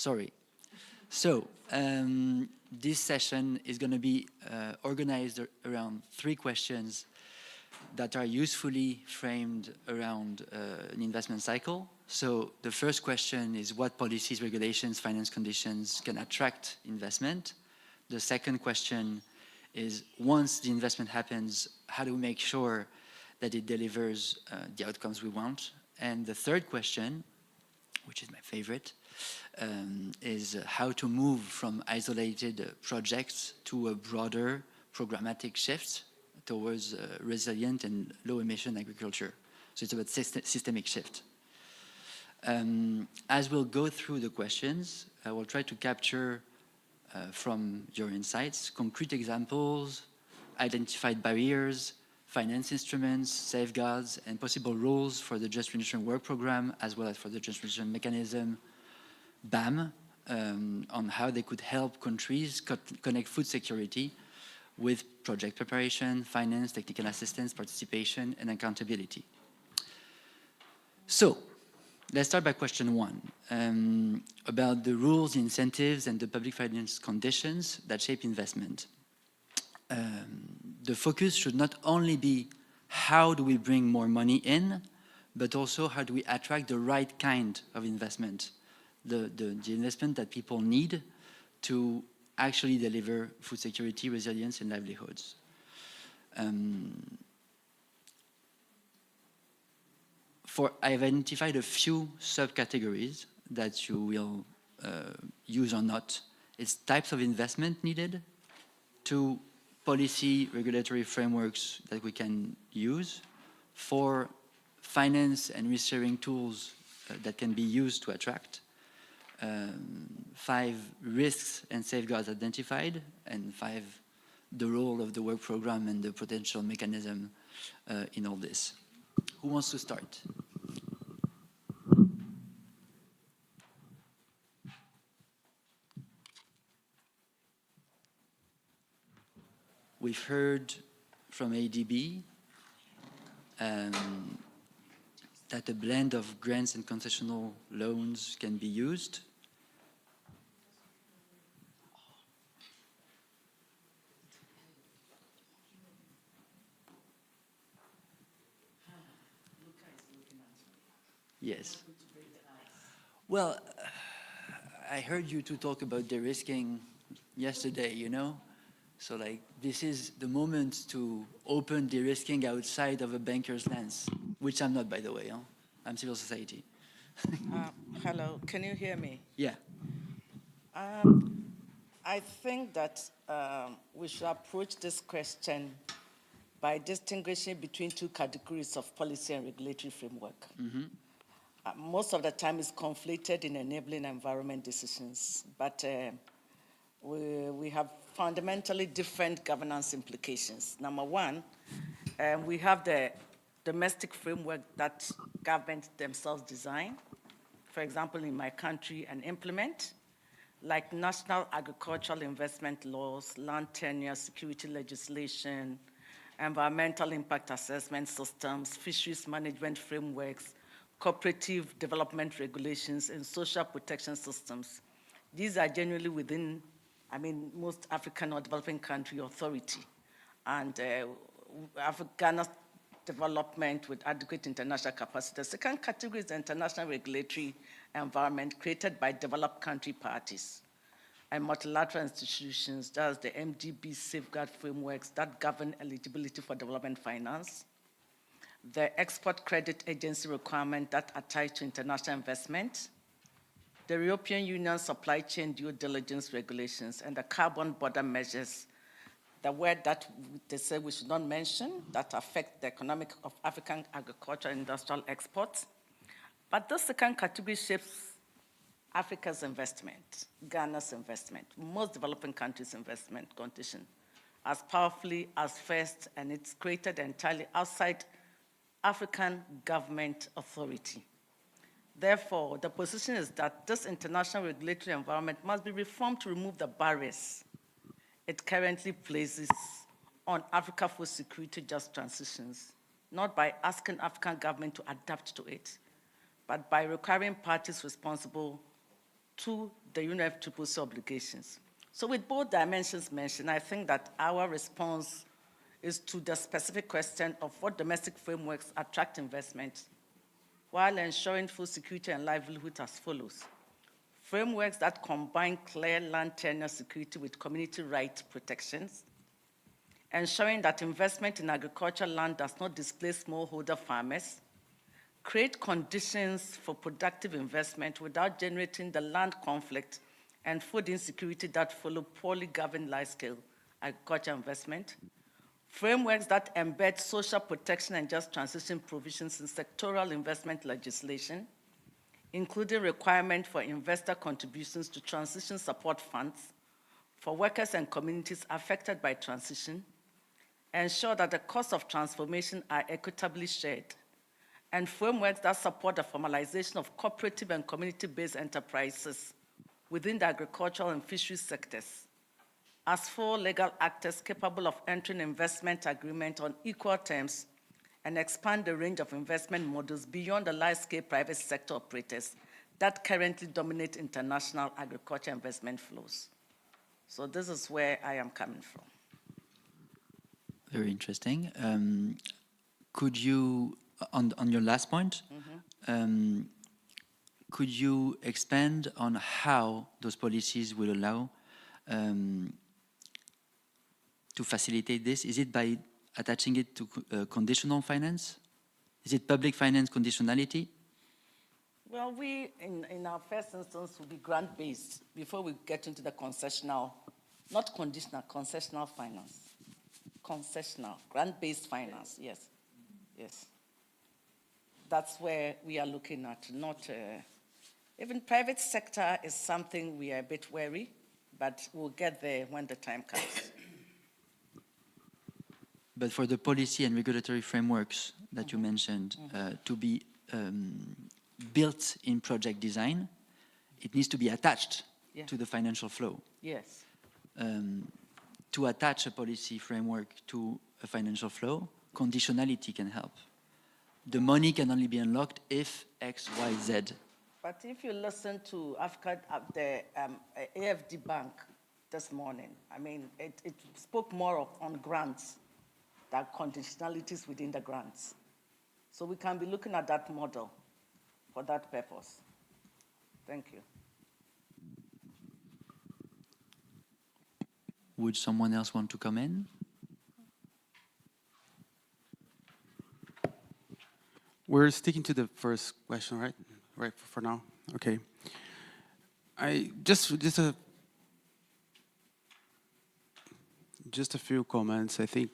sorry. So, this session is going to be organized around 3 questions that are usefully framed around an investment cycle. So the first question is what policies, regulations, finance conditions can attract investment? The second question is once the investment happens, how do we make sure that it delivers the outcomes we want? And the third question, which is my favorite, is how to move from isolated projects to a broader programmatic shift towards resilient and low-emission agriculture. So it's about systemic shift. As we'll go through the questions, I will try to capture from your insights concrete examples, identified barriers, finance instruments, safeguards, and possible rules for the Just Transition Work Program, as well as for the Just Transition Mechanism, BAM, on how they could help countries connect food security with project preparation, finance, technical assistance, participation, and accountability. So, let's start by question 1, about the rules, incentives, and the public finance conditions that shape investment. The focus should not only be how do we bring more money in, but also how do we attract the right kind of investment, the investment that people need to actually deliver food security, resilience, and livelihoods. I've identified a few subcategories that you will use or not. It's types of investment needed, to policy regulatory frameworks that we can use, for finance and risk-sharing tools that can be used to attract, 5 risks and safeguards identified, and 5 the role of the work program and the potential mechanism in all this. Who wants to start? We've heard from ADB that a blend of grants and concessional loans can be used. Yes. Well, I heard you two talk about de-risking yesterday, you know? So like, this is the moment to open de-risking outside of a banker's lens, which I'm not, by the way. Huh? I'm civil society. Hello, can you hear me? Yeah. I think that we should approach this question by distinguishing between 2 categories of policy and regulatory framework. Mm-hmm. Most of the time it's conflated in enabling environment decisions, but we have fundamentally different governance implications. Number 1, we have the domestic framework that governments themselves design, for example, in my country, and implement, like national agricultural investment laws, land tenure, security legislation, environmental impact assessment systems, fisheries management frameworks, cooperative development regulations, and social protection systems. These are generally within, most African or developing country authority. And Ghana's development with adequate international capacity. The second category is the international regulatory environment created by developed country parties and multilateral institutions, that's the MDB safeguard frameworks that govern eligibility for development finance, the export credit agency requirement that attach to international investment, the European Union supply chain due diligence regulations, and the carbon border measures, the word that they say we should not mention, that affect the economic of African agriculture and industrial exports. But this second category shapes Africa's investment, Ghana's investment, most developing countries' investment condition, as powerfully as first, and it's created entirely outside African government authority. Therefore, the position is that this international regulatory environment must be reformed to remove the barriers it currently places on Africa for security just transitions, not by asking African government to adapt to it, but by requiring parties responsible to the UNFCCC obligations. So with both dimensions mentioned, I think that our response is to the specific question of what domestic frameworks attract investment while ensuring food security and livelihood as follows. Frameworks that combine clear land tenure security with community right protections, ensuring that investment in agricultural land does not displace smallholder farmers, create conditions for productive investment without generating the land conflict and food insecurity that follow poorly governed large-scale agriculture investment, frameworks that embed social protection and just transition provisions in sectoral investment legislation, including requirement for investor contributions to transition support funds for workers and communities affected by transition, ensure that the costs of transformation are equitably shared, and frameworks that support the formalization of cooperative and community-based enterprises within the agricultural and fisheries sectors as for legal actors capable of entering investment agreement on equal terms and expand the range of investment models beyond the large-scale private sector operators that currently dominate international agriculture investment flows. So this is where I am coming from. Very interesting. Could you, on your last point, could you expand on how those policies will allow to facilitate this? Is it by attaching it to conditional finance? Is it public finance conditionality? Well, we, in our first instance, will be grant-based before we get into the concessional, not conditional, concessional finance. Concessional, grant-based finance, yes, yes. That's where we are looking at, not, even private sector is something we are a bit wary, but we'll get there when the time comes. But for the policy and regulatory frameworks that you mentioned to be built in project design, it needs to be attached to the financial flow. Yes. To attach a policy framework to a financial flow, conditionality can help. The money can only be unlocked if X, Y, Z. But if you listen to Africa, the AFD Bank this morning, I mean, it spoke more on grants than conditionalities within the grants. So we can be looking at that model for that purpose. Thank you. Would someone else want to come in? We're sticking to the first question, right? Right, for now? Okay. Just a few comments. I think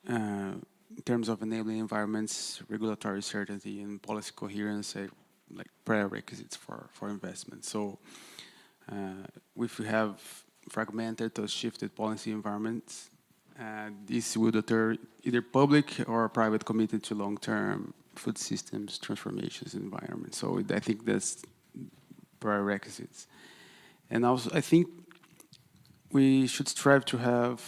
in terms of enabling environments, regulatory certainty, and policy coherence, like prerequisites for investment. So if we have fragmented or shifted policy environments, this will deter either public or private commitment to long-term food systems, transformations, environment. So I think that's prerequisites. And also, I think we should strive to have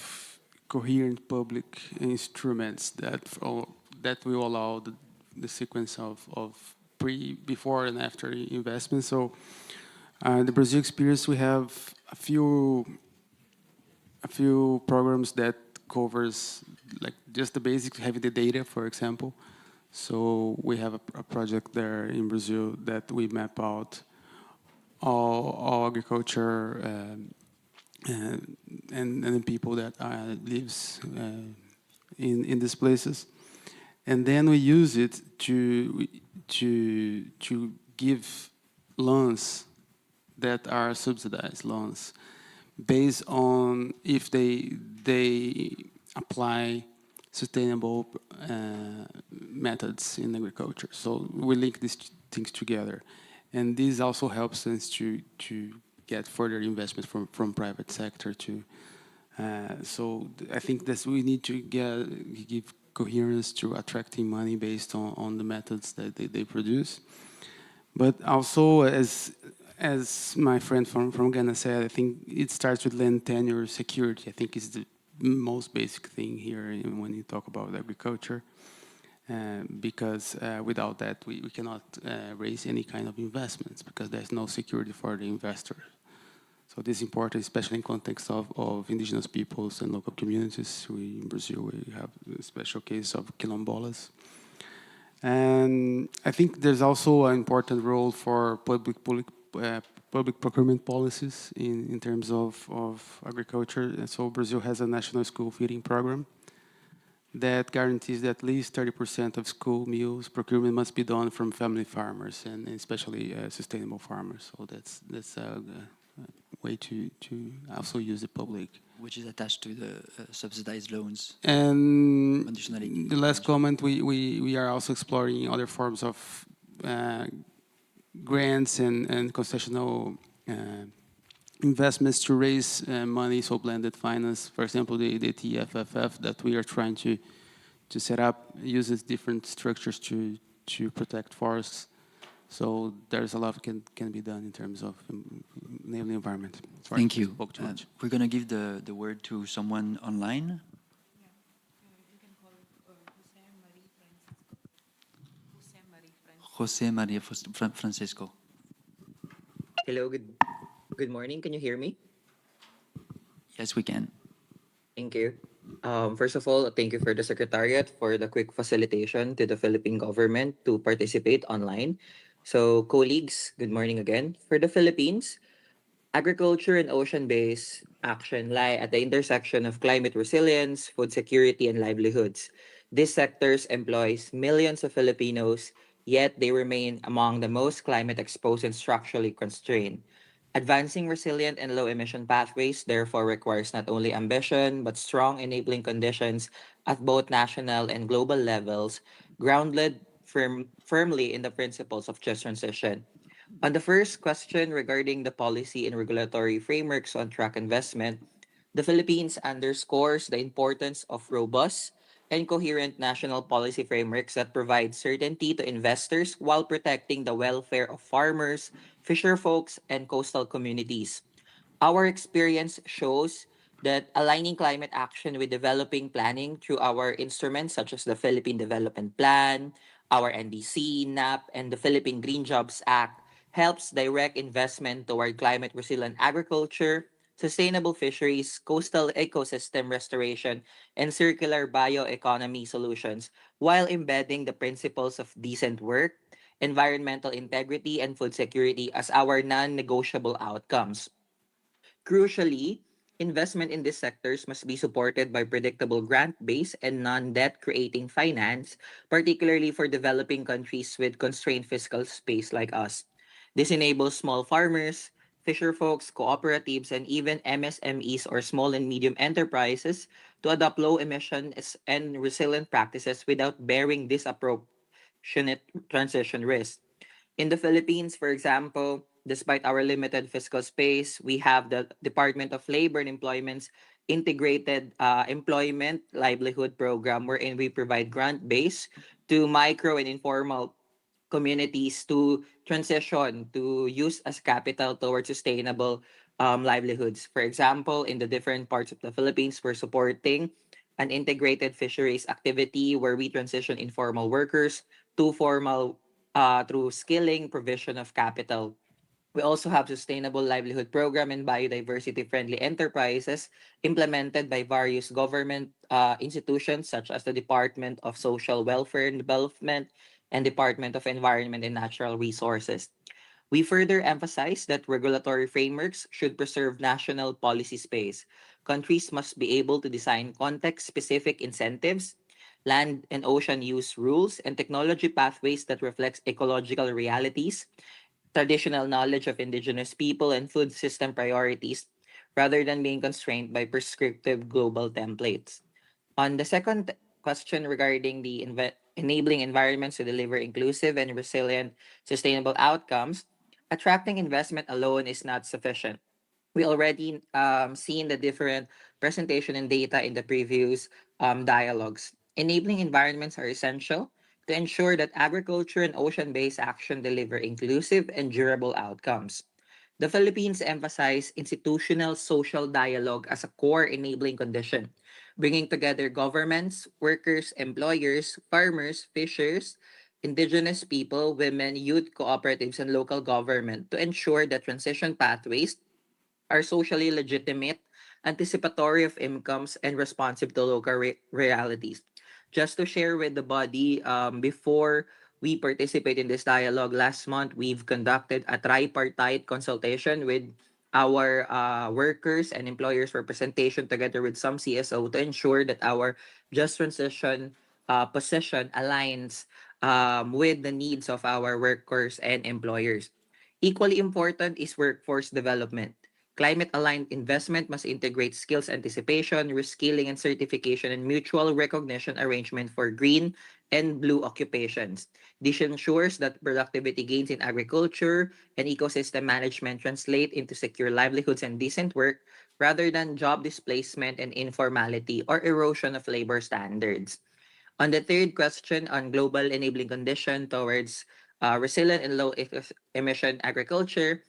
coherent public instruments that will allow the sequence of before and after investment. So the Brazil experience, we have a few programs that covers like just the basics, having the data, for example. So we have a project there in Brazil that we map out all agriculture and the people that lives in these places, and then we use it to give loans that are subsidized loans based on if they apply sustainable methods in agriculture. So we link these things together. And this also helps us to get further investment from private sector too. So I think that we need to give coherence to attracting money based on the methods that they produce. But also, as my friend from Ghana said, I think it starts with land tenure security. I think is the most basic thing here when you talk about agriculture. because without that, we cannot raise any kind of investments because there's no security for the investor. So this is important, especially in context of indigenous peoples and local communities. In Brazil, we have a special case of quilombolas. And I think there's also an important role for public procurement policies in terms of agriculture. And so Brazil has a national school feeding program that guarantees that at least 30% of school meals procurement must be done from family farmers and especially sustainable farmers. So that's a way to also use the public. Which is attached to the subsidized loans. And Conditionality. the last comment, we are also exploring other forms of grants and concessional investments to raise money, so blended finance. For example, the TFFF that we are trying to set up uses different structures to protect forests. So there's a lot can be done in terms of enabling environment. Sorry, Thank you. spoke too much. We're going to give the word to someone online. Jose Maria Francisco. Hello, good morning. Can you hear me? Yes, we can. Thank you. First of all, thank you for the Secretariat for the quick facilitation to the Philippine government to participate online. So, colleagues, good morning again. For the Philippines, agriculture and ocean-based action lie at the intersection of climate resilience, food security, and livelihoods. These sectors employs millions of Filipinos, yet they remain among the most climate exposed and structurally constrained. Advancing resilient and low emission pathways therefore requires not only ambition but strong enabling conditions at both national and global levels, grounded firmly in the principles of just transition. On the first question regarding the policy and regulatory frameworks on track investment, the Philippines underscores the importance of robust and coherent national policy frameworks that provide certainty to investors while protecting the welfare of farmers, fisher folks, and coastal communities. Our experience shows that aligning climate action with developing planning through our instruments such as the Philippine Development Plan, our NDC, NAP, and the Philippine Green Jobs Act helps direct investment toward climate resilient agriculture, sustainable fisheries, coastal ecosystem restoration, and circular bioeconomy solutions while embedding the principles of decent work, environmental integrity, and food security as our non negotiable outcomes. Crucially, investment in these sectors must be supported by predictable grant-based and non-debt creating finance, particularly for developing countries with constrained fiscal space like us. This enables small farmers, fisher folks, cooperatives, and even MSMEs or small and medium enterprises to adopt low emission and resilient practices without bearing disproportionate transition risk. In the Philippines, for example, despite our limited fiscal space, we have the Department of Labor and Employment's integrated employment livelihood program wherein we provide grant base to micro and informal communities to transition to use as capital towards sustainable livelihoods. For example, in the different parts of the Philippines, we're supporting an integrated fisheries activity where we transition informal workers to formal through skilling, provision of capital. We also have sustainable livelihood program and biodiversity friendly enterprises implemented by various government institutions such as the Department of Social Welfare and Development and Department of Environment and Natural Resources. We further emphasize that regulatory frameworks should preserve national policy space. Countries must be able to design context specific incentives, land and ocean use rules, and technology pathways that reflects ecological realities, traditional knowledge of indigenous people, and food system priorities, rather than being constrained by prescriptive global templates. On the second question regarding the enabling environments to deliver inclusive and resilient sustainable outcomes, attracting investment alone is not sufficient. We already seen the different presentation and data in the previous dialogues. Enabling environments are essential to ensure that agriculture and ocean-based action deliver inclusive and durable outcomes. The Philippines emphasize institutional social dialogue as a core enabling condition. bringing together governments, workers, employers, farmers, fishers, indigenous people, women, youth cooperatives, and local government to ensure that transition pathways are socially legitimate, anticipatory of incomes, and responsive to local realities. Just to share with the body, before we participate in this dialogue last month, we've conducted a tripartite consultation with our workers and employers representation together with some CSO to ensure that our just transition position aligns with the needs of our workers and employers. Equally important is workforce development. Climate aligned investment must integrate skills anticipation, reskilling and certification, and mutual recognition arrangement for green and blue occupations. This ensures that productivity gains in agriculture and ecosystem management translate into secure livelihoods and decent work rather than job displacement and informality or erosion of labor standards. On the third question on global enabling condition towards resilient and low emission agriculture,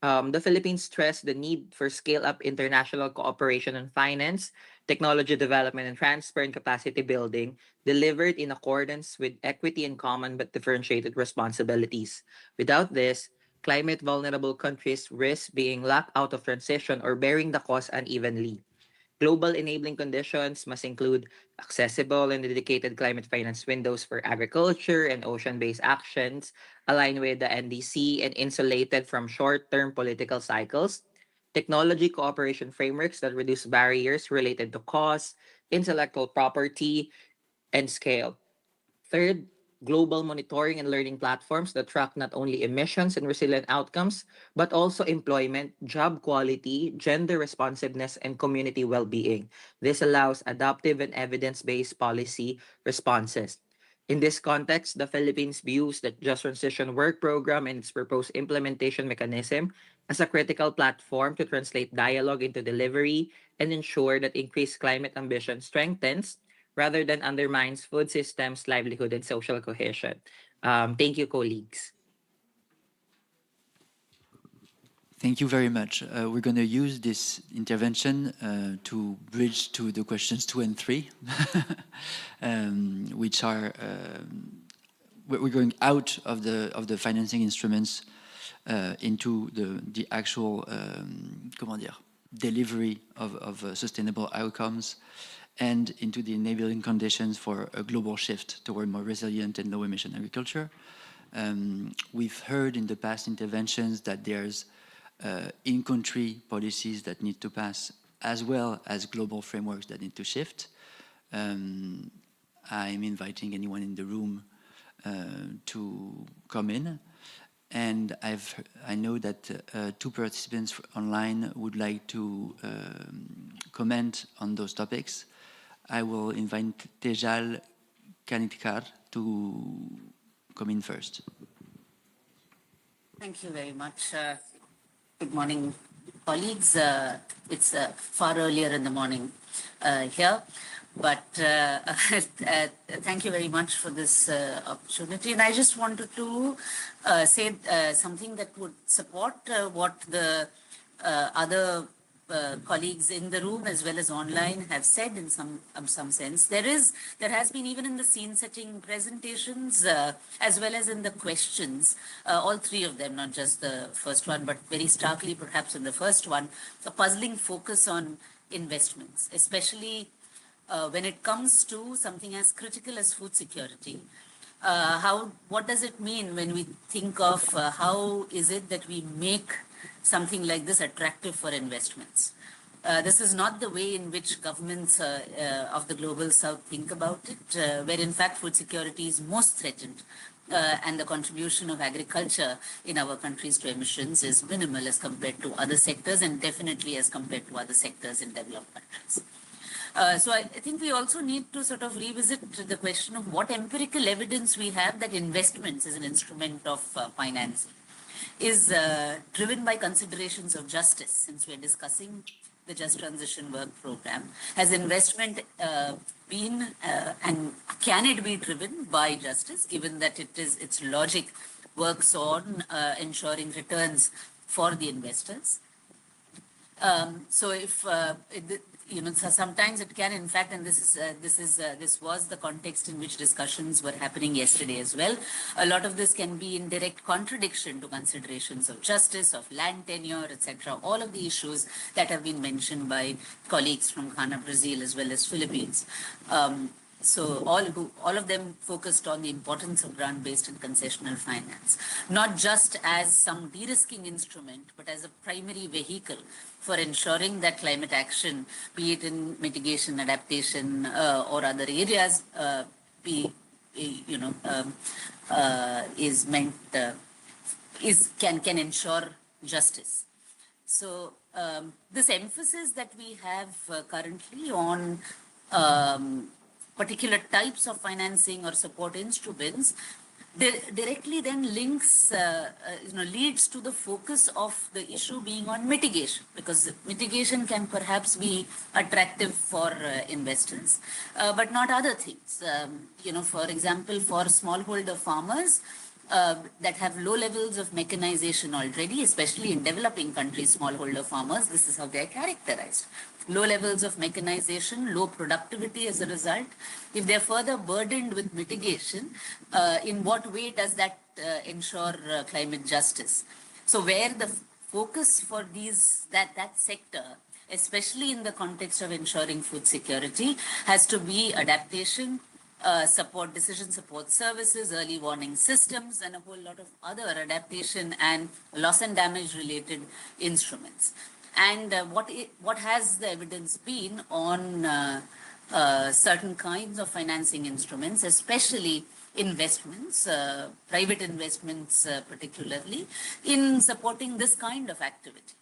the Philippines stressed the need for scale-up international cooperation on finance, technology development, and transfer and capacity building, delivered in accordance with equity and common but differentiated responsibilities. Without this, climate vulnerable countries risk being locked out of transition or bearing the cost unevenly. Global enabling conditions must include accessible and dedicated climate finance windows for agriculture and ocean-based actions aligned with the NDC and insulated from short-term political cycles, technology cooperation frameworks that reduce barriers related to cost, intellectual property, and scale. Third, global monitoring and learning platforms that track not only emissions and resilient outcomes, but also employment, job quality, gender responsiveness, and community well being. This allows adaptive and evidence based policy responses. In this context, the Philippines views the Just Transition Work Program and its proposed implementation mechanism as a critical platform to translate dialogue into delivery and ensure that increased climate ambition strengthens rather than undermines food systems, livelihood, and social cohesion. Thank you, colleagues. Thank you very much. We're going to use this intervention to bridge to the questions 2 and 3, which are we're going out of the financing instruments into the actual comment dire, delivery of sustainable outcomes and into the enabling conditions for a global shift toward more resilient and low-emission agriculture. We've heard in the past interventions that there's in-country policies that need to pass, as well as global frameworks that need to shift. I'm inviting anyone in the room to come in. And I know that 2 participants online would like to comment on those topics. I will invite Tejal Kanitkar to come in first. Thank you very much. Good morning, colleagues. It's far earlier in the morning here, but thank you very much for this opportunity. And I just wanted to say something that would support what the other colleagues in the room as well as online have said in some sense. There has been, even in the scene setting presentations as well as in the questions, all 3 of them, not just the first one, but very starkly perhaps in the first one, a puzzling focus on investments, especially when it comes to something as critical as food security. What does it mean when we think of how is it that we make something like this attractive for investments? This is not the way in which governments of the global south think about it, where in fact food security is most threatened. And the contribution of agriculture in our countries to emissions is minimal as compared to other sectors, and definitely as compared to other sectors in developed countries. So I think we also need to sort of revisit the question of what empirical evidence we have that investments as an instrument of financing is driven by considerations of justice, since we're discussing the Just Transition Work Program. Has investment been and can it be driven by justice, given that its logic works on ensuring returns for the investors? So if so sometimes it can, in fact, and this was the context in which discussions were happening yesterday as well. A lot of this can be in direct contradiction to considerations of justice, of land tenure, etc. All of the issues that have been mentioned by colleagues from Ghana, Brazil, as well as Philippines. So all of them focused on the importance of grant-based and concessional finance, not just as some de-risking instrument, but as a primary vehicle for ensuring that climate action, be it in mitigation, adaptation, or other areas, be you know is meant is can ensure justice. So this emphasis that we have currently on particular types of financing or support instruments directly then links, leads to the focus of the issue being on mitigation, because mitigation can perhaps be attractive for investors, but not other things. For example, for smallholder farmers, that have low levels of mechanization already, especially in developing countries, smallholder farmers, this is how they are characterized. Low levels of mechanization, low productivity as a result. If they're further burdened with mitigation, in what way does that ensure climate justice? So where the focus for that sector, especially in the context of ensuring food security, has to be adaptation, decision support services, early warning systems, and a whole lot of other adaptation and loss and damage related instruments. And what has the evidence been on certain kinds of financing instruments, especially investments, private investments particularly, in supporting this kind of activity?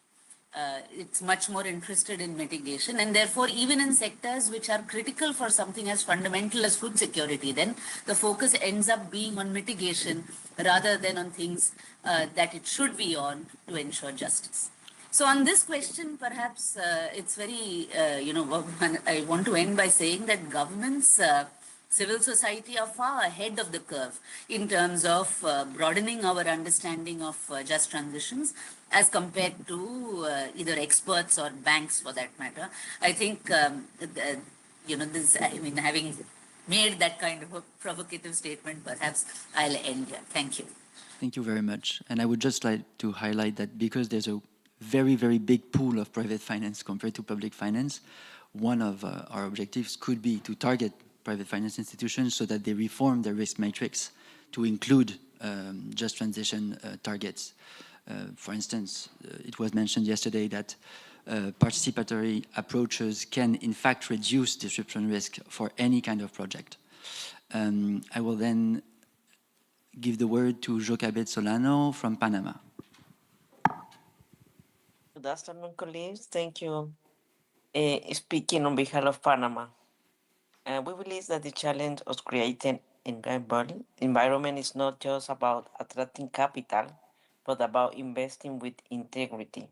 It's much more interested in mitigation, and therefore even in sectors which are critical for something as fundamental as food security, then the focus ends up being on mitigation rather than on things that it should be on to ensure justice. So on this question, perhaps it's very, I want to end by saying that governments, civil society are far ahead of the curve in terms of broadening our understanding of just transitions as compared to either experts or banks for that matter. I think, having made that kind of a provocative statement, perhaps I'll end here. Thank you. Thank you very much. And I would just like to highlight that because there's a very, very big pool of private finance compared to public finance, one of our objectives could be to target private finance institutions so that they reform their risk matrix to include just transition targets. For instance, it was mentioned yesterday that participatory approaches can in fact reduce disruption risk for any kind of project. I will then give the word to Jocabet Solano from Panama. Good afternoon, colleagues. Thank you. Speaking on behalf of Panama, we believe that the challenge of creating an environment is not just about attracting capital, but about investing with integrity.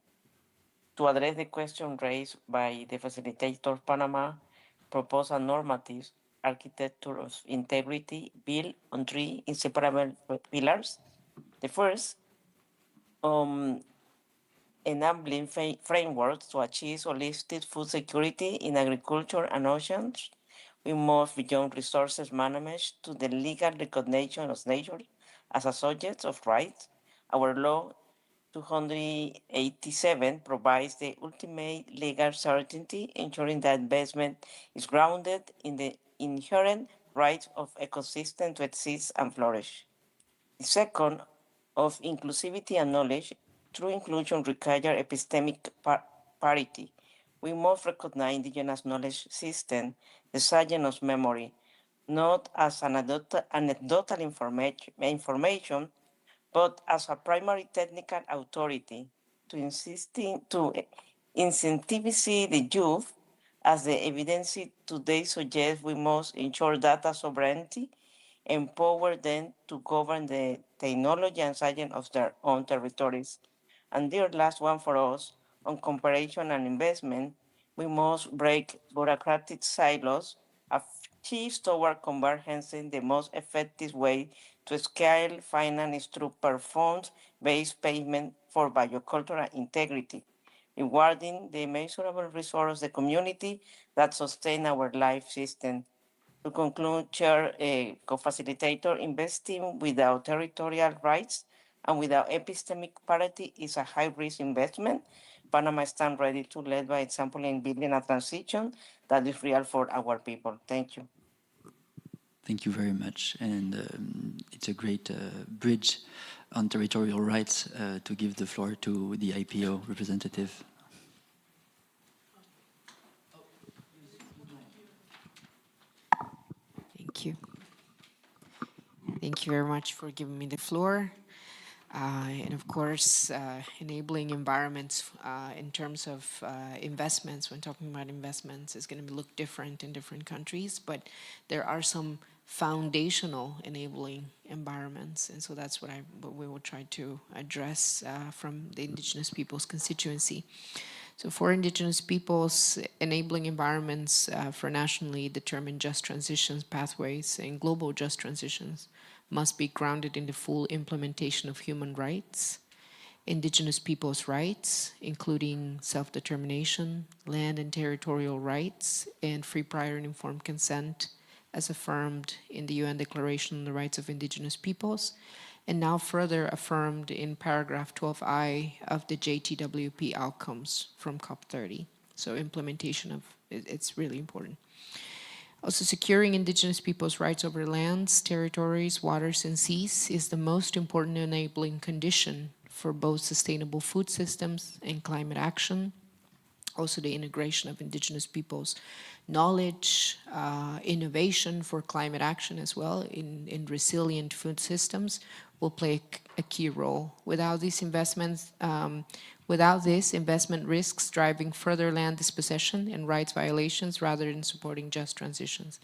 To address the question raised by the facilitator of Panama, propose a normative architecture of integrity built on three inseparable pillars. The first, enabling frameworks to achieve holistic food security in agriculture and oceans. We move beyond resources management to the legal recognition of nature as a subject of rights. Our law 287 provides the ultimate legal certainty, ensuring that investment is grounded in the inherent right of ecosystem to exist and flourish. The second, of inclusivity and knowledge, true inclusion requires epistemic parity. We must recognize indigenous knowledge system, the science of memory, not as anecdotal information, but as a primary technical authority to incentivize the youth, as the evidence today suggests. We must ensure data sovereignty, empower them to govern the technology and science of their own territories. And the last one for us, on cooperation and investment, we must break bureaucratic silos, achieve toward convergence. The most effective way to scale finance is through performance-based payment for biocultural integrity. rewarding the measurable resource of the community that sustain our life system. To conclude, Chair, co-facilitator, investing without territorial rights and without epistemic parity is a high-risk investment. Panama stands ready to lead by example in building a transition that is real for our people. Thank you. Thank you very much. And it's a great bridge on territorial rights to give the floor to the IPO representative. Thank you. Thank you very much for giving me the floor. And of course, enabling environments in terms of investments, when talking about investments, is going to look different in different countries, but there are some foundational enabling environments. And so that's what we will try to address from the indigenous peoples constituency. So for indigenous peoples, enabling environments for nationally determined just transitions pathways and global just transitions must be grounded in the full implementation of human rights, indigenous peoples' rights, including self-determination, land and territorial rights, and free, prior, and informed consent, as affirmed in the UN Declaration on the Rights of Indigenous Peoples, and now further affirmed in paragraph 12I of the JTWP outcomes from COP30. So implementation of it's really important. Also, securing indigenous peoples' rights over lands, territories, waters, and seas is the most important enabling condition for both sustainable food systems and climate action. Also, the integration of indigenous peoples' knowledge, innovation for climate action as well in resilient food systems will play a key role. Without these investments, without this, investment risks driving further land dispossession and rights violations rather than supporting just transitions.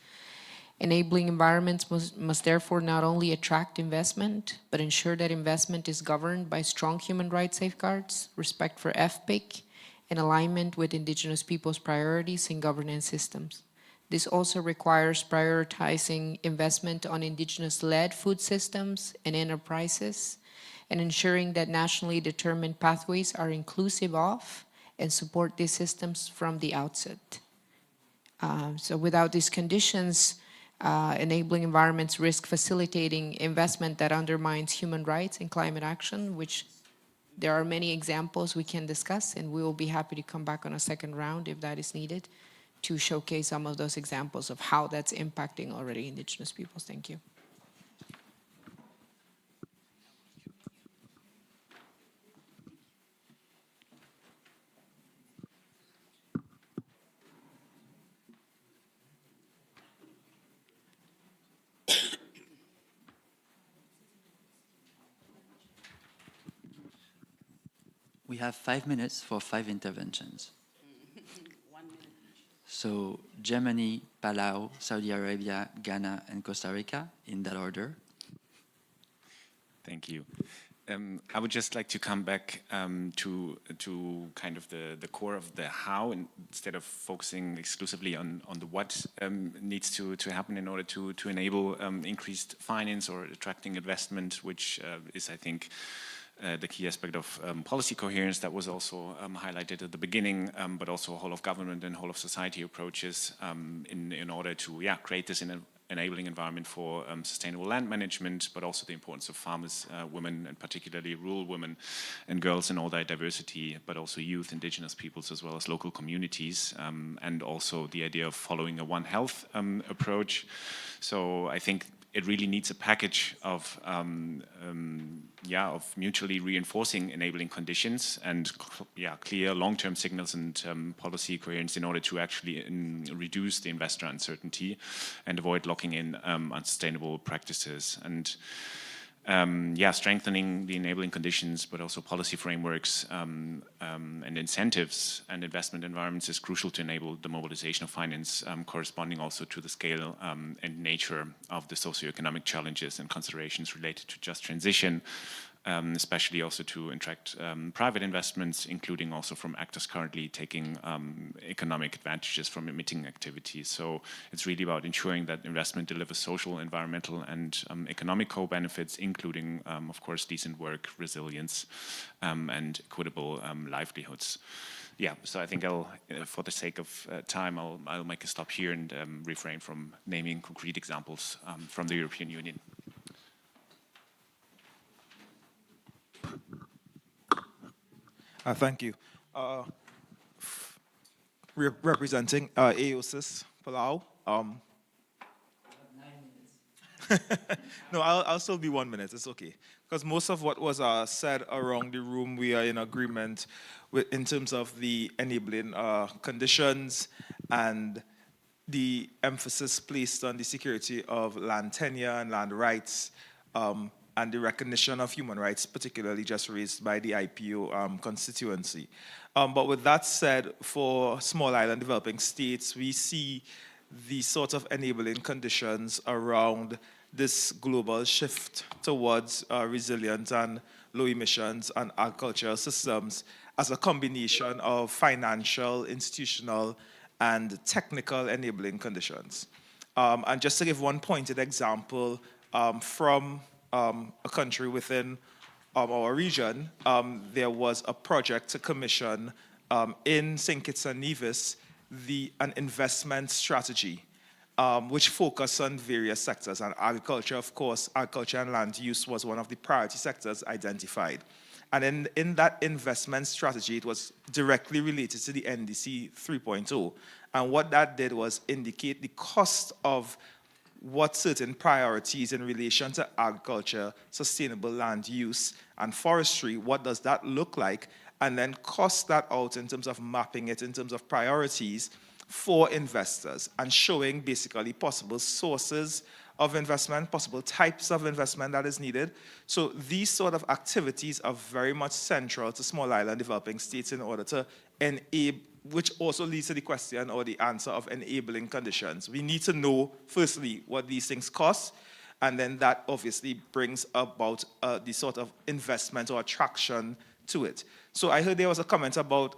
Enabling environments must therefore not only attract investment, but ensure that investment is governed by strong human rights safeguards, respect for FPIC, and alignment with indigenous peoples' priorities and governance systems. This also requires prioritizing investment on indigenous-led food systems and enterprises, and ensuring that nationally determined pathways are inclusive of and support these systems from the outset. So without these conditions, enabling environments risk facilitating investment that undermines human rights and climate action, which there are many examples we can discuss, and we will be happy to come back on a second round if that is needed to showcase some of those examples of how that's impacting already indigenous peoples. Thank you. We have 5 minutes for 5 interventions. 1 minute. So Germany, Palau, Saudi Arabia, Ghana, and Costa Rica, in that order. Thank you. I would just like to come back to kind of the core of the how, instead of focusing exclusively on the what needs to happen in order to enable increased finance or attracting investment, which is, I think, the key aspect of policy coherence that was also highlighted at the beginning, but also whole of government and whole of society approaches in order to create this enabling environment for sustainable land management, but also the importance of farmers, women, and particularly rural women and girls in all their diversity, but also youth, indigenous peoples, as well as local communities, and also the idea of following a One Health approach. So I think it really needs a package of mutually reinforcing enabling conditions and clear long-term signals and policy coherence in order to actually reduce the investor uncertainty and avoid locking in unsustainable practices. And strengthening the enabling conditions, but also policy frameworks and incentives and investment environments is crucial to enable the mobilization of finance corresponding also to the scale and nature of the socioeconomic challenges and considerations related to just transition, especially also to attract private investments, including also from actors currently taking economic advantages from emitting activities. So it's really about ensuring that investment delivers social, environmental, and economic co-benefits, including, of course, decent work, resilience, and equitable livelihoods. yeah, so I think I'll, for the sake of time, I'll make a stop here and refrain from naming concrete examples from the European Union. Thank you. Representing AOSIS Palau. No, I'll still be 1 minute. It's okay. Because most of what was said around the room, we are in agreement with in terms of the enabling conditions and the emphasis placed on the security of land tenure and land rights, and the recognition of human rights, particularly just raised by the IPO constituency. But with that said, for small island developing states, we see the sort of enabling conditions around this global shift towards resilient and low emissions and agricultural systems as a combination of financial, institutional, and technical enabling conditions. And just to give one pointed example from a country within our region, there was a project to commission in St. Kitts and Nevis an investment strategy which focused on various sectors. And agriculture, of course, agriculture and land use was one of the priority sectors identified. And in that investment strategy, it was directly related to the NDC 3.0. And what that did was indicate the cost of what certain priorities in relation to agriculture, sustainable land use, and forestry, what does that look like? And then cost that out in terms of mapping it in terms of priorities for investors and showing basically possible sources of investment, possible types of investment that is needed. So these sort of activities are very much central to small island developing states in order to enable, which also leads to the question or the answer of enabling conditions. We need to know, firstly, what these things cost, and then that obviously brings about the sort of investment or attraction to it. So I heard there was a comment about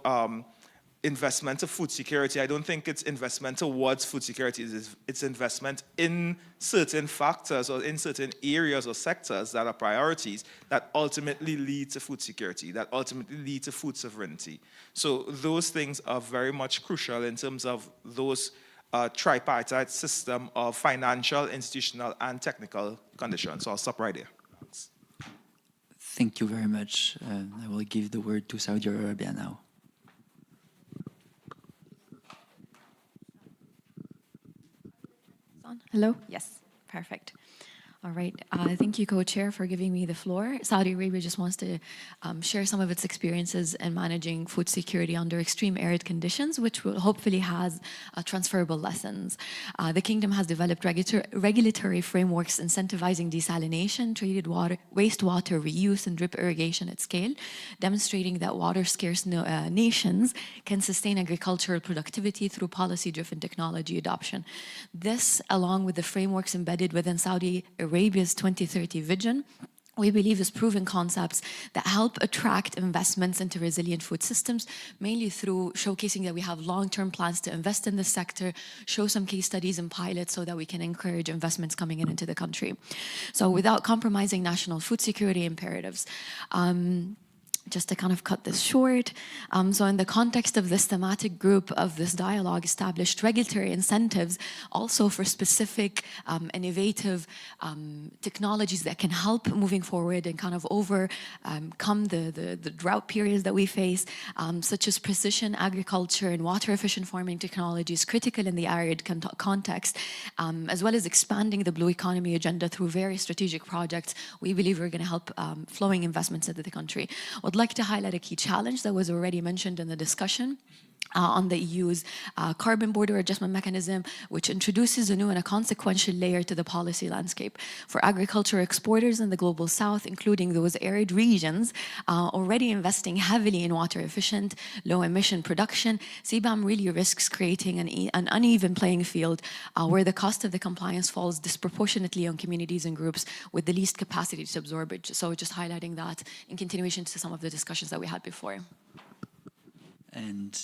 investment to food security. I don't think it's investment towards food security. It's investment in certain factors or in certain areas or sectors that are priorities that ultimately lead to food security, that ultimately lead to food sovereignty. So those things are very much crucial in terms of those tripartite system of financial, institutional, and technical conditions. So I'll stop right there. Thanks. Thank you very much. I will give the word to Saudi Arabia now. Hello? Yes, perfect. All right. Thank you, Co-Chair, for giving me the floor. Saudi Arabia just wants to share some of its experiences in managing food security under extreme arid conditions, which will hopefully has transferable lessons. The kingdom has developed regulatory frameworks incentivizing desalination, treated water, wastewater reuse, and drip irrigation at scale, demonstrating that water-scarce nations can sustain agricultural productivity through policy-driven technology adoption. This, along with the frameworks embedded within Saudi Arabia's 2030 vision, we believe is proven concepts that help attract investments into resilient food systems, mainly through showcasing that we have long-term plans to invest in this sector, show some case studies and pilots so that we can encourage investments coming into the country. So without compromising national food security imperatives. Just to kind of cut this short, so in the context of this thematic group of this dialogue, established regulatory incentives also for specific innovative technologies that can help moving forward and kind of overcome the drought periods that we face, such as precision agriculture and water efficient farming technologies critical in the arid context, as well as expanding the blue economy agenda through various strategic projects. We believe we're going to help flowing investments into the country. I'd like to highlight a key challenge that was already mentioned in the discussion on the EU's carbon border adjustment mechanism, which introduces a new and a consequential layer to the policy landscape. For agriculture exporters in the global south, including those arid regions already investing heavily in water efficient, low emission production, CBAM really risks creating an uneven playing field where the cost of the compliance falls disproportionately on communities and groups with the least capacity to absorb it. So just highlighting that in continuation to some of the discussions that we had before. And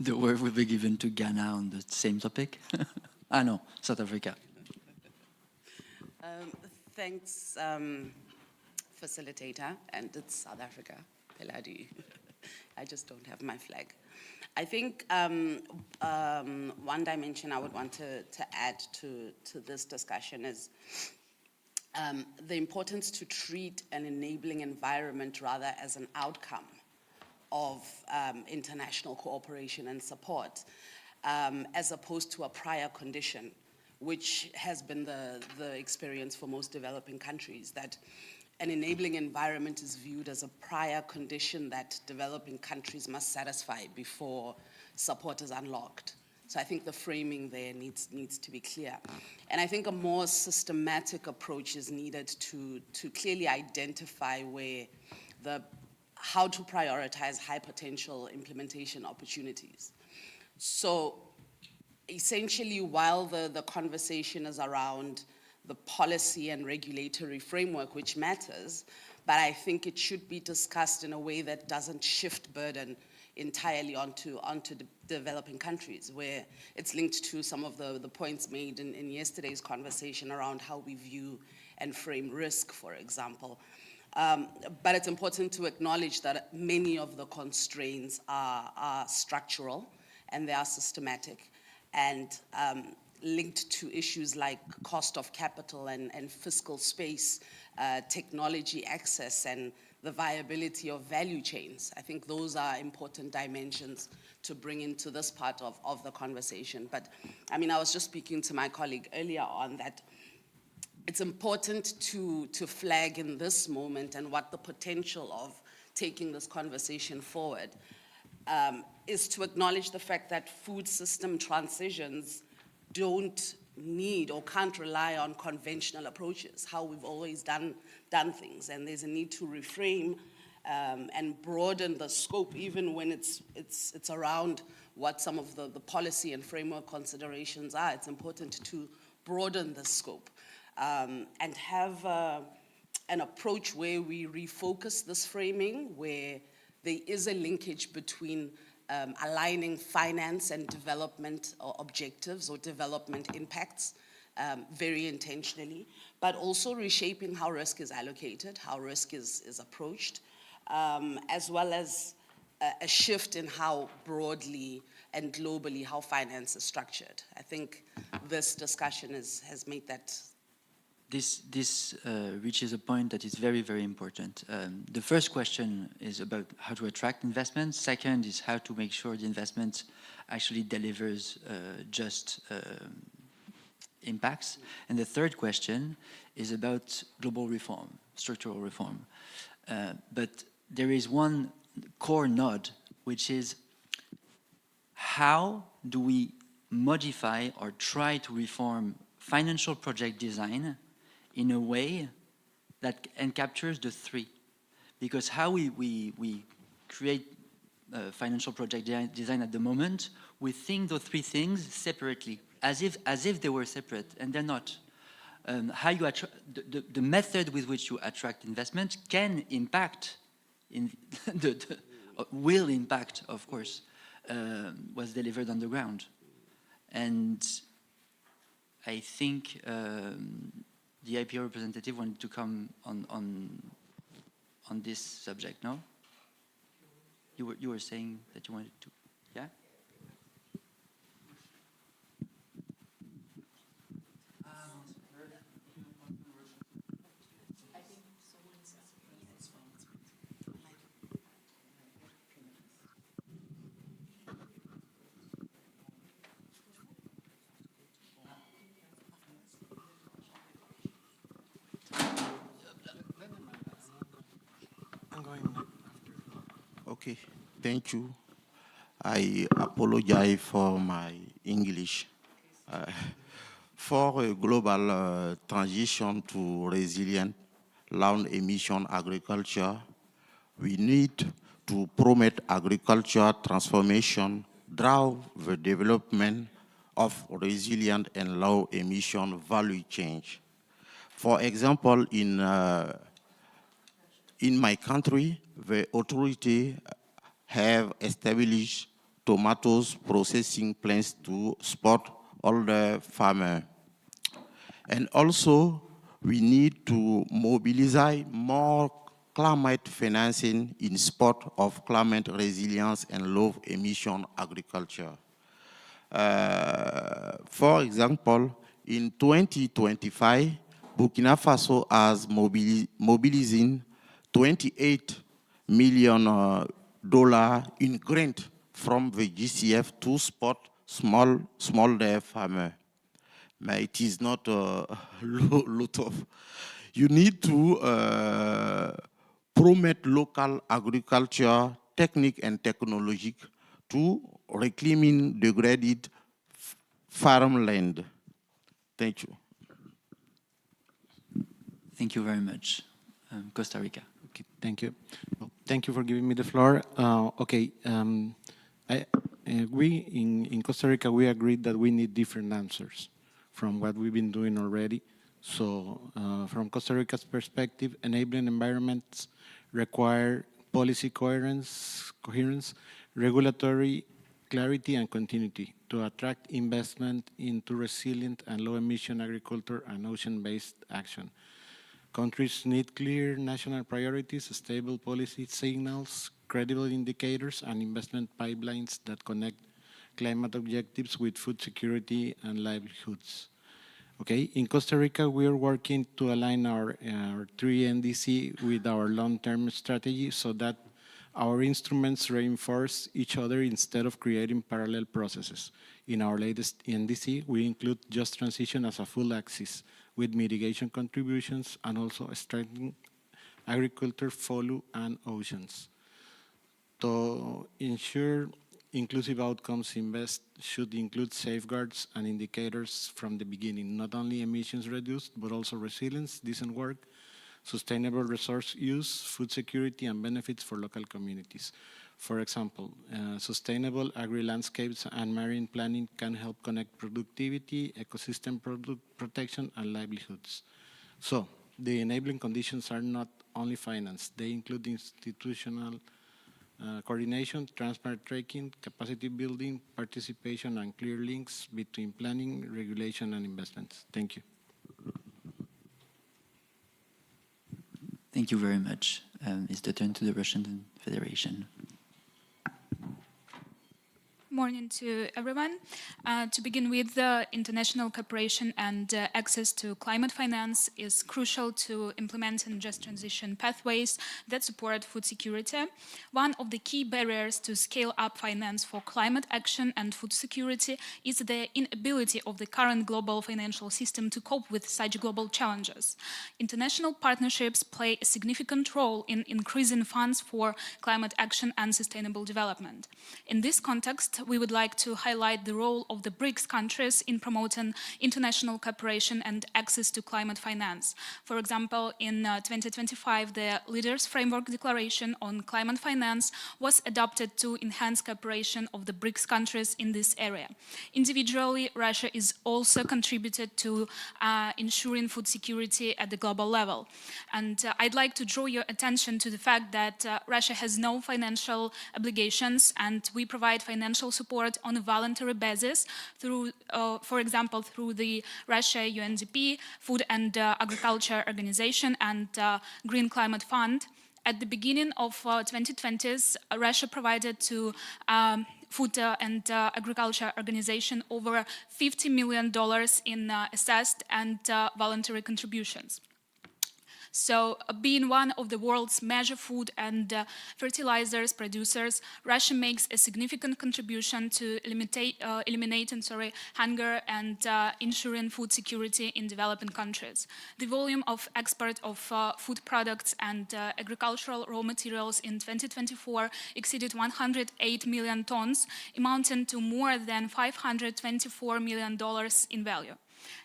the word will be given to Ghana on the same topic. No, South Africa. Thanks, facilitator, and it's South Africa, Peladi. I just don't have my flag. I think one dimension I would want to add to this discussion is the importance to treat an enabling environment rather as an outcome of international cooperation and support, as opposed to a prior condition, which has been the experience for most developing countries, that an enabling environment is viewed as a prior condition that developing countries must satisfy before support is unlocked. So I think the framing there needs to be clear. And I think a more systematic approach is needed to clearly identify how to prioritize high potential implementation opportunities. So essentially, while the conversation is around the policy and regulatory framework, which matters, but I think it should be discussed in a way that doesn't shift burden entirely onto the developing countries, where it's linked to some of the points made in yesterday's conversation around how we view and frame risk, for example. But it's important to acknowledge that many of the constraints are structural and they are systematic and linked to issues like cost of capital and fiscal space, technology access, and the viability of value chains. I think those are important dimensions to bring into this part of the conversation. But I mean, I was just speaking to my colleague earlier on that it's important to flag in this moment and what the potential of taking this conversation forward is to acknowledge the fact that food system transitions don't need or can't rely on conventional approaches, how we've always done things. And there's a need to reframe and broaden the scope, even when it's around what some of the policy and framework considerations are. It's important to broaden the scope and have an approach where we refocus this framing, where there is a linkage between aligning finance and development objectives or development impacts very intentionally, but also reshaping how risk is allocated, how risk is approached, as well as a shift in how broadly and globally how finance is structured. I think this discussion has made that. This reaches a point that is very, very important. The first question is about how to attract investment. Second is how to make sure the investment actually delivers just impacts. And the third question is about global reform, structural reform. But there is one core node, which is how do we modify or try to reform financial project design in a way that captures the three. Because how we create financial project design at the moment, we think those three things separately, as if they were separate, and they're not. How you the method with which you attract investment can impact, will impact, of course, what's delivered on the ground. And I think the IPO representative wanted to come on this subject, no? You were saying that you wanted to, yeah? Okay, thank you. I apologize for my English. For a global transition to resilient low emission agriculture, we need to promote agriculture transformation, drive the development of resilient and low emission value change. For example, in my country, the authority have established tomatoes processing plants to support all the farmers. And also, we need to mobilize more climate financing in support of climate resilience and low emission agriculture. For example, in 2025, Burkina Faso has mobilizing $28 million in grant from the GCF to support small farmer. But it is not a lot of. You need to promote local agriculture, technique and technology to reclaiming degraded farmland. Thank you. Thank you very much. Costa Rica. Okay, thank you. Thank you for giving me the floor. We in Costa Rica, we agreed that we need different answers from what we've been doing already. So from Costa Rica's perspective, enabling environments require policy coherence, regulatory clarity and continuity to attract investment into resilient and low-emission agriculture and ocean-based action. Countries need clear national priorities, stable policy signals, credible indicators, and investment pipelines that connect climate objectives with food security and livelihoods. Okay, in Costa Rica, we are working to align our 3 NDC with our long-term strategy so that our instruments reinforce each other instead of creating parallel processes. In our latest NDC, we include just transition as a full axis with mitigation contributions and also strengthening agriculture, follow, and oceans. To ensure inclusive outcomes, invest should include safeguards and indicators from the beginning, not only emissions reduced, but also resilience, decent work, sustainable resource use, food security, and benefits for local communities. For example, sustainable agri-landscapes and marine planning can help connect productivity, ecosystem protection, and livelihoods. So, the enabling conditions are not only finance, they include institutional coordination, transparent tracking, capacity building, participation, and clear links between planning, regulation, and investments. Thank you. Thank you very much. It's the turn to the Russian Federation. Morning to everyone. To begin with, international cooperation and access to climate finance is crucial to implementing just transition pathways that support food security. One of the key barriers to scale up finance for climate action and food security is the inability of the current global financial system to cope with such global challenges. International partnerships play a significant role in increasing funds for climate action and sustainable development. In this context, we would like to highlight the role of the BRICS countries in promoting international cooperation and access to climate finance. For example, in 2025, the Leaders' Framework Declaration on Climate Finance was adopted to enhance cooperation of the BRICS countries in this area. Individually, Russia is also contributed to ensuring food security at the global level. And I'd like to draw your attention to the fact that Russia has no financial obligations, and we provide financial support on a voluntary basis through, for example, through the Russia UNDP, Food and Agriculture Organization, and Green Climate Fund. At the beginning of 2020s, Russia provided to Food and Agriculture Organization over $50 million in assessed and voluntary contributions. So, being one of the world's major food and fertilizers producers, Russia makes a significant contribution to eliminating hunger and ensuring food security in developing countries. The volume of export of food products and agricultural raw materials in 2024 exceeded 108 million tons, amounting to more than $524 million in value.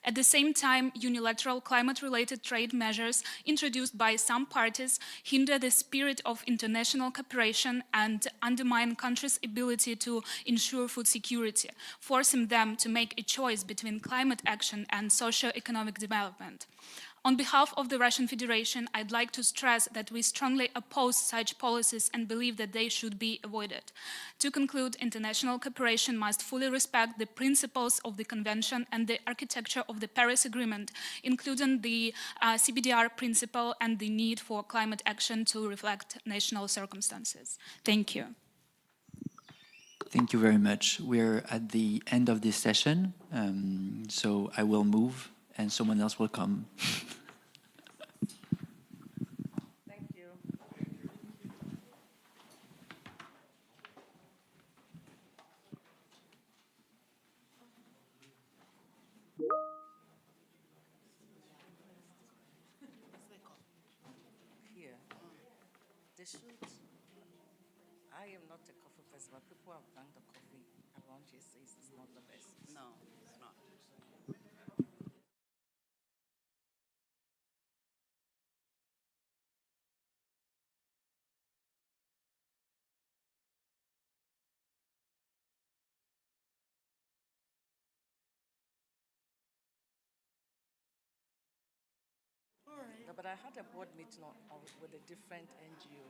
At the same time, unilateral climate-related trade measures introduced by some parties hinder the spirit of international cooperation and undermine countries' ability to ensure food security, forcing them to make a choice between climate action and socio-economic development. On behalf of the Russian Federation, I'd like to stress that we strongly oppose such policies and believe that they should be avoided. To conclude, international cooperation must fully respect the principles of the Convention and the architecture of the Paris Agreement, including the CBDR principle and the need for climate action to reflect national circumstances. Thank you. Thank you very much. We're at the end of this session, so I will move and someone else will come. Thank you. Here, they should. I am not a coffee person, but people have drank the coffee around here says it's not the best. No, it's not. No, but I had a board meeting with a different NGO.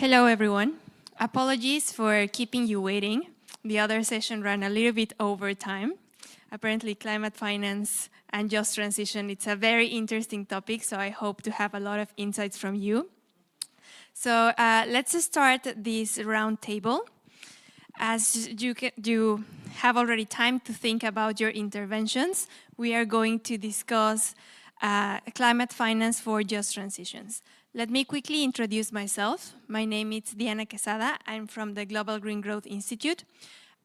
Hello, everyone. Apologies for keeping you waiting. The other session ran a little bit over time. Apparently, climate finance and just transition, it's a very interesting topic, so I hope to have a lot of insights from you. So let's start this round table. As you have already time to think about your interventions, we are going to discuss climate finance for just transitions. Let me quickly introduce myself. My name is Diana Quesada. I'm from the Global Green Growth Institute,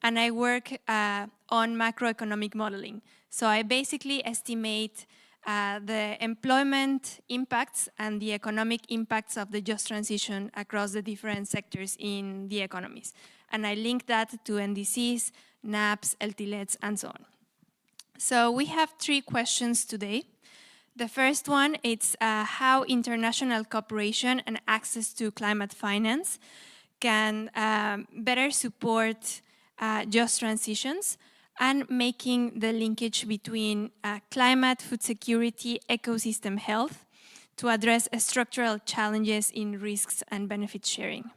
and I work on macroeconomic modeling. So I basically estimate the employment impacts and the economic impacts of the just transition across the different sectors in the economies. And I link that to NDCs, NAPs, LTLETs, and so on. So we have 3 questions today. The first one is how international cooperation and access to climate finance can better support just transitions and making the linkage between climate, food security, ecosystem health to address structural challenges in risks and benefit sharing.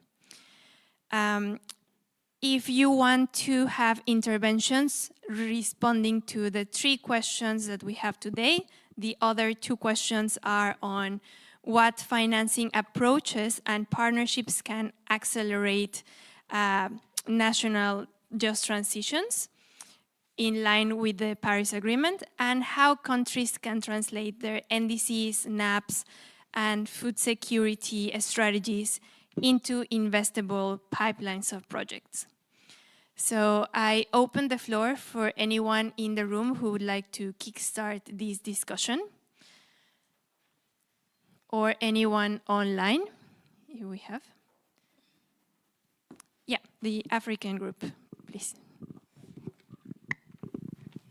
If you want to have interventions responding to the 3 questions that we have today, the other 2 questions are on what financing approaches and partnerships can accelerate national just transitions in line with the Paris Agreement, and how countries can translate their NDCs, NAPs, and food security strategies into investable pipelines of projects. So I open the floor for anyone in the room who would like to kickstart this discussion, or anyone online. Here we have. Yeah, the African group, please.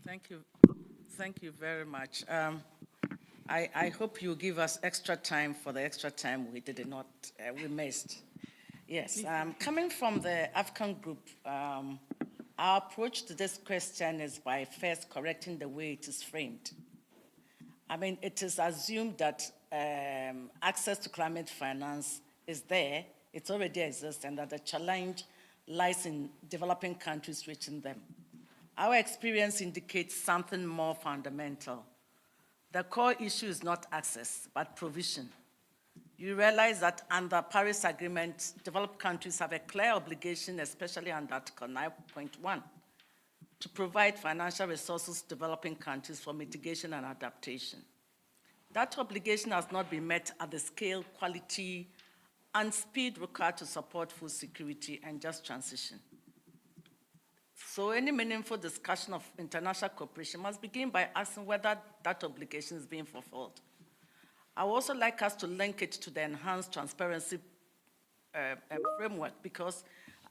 Thank you very much. I hope you give us extra time for the extra time we missed. Yes, coming from the African group, our approach to this question is by first correcting the way it is framed. I mean, it is assumed that access to climate finance is there, it already exists, and that the challenge lies in developing countries reaching them. Our experience indicates something more fundamental. The core issue is not access, but provision. You realize that under Paris Agreement, developed countries have a clear obligation, especially under Article 9.1, to provide financial resources to developing countries for mitigation and adaptation. That obligation has not been met at the scale, quality, and speed required to support food security and just transition. So any meaningful discussion of international cooperation must begin by asking whether that obligation is being fulfilled. I would also like us to link it to the enhanced transparency framework, because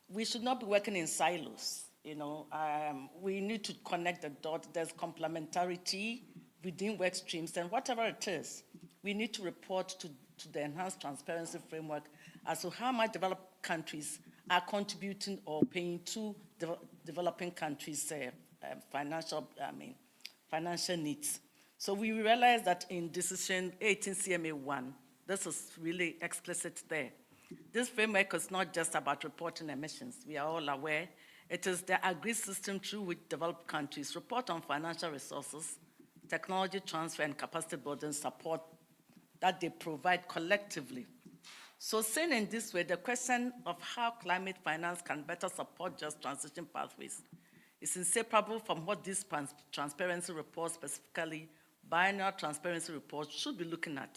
we should not be working in silos. We need to connect the dots. There's complementarity within work streams, and whatever it is, we need to report to the enhanced transparency framework as to how much developed countries are contributing or paying to developing countries' financial needs. So we realize that in decision 18 CMA1, this is really explicit there. This framework is not just about reporting emissions. We are all aware. It is the agreed system through which developed countries report on financial resources, technology transfer, and capacity building support that they provide collectively. So seen in this way, the question of how climate finance can better support just transition pathways is inseparable from what these transparency reports, specifically biannual transparency reports, should be looking at.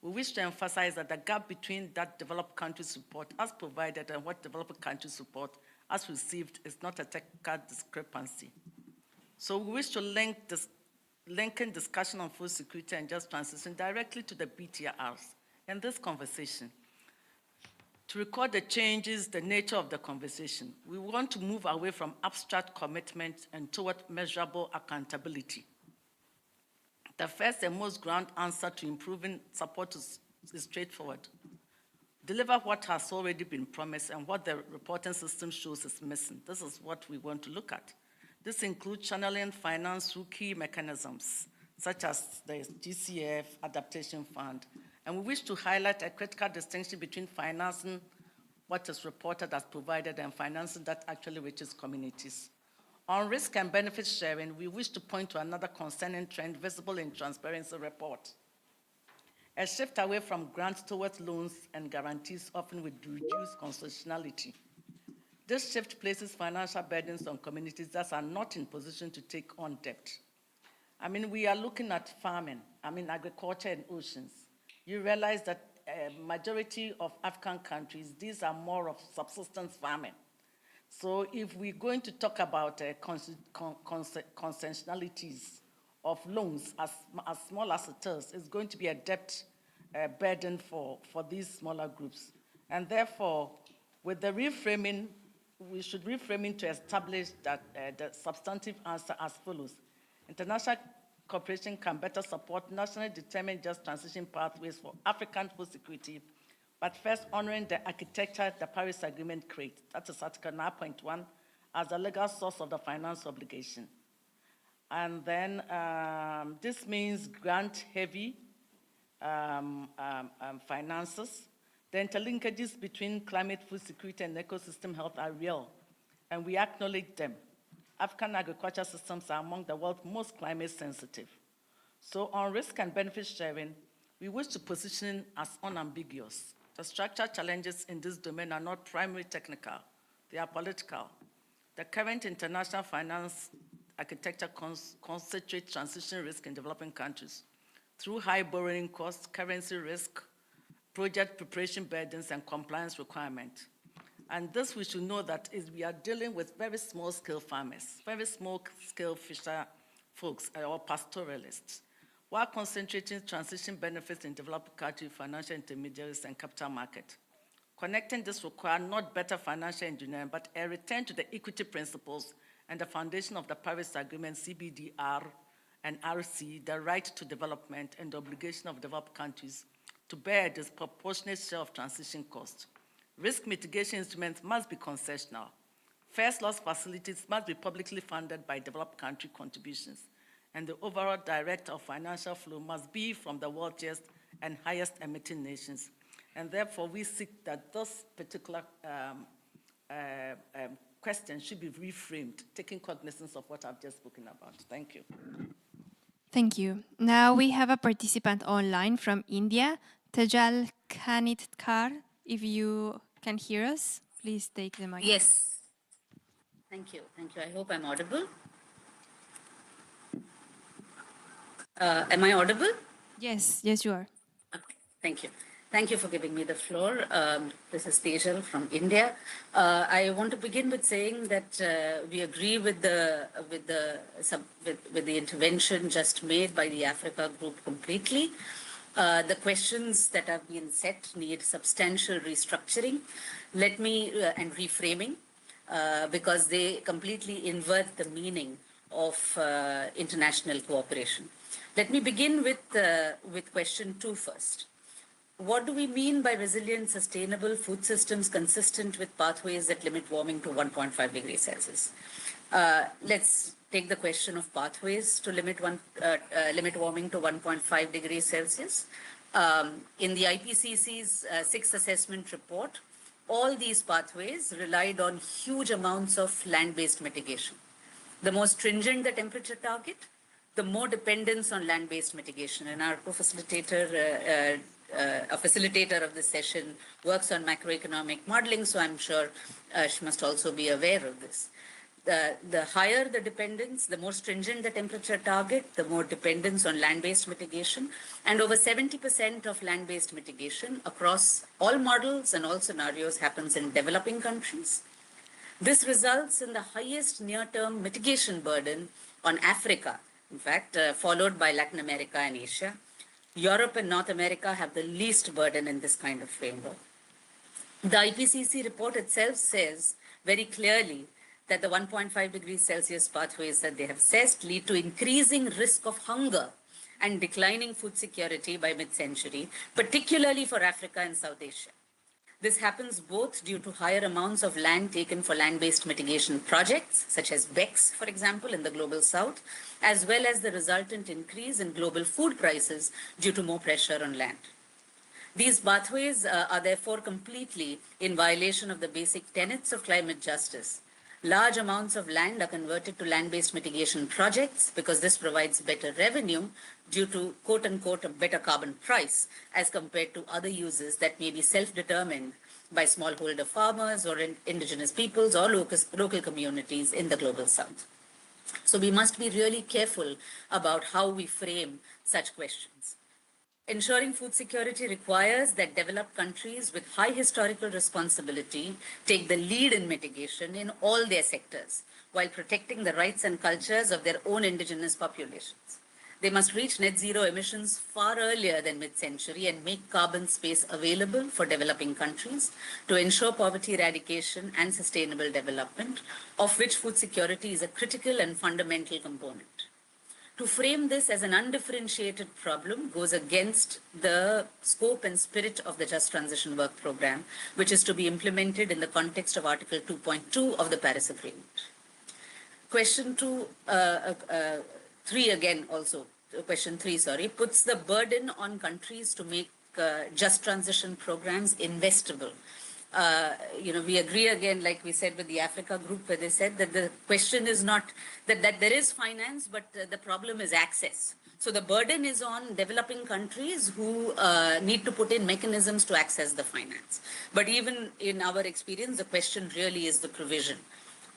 We wish to emphasize that the gap between that developed countries report as provided and what developed countries report as received is not a technical discrepancy. So we wish to link in discussion on food security and just transition directly to the BTRs in this conversation. To record the changes, the nature of the conversation, we want to move away from abstract commitment and toward measurable accountability. The first and most ground answer to improving support is straightforward. Deliver what has already been promised and what the reporting system shows is missing. This is what we want to look at. This includes channeling finance through key mechanisms, such as the GCF Adaptation Fund. And we wish to highlight a critical distinction between financing what is reported as provided and financing that actually reaches communities. On risk and benefit sharing, we wish to point to another concerning trend visible in Transparency Report. A shift away from grants towards loans and guarantees, often with reduced constitutionality. This shift places financial burdens on communities that are not in position to take on debt. I mean, we are looking at farming, agriculture and oceans. You realize that majority of African countries, these are more of subsistence farming. So if we're going to talk about consensualities of loans, as small as it is, it's going to be a debt burden for these smaller groups. And therefore, with the reframing, we should reframing to establish that the substantive answer as follows. International cooperation can better support nationally determined just transition pathways for African food security, but first honoring the architecture the Paris Agreement creates. That is Article 9.1 as the legal source of the finance obligation. And then this means grant-heavy finances. The interlinkages between climate, food security, and ecosystem health are real, and we acknowledge them. African agriculture systems are among the world's most climate sensitive. So on risk and benefit sharing, we wish to position as unambiguous. The structural challenges in this domain are not primarily technical, they are political. The current international finance architecture concentrates transition risk in developing countries through high borrowing costs, currency risk, project preparation burdens, and compliance requirements. And this we should know that is we are dealing with very small scale farmers, very small scale fisher folks or pastoralists, while concentrating transition benefits in developed countries, financial intermediaries, and capital market. Connecting this requires not better financial engineering, but a return to the equity principles and the foundation of the Paris Agreement, CBDR and RC, the right to development and the obligation of developed countries to bear a disproportionate share of transition costs. Risk mitigation instruments must be concessional. First loss facilities must be publicly funded by developed country contributions, and the overall director of financial flow must be from the wealthiest and highest emitting nations. And therefore, we seek that this particular question should be reframed, taking cognizance of what I've just spoken about. Thank you. Thank you. Now we have a participant online from India, Tejal Kanitkar. If you can hear us, please take the mic. Yes. Thank you. Thank you. I hope I'm audible. Am I audible? Yes, yes, you are. Okay. Thank you. Thank you for giving me the floor. This is Tejal from India. I want to begin with saying that we agree with the intervention just made by the Africa Group completely. The questions that have been set need substantial restructuring. Let me and reframing because they completely invert the meaning of international cooperation. Let me begin with question 2 first. What do we mean by resilient, sustainable food systems consistent with pathways that limit warming to 1.5 degrees Celsius? Let's take the question of pathways to limit warming to 1.5 degrees Celsius. In the IPCC's sixth assessment report, all these pathways relied on huge amounts of land-based mitigation. The more stringent the temperature target, the more dependence on land-based mitigation. And our co-facilitator, a facilitator of this session works on macroeconomic modeling, so I'm sure she must also be aware of this. The higher the dependence, the more stringent the temperature target, the more dependence on land-based mitigation. And over 70% of land-based mitigation across all models and all scenarios happens in developing countries. This results in the highest near-term mitigation burden on Africa, in fact, followed by Latin America and Asia. Europe and North America have the least burden in this kind of framework. The IPCC report itself says very clearly that the 1.5 degrees Celsius pathways that they have assessed lead to increasing risk of hunger and declining food security by mid-century, particularly for Africa and South Asia. This happens both due to higher amounts of land taken for land-based mitigation projects, such as BECS, for example, in the Global South, as well as the resultant increase in global food prices due to more pressure on land. These pathways are therefore completely in violation of the basic tenets of climate justice. Large amounts of land are converted to land-based mitigation projects because this provides better revenue due to quote-unquote a better carbon price as compared to other uses that may be self-determined by smallholder farmers or indigenous peoples or local communities in the global south. So we must be really careful about how we frame such questions. Ensuring food security requires that developed countries with high historical responsibility take the lead in mitigation in all their sectors, while protecting the rights and cultures of their own indigenous populations. They must reach net zero emissions far earlier than mid-century and make carbon space available for developing countries to ensure poverty eradication and sustainable development, of which food security is a critical and fundamental component. To frame this as an undifferentiated problem goes against the scope and spirit of the Just Transition Work Program, which is to be implemented in the context of Article 2.2 of the Paris Agreement. Question 3 again also, question 3, sorry, puts the burden on countries to make just transition programs investable. We agree again, like we said with the Africa group, where they said that the question is not that there is finance, but the problem is access. So the burden is on developing countries who need to put in mechanisms to access the finance. But even in our experience, the question really is the provision.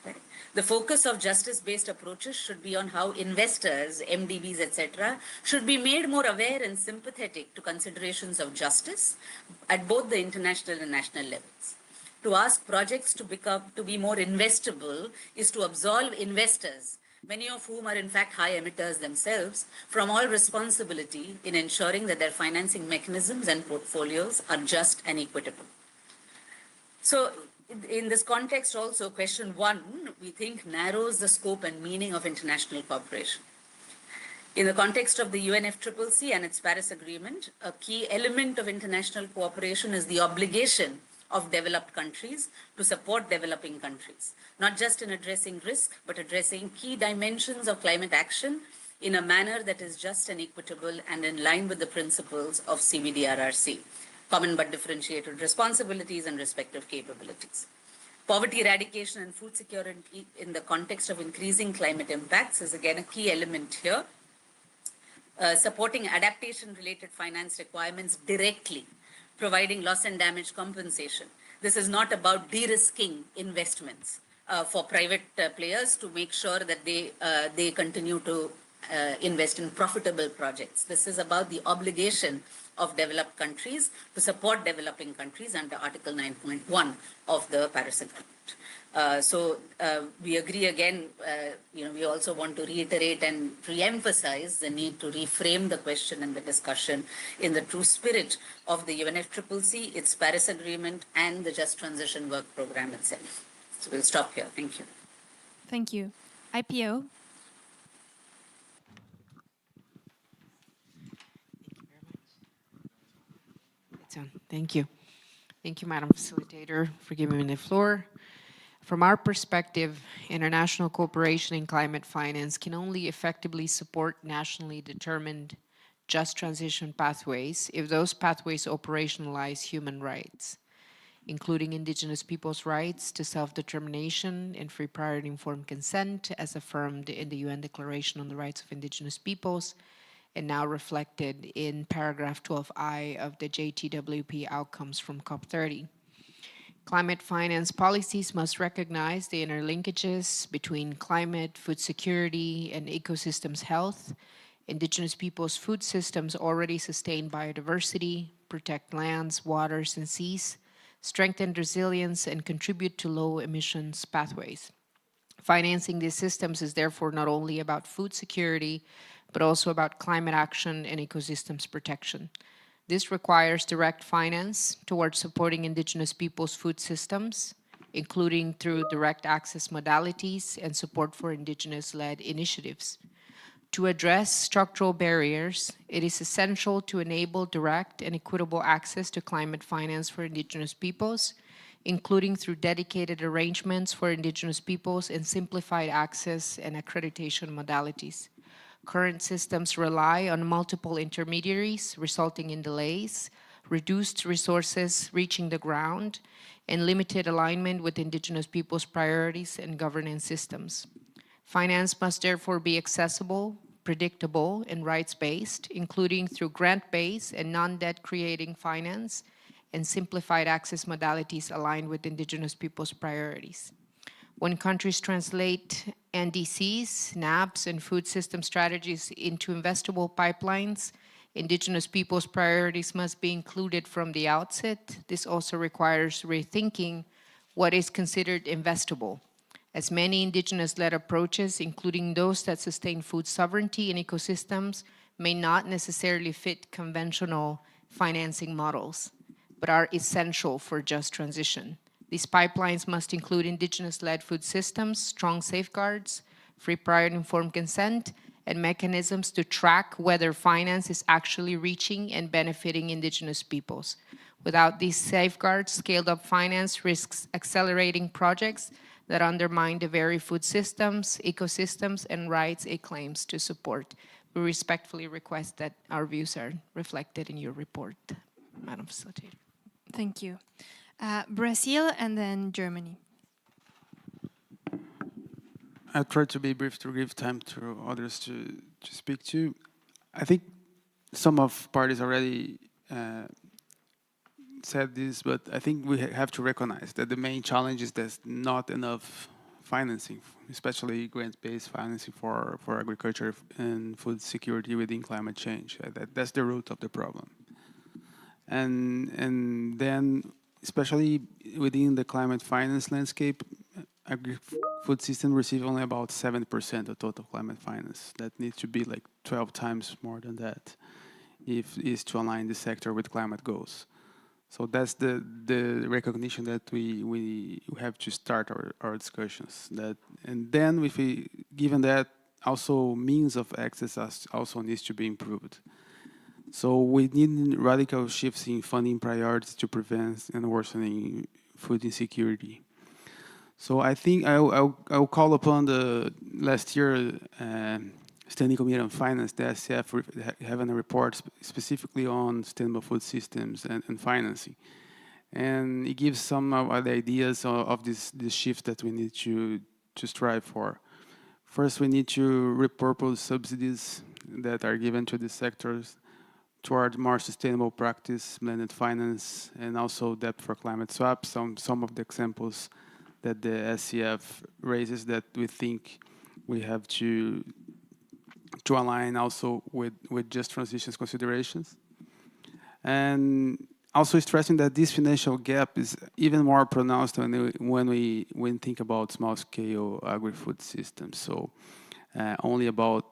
Right? The focus of justice-based approaches should be on how investors, MDBs, etc., should be made more aware and sympathetic to considerations of justice at both the international and national levels. To ask projects to be more investable is to absolve investors, many of whom are in fact high emitters themselves, from all responsibility in ensuring that their financing mechanisms and portfolios are just and equitable. So, in this context also, question 1, we think, narrows the scope and meaning of international cooperation. In the context of the UNFCCC and its Paris Agreement, a key element of international cooperation is the obligation of developed countries to support developing countries, not just in addressing risk, but addressing key dimensions of climate action in a manner that is just and equitable and in line with the principles of CBDRRC. Common but differentiated responsibilities and respective capabilities. Poverty eradication and food security in the context of increasing climate impacts is again a key element here. Supporting adaptation-related finance requirements directly, providing loss and damage compensation. This is not about de-risking investments for private players to make sure that they continue to invest in profitable projects. This is about the obligation of developed countries to support developing countries under Article 9.1 of the Paris Agreement. So we agree again, we also want to reiterate and re-emphasize the need to reframe the question and the discussion in the true spirit of the UNFCCC, its Paris Agreement, and the Just Transition Work Program itself. So we'll stop here. Thank you. Thank you. IPO. Thank you. Thank you, Madam Facilitator, for giving me the floor. From our perspective, international cooperation in climate finance can only effectively support nationally determined just transition pathways if those pathways operationalize human rights, including indigenous peoples' rights to self-determination and free, prior, and informed consent, as affirmed in the UN Declaration on the Rights of Indigenous Peoples, and now reflected in paragraph 12I of the JTWP outcomes from COP30. Climate finance policies must recognize the interlinkages between climate, food security, and ecosystems health, indigenous peoples' food systems already sustain biodiversity, protect lands, waters, and seas, strengthen resilience, and contribute to low emissions pathways. Financing these systems is therefore not only about food security, but also about climate action and ecosystems protection. This requires direct finance towards supporting indigenous peoples' food systems, including through direct access modalities and support for indigenous-led initiatives. To address structural barriers, it is essential to enable direct and equitable access to climate finance for indigenous peoples, including through dedicated arrangements for indigenous peoples and simplified access and accreditation modalities. Current systems rely on multiple intermediaries, resulting in delays, reduced resources reaching the ground, and limited alignment with indigenous peoples' priorities and governance systems. Finance must therefore be accessible, predictable, and rights-based, including through grant-based and non-debt creating finance and simplified access modalities aligned with indigenous peoples' priorities. When countries translate NDCs, NAPs, and food system strategies into investable pipelines, indigenous peoples' priorities must be included from the outset. This also requires rethinking what is considered investable, as many indigenous-led approaches, including those that sustain food sovereignty and ecosystems, may not necessarily fit conventional financing models, but are essential for just transition. These pipelines must include indigenous-led food systems, strong safeguards, free prior and informed consent, and mechanisms to track whether finance is actually reaching and benefiting indigenous peoples. Without these safeguards, scaled-up finance risks accelerating projects that undermine the very food systems, ecosystems, and rights it claims to support. We respectfully request that our views are reflected in your report, Madam Facilitator. Thank you. Brazil and then Germany. I'll try to be brief to give time to others to speak to. I think some of parties already said this, but I think we have to recognize that the main challenge is there's not enough financing, especially grant-based financing for agriculture and food security within climate change. That's the root of the problem. And then, especially within the climate finance landscape, agri-food system receive only about 7% of total climate finance. That needs to be like 12 times more than that if is to align the sector with climate goals. So that's the recognition that we have to start our discussions. And then if given that, also means of access also needs to be improved. So we need radical shifts in funding priorities to prevent and worsening food insecurity. So I think I'll call upon the last year Standing Committee on Finance, the SCF, having a report specifically on sustainable food systems and financing. And it gives some of the ideas of this shift that we need to strive for. First, we need to repurpose subsidies that are given to the sectors toward more sustainable practice, blended finance, and also debt for climate swaps. Some of the examples that the SCF raises that we think we have to align also with just transitions considerations. And also stressing that this financial gap is even more pronounced when we think about small-scale agri-food systems. So only about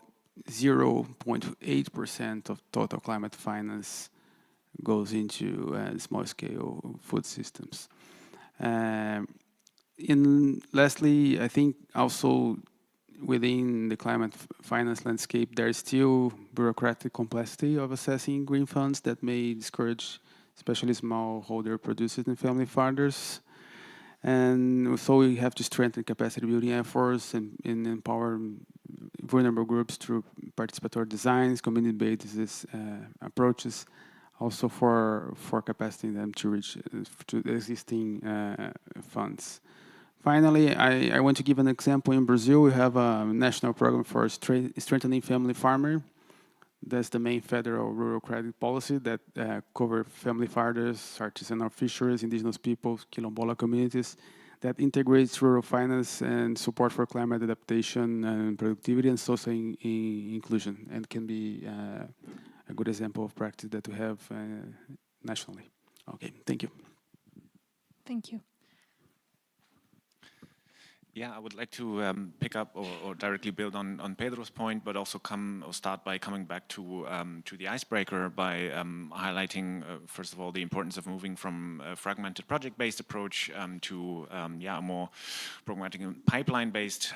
0.8% of total climate finance goes into small-scale food systems. Lastly, I think also within the climate finance landscape, there is still bureaucratic complexity of assessing green funds that may discourage especially smallholder producers and family farmers. And so we have to strengthen capacity building efforts and empower vulnerable groups through participatory designs, community-based approaches, also for capacitating them to reach to the existing funds. Finally, I want to give an example. In Brazil, we have a national program for strengthening family farmer. That's the main federal rural credit policy that covers family farmers, artisanal fisheries, indigenous peoples, quilombola communities, that integrates rural finance and support for climate adaptation and productivity and social inclusion, and can be a good example of practice that we have nationally. Okay, thank you. Thank you. Yeah, I would like to pick up or directly build on Pedro's point, but also start by coming back to the icebreaker by highlighting first of all the importance of moving from a fragmented project-based approach to a more pragmatic and pipeline-based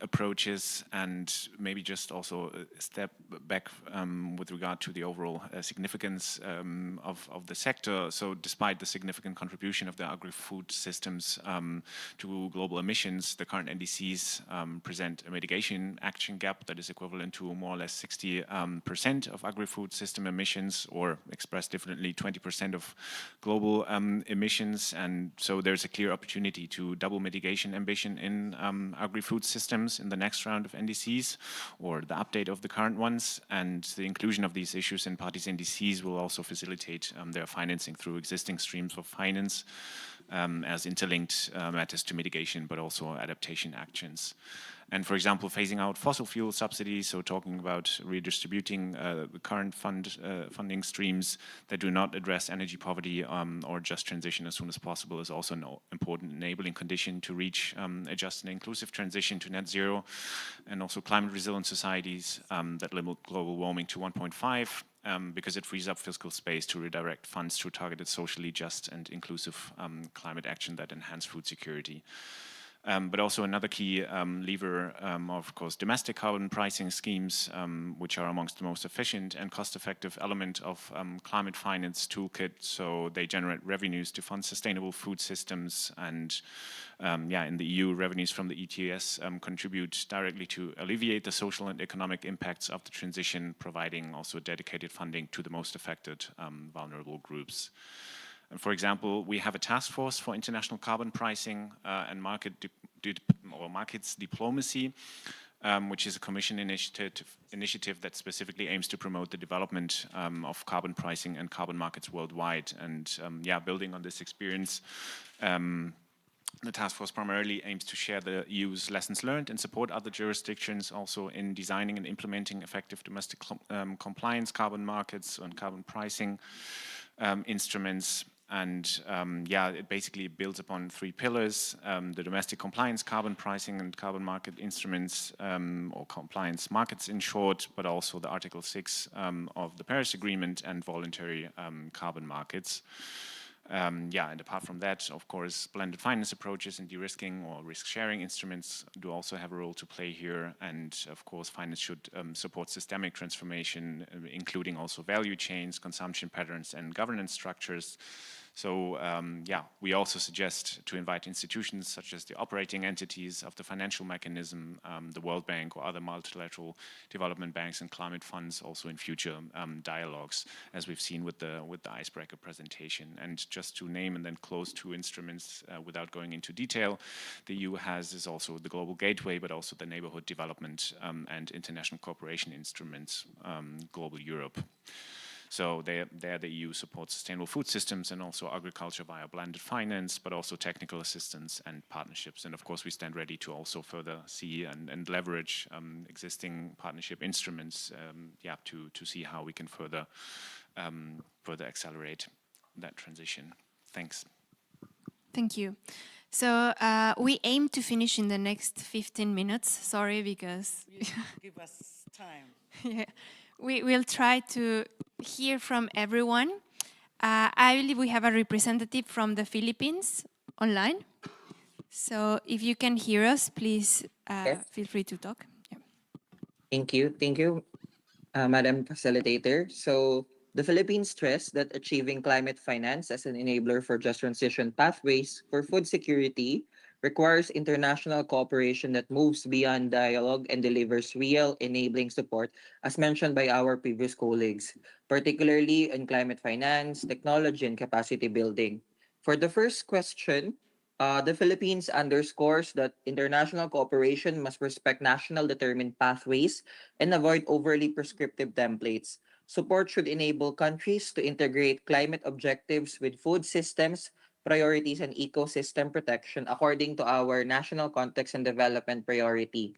approaches, and maybe just also a step back with regard to the overall significance of the sector. So, despite the significant contribution of the agri-food systems to global global emissions, the current NDCs present a mitigation action gap that is equivalent to more or less 60% of agri-food system emissions, or expressed differently, 20% of global emissions. And so there's a clear opportunity to double mitigation ambition in agri-food systems in the next round of NDCs, or the update of the current ones. And the inclusion of these issues in parties' NDCs will also facilitate their financing through existing streams of finance, as interlinked matters to mitigation, but also adaptation actions. And for example, phasing out fossil fuel subsidies, so talking about redistributing the current funding streams that do not address energy poverty or just transition as soon as possible, is also an important enabling condition to reach a just and inclusive transition to net zero, and also climate resilient societies that limit global warming to 1.5. Because it frees up fiscal space to redirect funds to targeted socially just and inclusive climate action that enhance food security. But also another key lever, of course, domestic carbon pricing schemes, which are amongst the most efficient and cost-effective element of climate finance toolkit. So they generate revenues to fund sustainable food systems, and in the EU, revenues from the ETS contribute directly to alleviate the social and economic impacts of the transition, providing also dedicated funding to the most affected vulnerable groups. And for example, we have a task force for international carbon pricing and markets diplomacy, which is a Commission initiative that specifically aims to promote the development of carbon pricing and carbon markets worldwide. And building on this experience, the task force primarily aims to share the EU's lessons learned and support other jurisdictions also in designing and implementing effective domestic compliance carbon markets and carbon pricing instruments. And it basically builds upon three pillars: the domestic compliance, carbon pricing, and carbon market instruments, or compliance markets in short, but also the Article 6 of the Paris Agreement and voluntary carbon markets. And apart from that, of course, blended finance approaches and de-risking or risk-sharing instruments do also have a role to play here. And of course, finance should support systemic transformation, including also value chains, consumption patterns, and governance structures. So we also suggest to invite institutions such as the operating entities of the financial mechanism, the World Bank, or other multilateral development banks and climate funds also in future dialogues, as we've seen with the icebreaker presentation. And just to name and then close two instruments without going into detail, the EU is also the Global Gateway, but also the Neighborhood Development and International Cooperation Instruments, Global Europe. So there the EU supports sustainable food systems and also agriculture via blended finance, but also technical assistance and partnerships. And of course, we stand ready to also further see and leverage existing partnership instruments, to see how we can further accelerate that transition. Thanks. Thank you. So we aim to finish in the next 15 minutes. Sorry, because Give us time. yeah, we will try to hear from everyone. I believe we have a representative from the Philippines online. So if you can hear us, please feel free to talk. Yeah. Thank you, Madam Facilitator. So the Philippines stressed that achieving climate finance as an enabler for just transition pathways for food security requires international cooperation that moves beyond dialogue and delivers real enabling support, as mentioned by our previous colleagues, particularly in climate finance, technology, and capacity building. For the first question, the Philippines underscores that international cooperation must respect national determined pathways and avoid overly prescriptive templates. Support should enable countries to integrate climate objectives with food systems, priorities, and ecosystem protection according to our national context and development priority.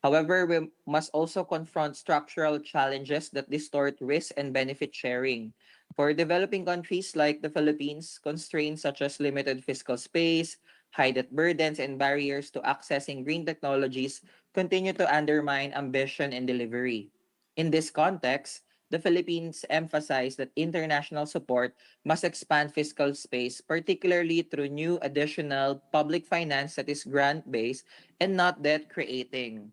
However, we must also confront structural challenges that distort risk and benefit sharing. For developing countries like the Philippines, constraints such as limited fiscal space, high debt burdens, and barriers to accessing green technologies continue to undermine ambition and delivery. In this context, the Philippines emphasized that international support must expand fiscal space, particularly through new additional public finance that is grant-based and not debt-creating.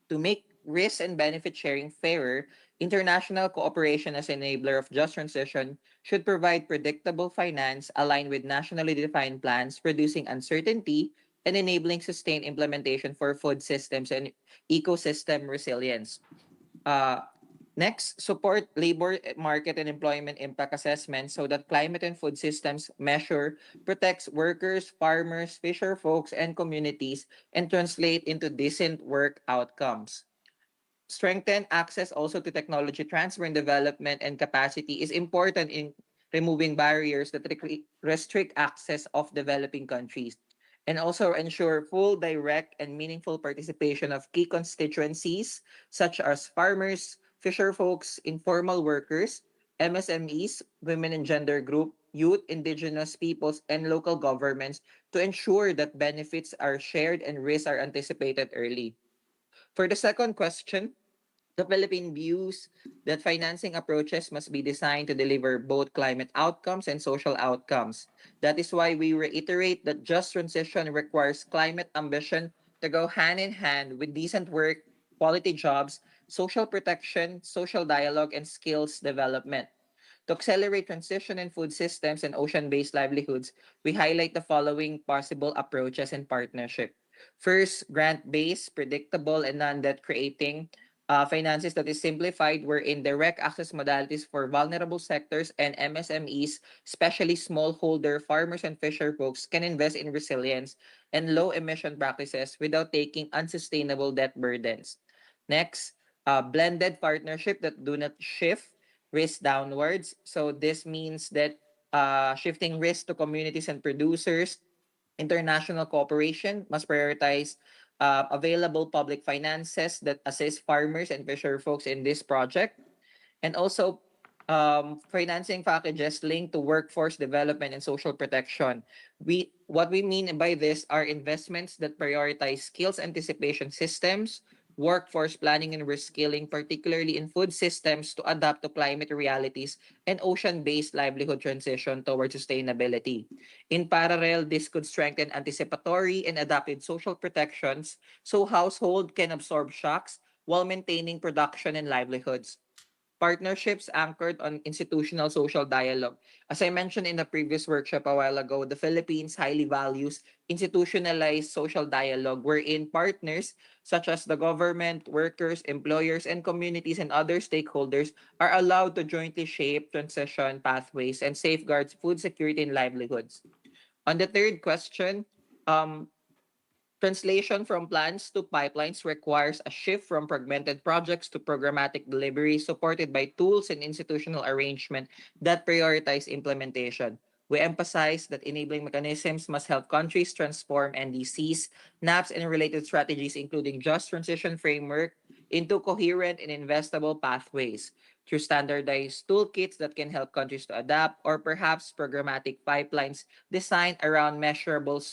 To make risk and benefit sharing fairer, international cooperation as enabler of just transition should provide predictable finance aligned with nationally defined plans, reducing uncertainty, and enabling sustained implementation for food systems and ecosystem resilience. Uh, Next, support labor market and employment impact assessment so that climate and food systems measure protects workers, farmers, fisher folks, and communities and translate into decent work outcomes. Strengthen access also to technology transfer and development and capacity is important in removing barriers that restrict access of developing countries, and also ensure full, direct, and meaningful participation of key constituencies such as farmers, fisher folks, informal workers, MSMEs, women and gender group, youth, indigenous peoples, and local governments to ensure that benefits are shared and risks are anticipated early. For the second question, the Philippine views that financing approaches must be designed to deliver both climate outcomes and social outcomes. That is why we reiterate that just transition requires climate ambition to go hand in hand with decent work, quality jobs, social protection, social dialogue, and skills development. To accelerate transition in food systems and ocean-based livelihoods, we highlight the following possible approaches and partnership. First, grant-based, predictable, and non-debt creating finances that is simplified wherein direct access modalities for vulnerable sectors and MSMEs, especially smallholder farmers and fisher folks, can invest in resilience and low emission practices without taking unsustainable debt burdens. Next, blended partnership that do not shift risk downwards. So this means that shifting risk to communities and producers, international cooperation must prioritize available public finances that assist farmers and fisher folks in this project, and also financing packages linked to workforce development and social protection. What we mean by this are investments that prioritize skills anticipation systems, workforce planning and reskilling, particularly in food systems to adapt to climate realities, and ocean-based livelihood transition towards sustainability. In parallel, this could strengthen anticipatory and adaptive social protections so household can absorb shocks while maintaining production and livelihoods. Partnerships anchored on institutional social dialogue. As I mentioned in the previous workshop a while ago, the Philippines highly values institutionalized social dialogue wherein partners such as the government, workers, employers, and communities and other stakeholders are allowed to jointly shape transition pathways and safeguard food security and livelihoods. On the third question, um, translation from plans to pipelines requires a shift from fragmented projects to programmatic delivery supported by tools and institutional arrangement that prioritize implementation. We emphasize that enabling mechanisms must help countries transform NDCs, NAPs, and related strategies, including just transition framework, into coherent and investable pathways through standardized toolkits that can help countries to adapt, or perhaps programmatic pipelines designed around measurable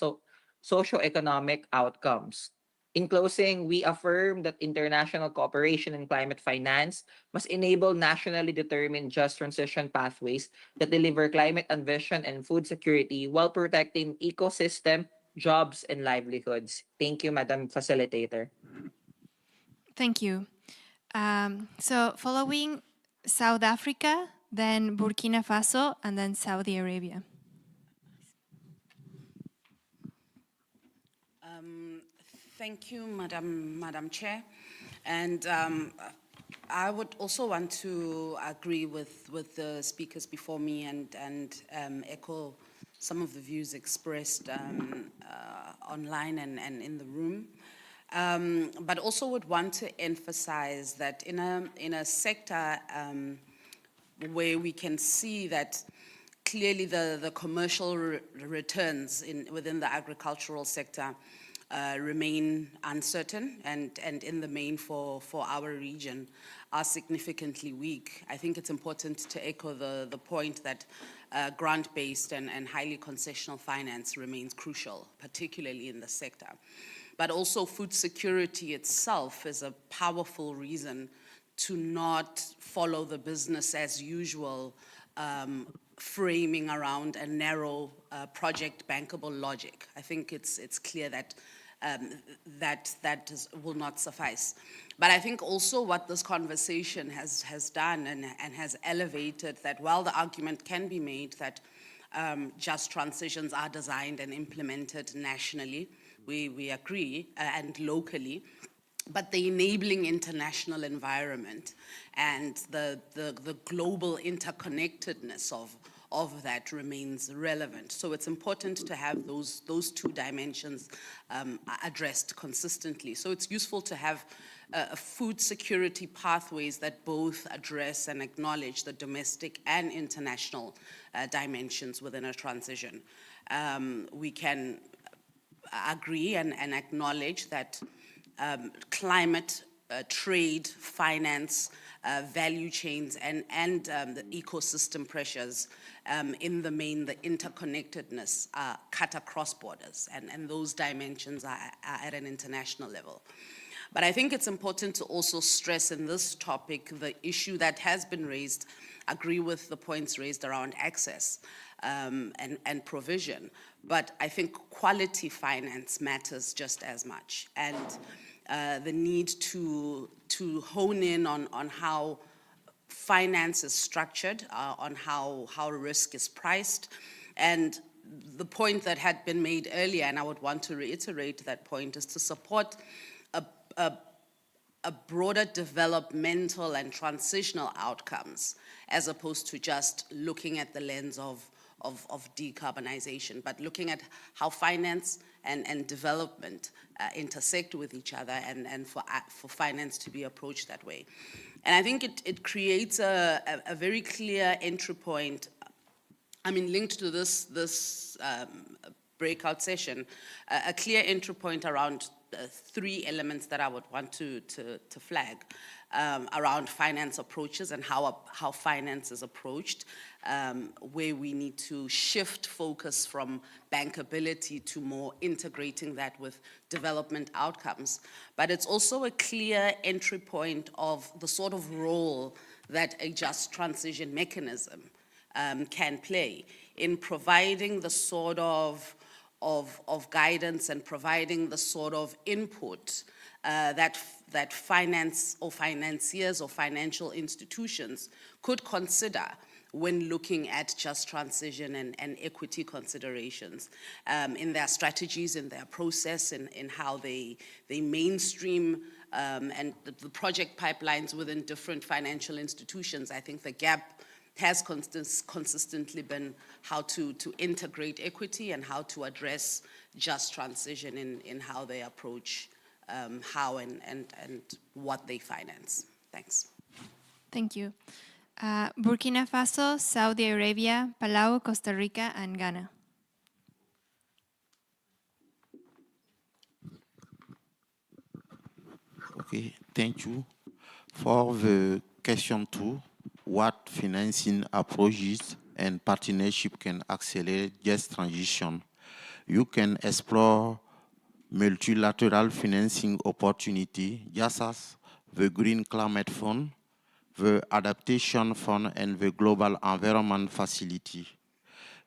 socioeconomic outcomes. In closing, we affirm that international cooperation in climate finance must enable nationally determined just transition pathways that deliver climate ambition and food security while protecting ecosystem, jobs, and livelihoods. Thank you, Madam Facilitator. Thank you. So following South Africa, then Burkina Faso, and then Saudi Arabia. Thank you, Madam Chair. And I would also want to agree with the speakers before me and echo some of the views expressed online and in the room. But also would want to emphasize that in a sector where we can see that clearly the commercial returns within the agricultural sector remain uncertain and in the main for our region are significantly weak. I think it's important to echo the point that grant-based and highly concessional finance remains crucial, particularly in the sector. But also food security itself is a powerful reason to not follow the business as usual framing around a narrow project bankable logic. I think it's clear that will not suffice. But I think also what this conversation has done and has elevated that while the argument can be made that just transitions are designed and implemented nationally, we agree, and locally, but the enabling international environment and the global interconnectedness of that remains relevant. So it's important to have those two dimensions addressed consistently. So it's useful to have food security pathways that both address and acknowledge the domestic and international dimensions within a transition. We can agree and acknowledge that climate, trade, finance, value chains, and the ecosystem pressures, in the main, the interconnectedness cut across borders, and those dimensions are at an international level. But I think it's important to also stress in this topic the issue that has been raised, agree with the points raised around access and provision, but I think quality finance matters just as much, and the need to hone in on how finance is structured, on how risk is priced, and the point that had been made earlier, and I would want to reiterate that point, is to support a broader developmental and transitional outcomes, as opposed to just looking at the lens of decarbonization, but looking at how finance and development intersect with each other, and for finance to be approached that way. And I think it creates a very clear entry point, I mean, linked to this breakout session, a clear entry point around three elements that I would want to flag around finance approaches and how finance is approached, where we need to shift focus from bankability to more integrating that with development outcomes. But it's also a clear entry point of the sort of role that a just transition mechanism can play in providing the sort of guidance and providing the sort of input that finance or financiers or financial institutions could consider when looking at just transition and equity considerations in their strategies, in their process, in how they mainstream and the project pipelines within different financial institutions. I think the gap has consistently been how to integrate equity and how to address just transition in how they approach how and what they finance. Thanks. Thank you. Burkina Faso, Saudi Arabia, Palau, Costa Rica, and Ghana. Okay, thank you. For the question 2, what financing approaches and partnership can accelerate just transition? You can explore multilateral financing opportunity, just as the Green Climate Fund, the Adaptation Fund, and the Global Environment Facility.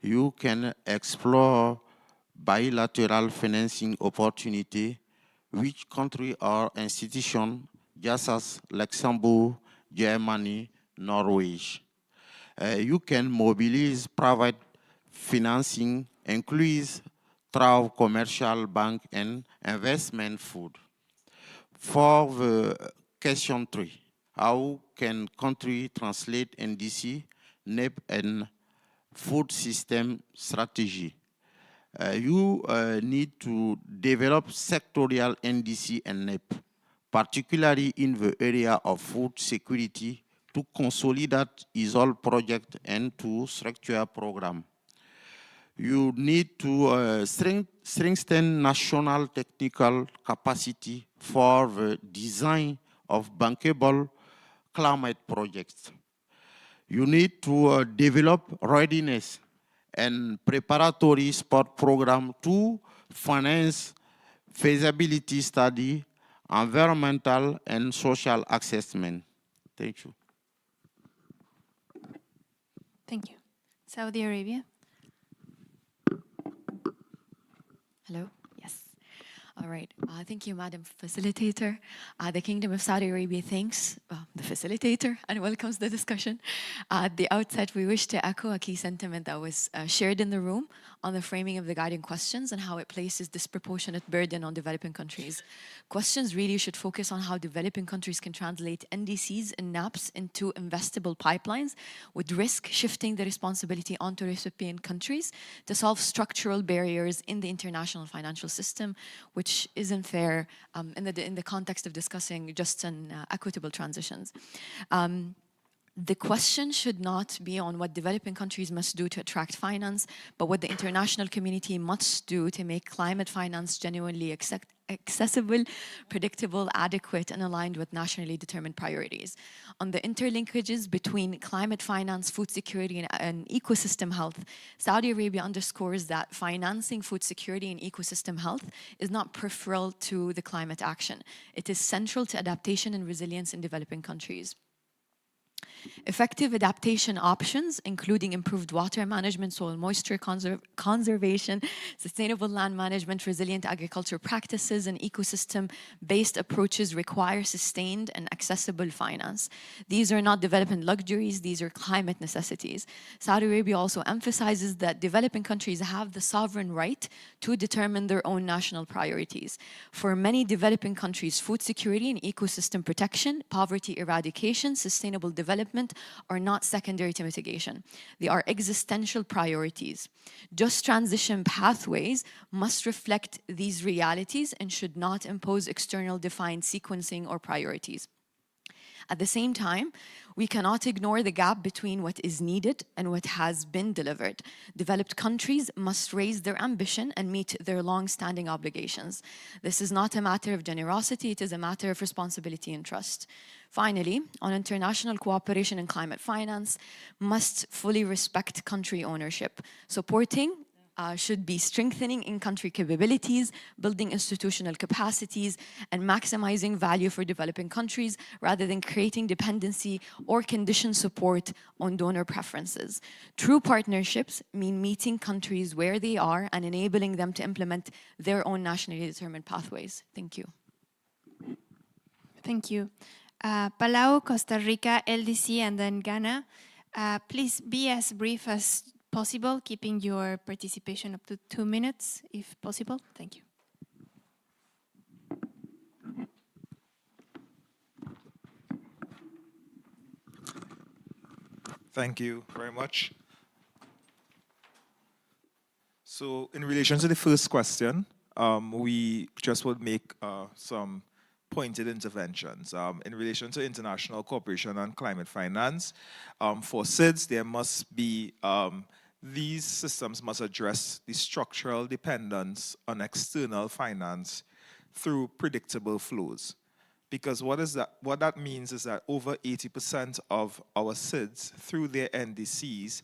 You can explore bilateral financing opportunity, which country or institution, just as Luxembourg, Germany, Norway. You can mobilize private financing, includes through commercial bank and investment fund. For the question 3, how can country translate NDC, NEP, and food system strategy? You need to develop sectorial NDC and NEP, particularly in the area of food security, to consolidate ISOL project and to structure program. You need to strengthen national technical capacity for the design of bankable climate projects. You need to develop readiness and preparatory support program to finance feasibility study, environmental and social assessment. Thank you. Thank you. Saudi Arabia. Hello? Yes. All right. Thank you, Madam Facilitator. The Kingdom of Saudi Arabia thanks the facilitator and welcomes the discussion. At the outset, we wish to echo a key sentiment that was shared in the room on the framing of the guiding questions and how it places disproportionate burden on developing countries. Questions really should focus on how developing countries can translate NDCs and NAPs into investable pipelines, with risk shifting the responsibility onto recipient countries to solve structural barriers in the international financial system, which isn't fair in the context of discussing just and equitable transitions. The question should not be on what developing countries must do to attract finance, but what the international community must do to make climate finance genuinely accessible, predictable, adequate, and aligned with nationally determined priorities. On the interlinkages between climate finance, food security, and ecosystem health, Saudi Arabia underscores that financing food security and ecosystem health is not peripheral to the climate action. It is central to adaptation and resilience in developing countries. Effective adaptation options, including improved water management, soil moisture conservation, sustainable land management, resilient agriculture practices, and ecosystem-based approaches require sustained and accessible finance. These are not development luxuries, these are climate necessities. Saudi Arabia also emphasizes that developing countries have the sovereign right to determine their own national priorities. For many developing countries, food security and ecosystem protection, poverty eradication, sustainable development are not secondary to mitigation. They are existential priorities. Just transition pathways must reflect these realities and should not impose external defined sequencing or priorities. At the same time, we cannot ignore the gap between what is needed and what has been delivered. Developed countries must raise their ambition and meet their long-standing obligations. This is not a matter of generosity, it is a matter of responsibility and trust. Finally, on international cooperation and climate finance must fully respect country ownership. Supporting should be strengthening in-country capabilities, building institutional capacities, and maximizing value for developing countries rather than creating dependency or conditioned support on donor preferences. True partnerships mean meeting countries where they are and enabling them to implement their own nationally determined pathways. Thank you. Thank you. Palau, Costa Rica, LDC, and then Ghana. Please be as brief as possible, keeping your participation up to 2 minutes, if possible. Thank you. Thank you very much. So in relation to the first question, we just would make some pointed interventions. In relation to international cooperation and climate finance, for SIDS, there must be, these systems must address the structural dependence on external finance through predictable flows. Because what that means is that over 80% of our SIDS, through their NDCs,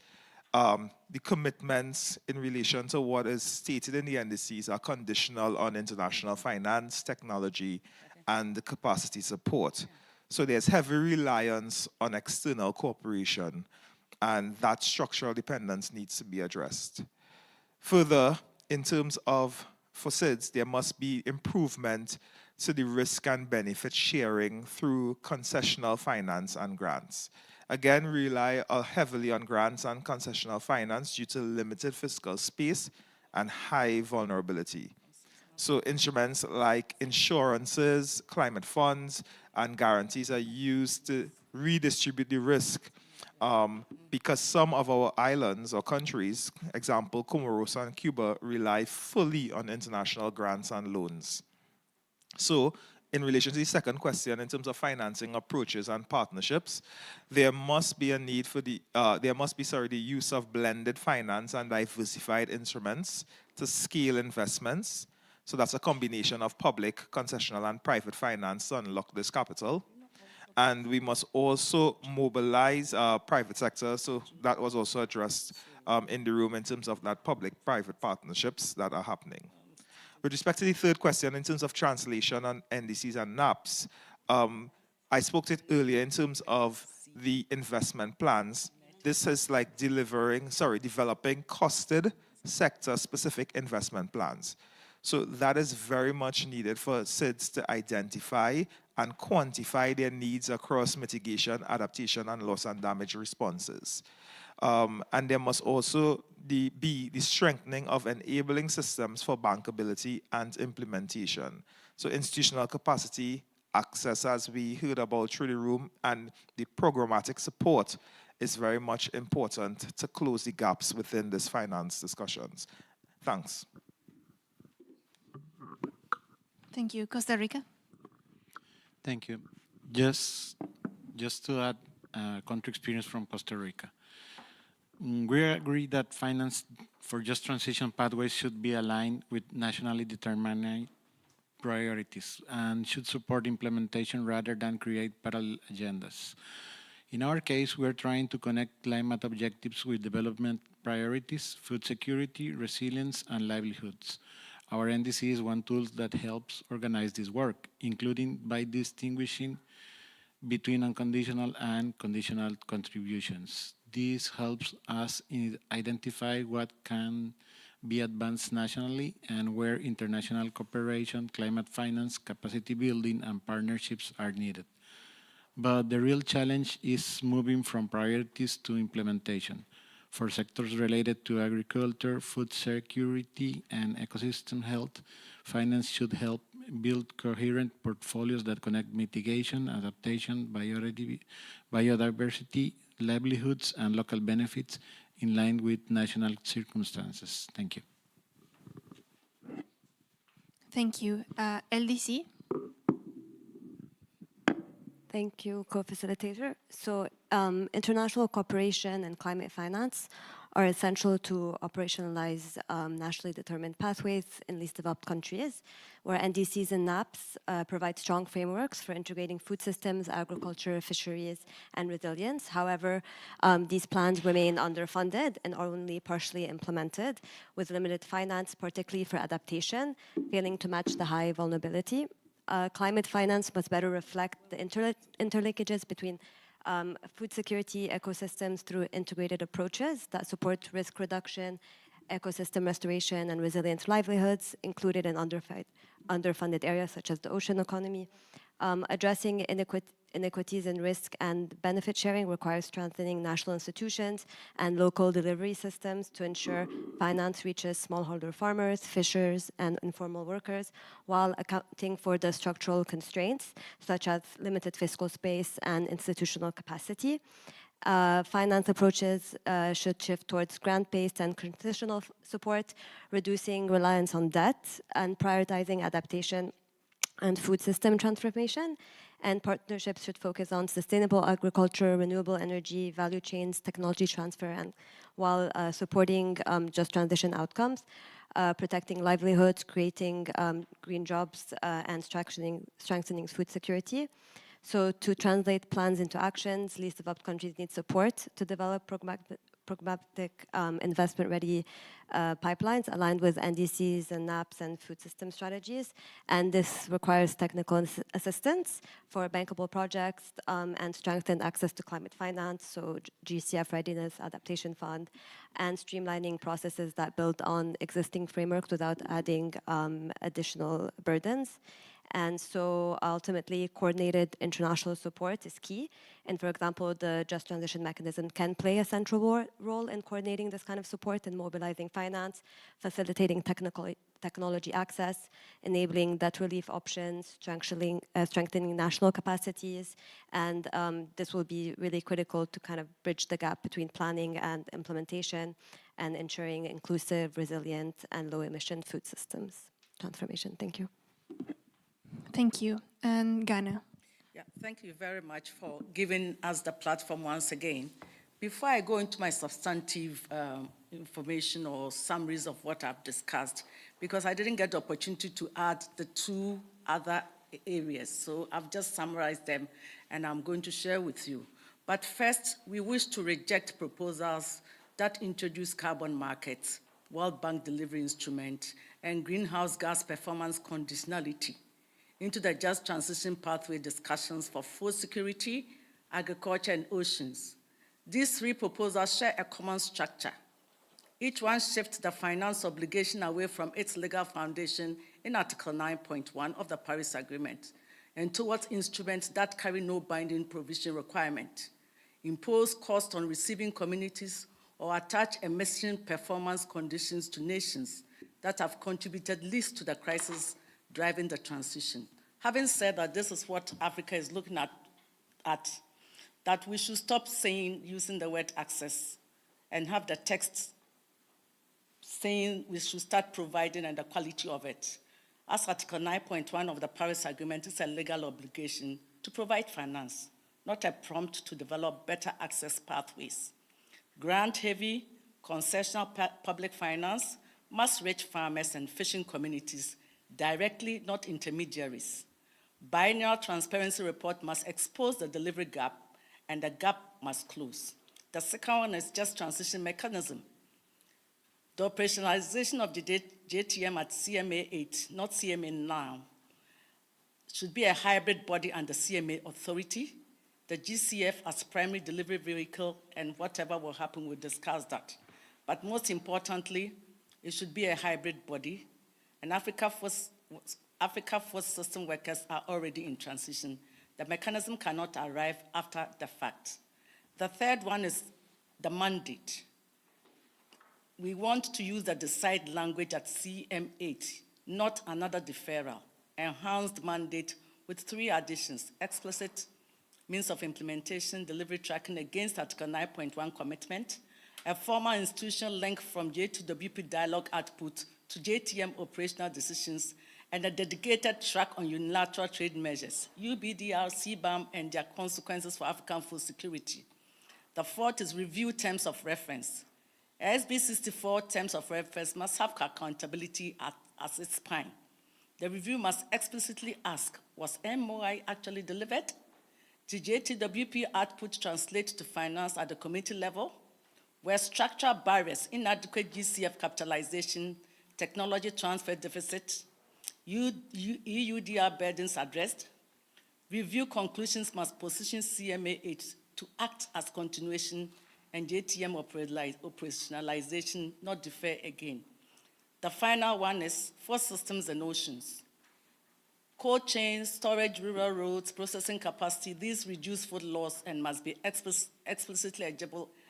the commitments in relation to what is stated in the NDCs are conditional on international finance, technology, and the capacity support. So there's heavy reliance on external cooperation, and that structural dependence needs to be addressed. Further, in terms of, for SIDS, there must be improvement to the risk and benefit sharing through concessional finance and grants. Again, we rely heavily on grants and concessional finance due to limited fiscal space and high vulnerability. So instruments like insurances, climate funds, and guarantees are used to redistribute the risk because some of our islands or countries, example, Comoros and Cuba, rely fully on international grants and loans. So in relation to the second question, in terms of financing approaches and partnerships, there must be a need for the use of blended finance and diversified instruments to scale investments. So that's a combination of public, concessional, and private finance to unlock this capital. And we must also mobilize private sector. So that was also addressed in the room in terms of that public-private partnerships that are happening. With respect to the third question, in terms of translation on NDCs and NAPs, I spoke to it earlier in terms of the investment plans. This is like developing costed sector-specific investment plans. So that is very much needed for SIDS to identify and quantify their needs across mitigation, adaptation, and loss and damage responses. And there must also be the strengthening of enabling systems for bankability and implementation. So institutional capacity, access, as we heard about through the room, and the programmatic support is very much important to close the gaps within this finance discussions. Thanks. Thank you. Costa Rica? Thank you. Just to add country experience from Costa Rica. We agree that finance for just transition pathways should be aligned with nationally determined priorities and should support implementation rather than create parallel agendas. In our case, we're trying to connect climate objectives with development priorities, food security, resilience, and livelihoods. Our NDC is one tool that helps organize this work, including by distinguishing between unconditional and conditional contributions. This helps us identify what can be advanced nationally and where international cooperation, climate finance, capacity building, and partnerships are needed. But the real challenge is moving from priorities to implementation. For sectors related to agriculture, food security, and ecosystem health, finance should help build coherent portfolios that connect mitigation, adaptation, biodiversity, livelihoods, and local benefits in line with national circumstances. Thank you. Thank you. LDC? Thank you, co-facilitator. So international cooperation and climate finance are essential to operationalize nationally determined pathways in least developed countries, where NDCs and NAPs provide strong frameworks for integrating food systems, agriculture, fisheries, and resilience. However, these plans remain underfunded and are only partially implemented, with limited finance, particularly for adaptation, failing to match the high vulnerability. Climate finance must better reflect the interlinkages between food security ecosystems through integrated approaches that support risk reduction, ecosystem restoration, and resilient livelihoods, included in underfunded areas such as the ocean economy. Addressing inequities in risk and benefit sharing requires strengthening national institutions and local delivery systems to ensure finance reaches smallholder farmers, fishers, and informal workers, while accounting for the structural constraints, such as limited fiscal space and institutional capacity. Finance approaches should shift towards grant-based and transitional support, reducing reliance on debt, and prioritizing adaptation and food system transformation. And partnerships should focus on sustainable agriculture, renewable energy, value chains, technology transfer, and while supporting just transition outcomes, protecting livelihoods, creating green jobs, and strengthening food security. So to translate plans into actions, least developed countries need support to develop programmatic investment-ready pipelines aligned with NDCs and NAPs and food system strategies. And this requires technical assistance for bankable projects and strengthened access to climate finance, so GCF readiness, adaptation fund, and streamlining processes that build on existing frameworks without adding additional burdens. And so ultimately, coordinated international support is key. And for example, the Just Transition Mechanism can play a central role in coordinating this kind of support and mobilizing finance, facilitating technology access, enabling debt relief options, strengthening national capacities. And this will be really critical to kind of bridge the gap between planning and implementation and ensuring inclusive, resilient, and low-emission food systems transformation. Thank you. Thank you. And Ghana. Yeah, thank you very much for giving us the platform once again. Before I go into my substantive information or summaries of what I've discussed, because I didn't get the opportunity to add the two other areas, so I've just summarized them and I'm going to share with you. But first, we wish to reject proposals that introduce carbon markets, World Bank delivery instrument, and greenhouse gas performance conditionality into the just transition pathway discussions for food security, agriculture, and oceans. These three proposals share a common structure. Each one shifts the finance obligation away from its legal foundation in Article 9.1 of the Paris Agreement and towards instruments that carry no binding provision requirement, impose cost on receiving communities, or attach emission performance conditions to nations that have contributed least to the crisis driving the transition. Having said that, this is what Africa is looking at that we should stop using the word access and have the text saying we should start providing and the quality of it. As Article 9.1 of the Paris Agreement is a legal obligation to provide finance, not a prompt to develop better access pathways. Grant-heavy, concessional public finance must reach farmers and fishing communities directly, not intermediaries. Biennial transparency report must expose the delivery gap, and the gap must close. The second one is just transition mechanism. The operationalization of the JTM at CMA 8, not CMA now, should be a hybrid body under CMA authority, the GCF as primary delivery vehicle, and whatever will happen, we'll discuss that. But most importantly, it should be a hybrid body, and Africa Force System workers are already in transition. The mechanism cannot arrive after the fact. The third one is the mandate. We want to use the decide language at CM8, not another deferral. Enhanced mandate with 3 additions: explicit means of implementation, delivery tracking against Article 9.1 commitment, a formal institutional link from J2WP dialogue output to JTM operational decisions, and a dedicated track on unilateral trade measures, UBDR, CBAM, and their consequences for African food security. The fourth is review terms of reference. SB 64 terms of reference must have accountability as its spine. The review must explicitly ask, was MOI actually delivered? Did JTWP output translate to finance at the community level? Were structural barriers, inadequate GCF capitalization, technology transfer deficit, EUDR burdens addressed? Review conclusions must position CMA 8 to act as continuation and JTM operationalization not defer again. The final one is for systems and oceans. Cold chains, storage, rural roads, processing capacity, these reduce food loss and must be explicitly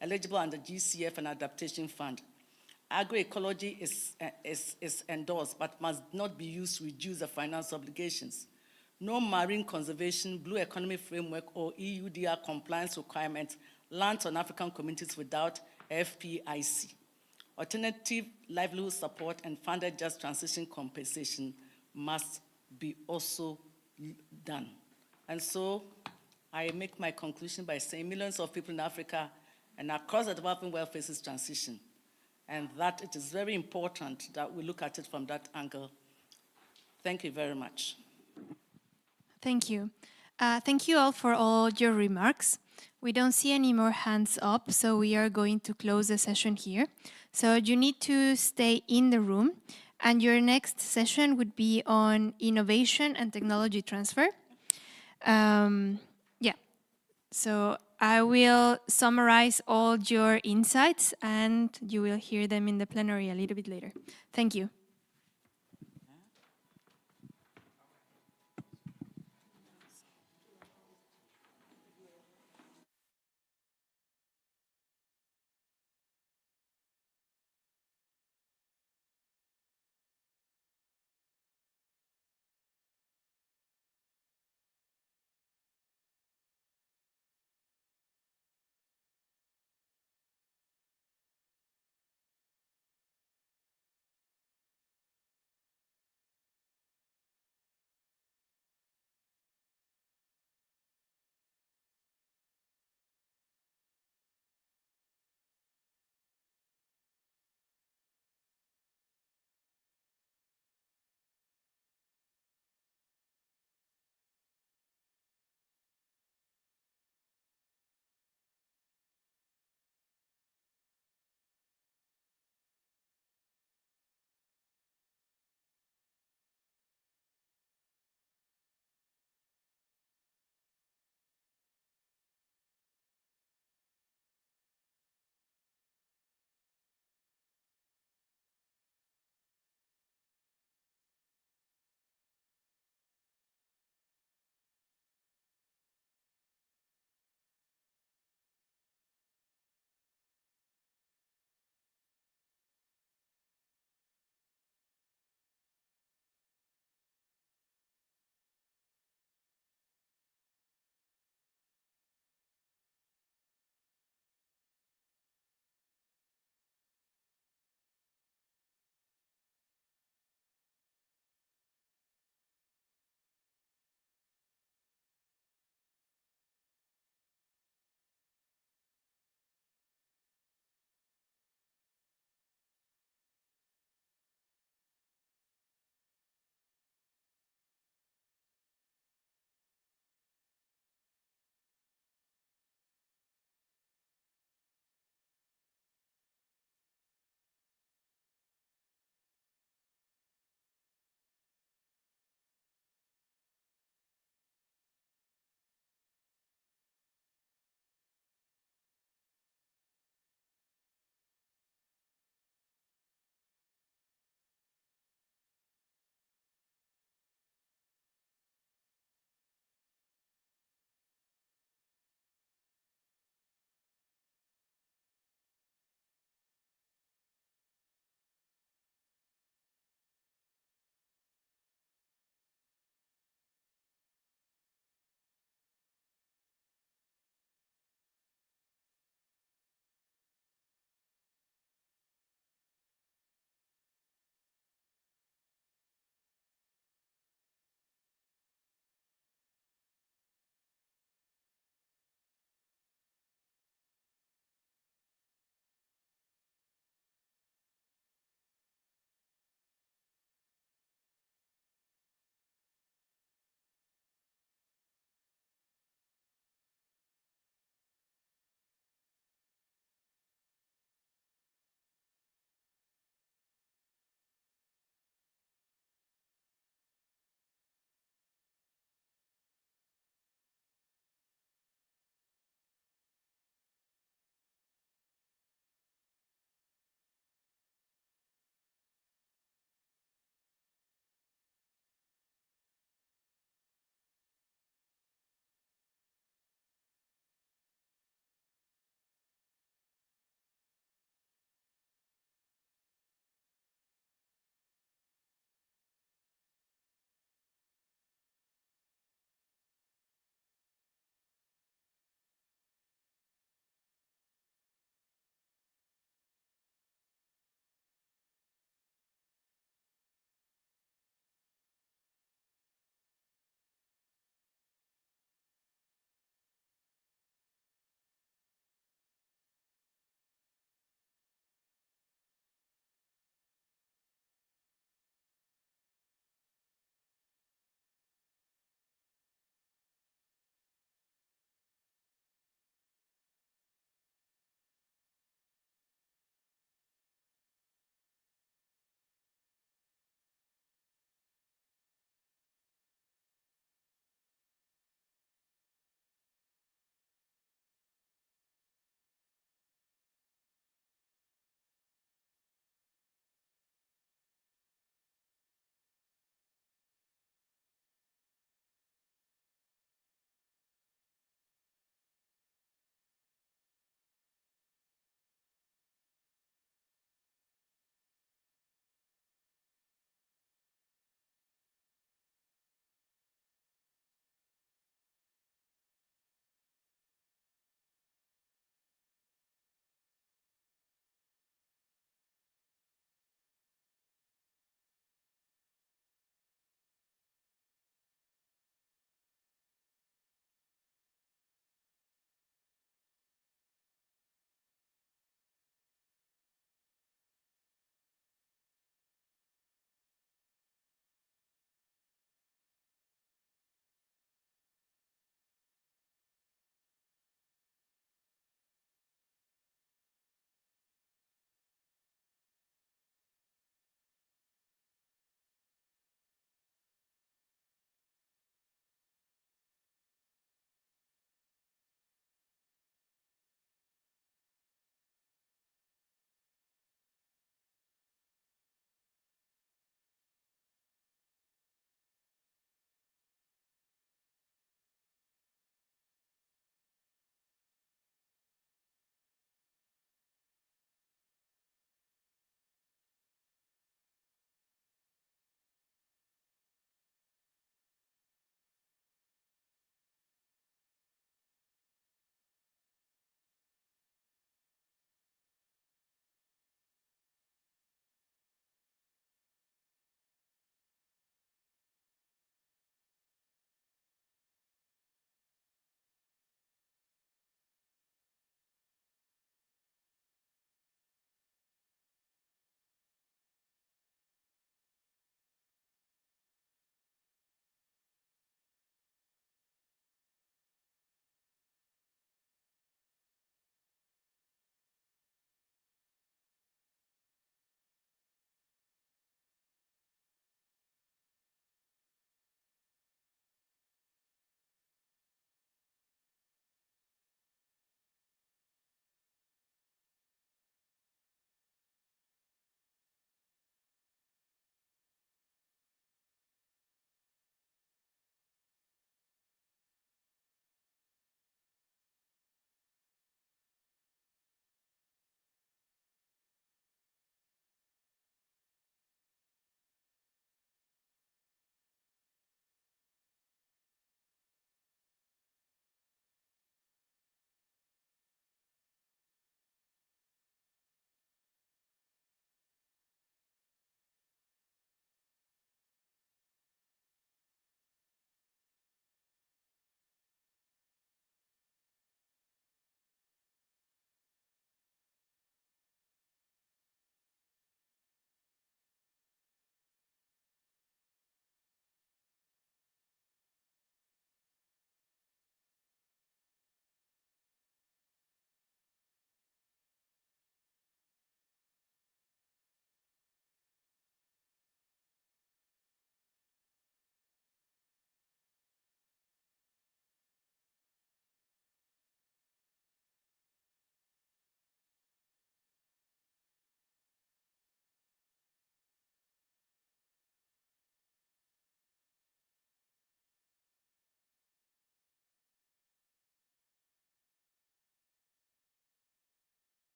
eligible under GCF and Adaptation Fund. Agroecology is endorsed but must not be used to reduce the finance obligations. No marine conservation, blue economy framework, or EUDR compliance requirements lands on African communities without FPIC. Alternative livelihood support and funded just transition compensation must be also done. And so I make my conclusion by saying millions of people in Africa and across the developing world faces transition, and that it is very important that we look at it from that angle. Thank you very much. Thank you. Thank you all for all your remarks. We don't see any more hands up, so we are going to close the session here. So you need to stay in the room, and your next session would be on innovation and technology transfer. Yeah, so I will summarize all your insights, and you will hear them in the plenary a little bit later. Thank you.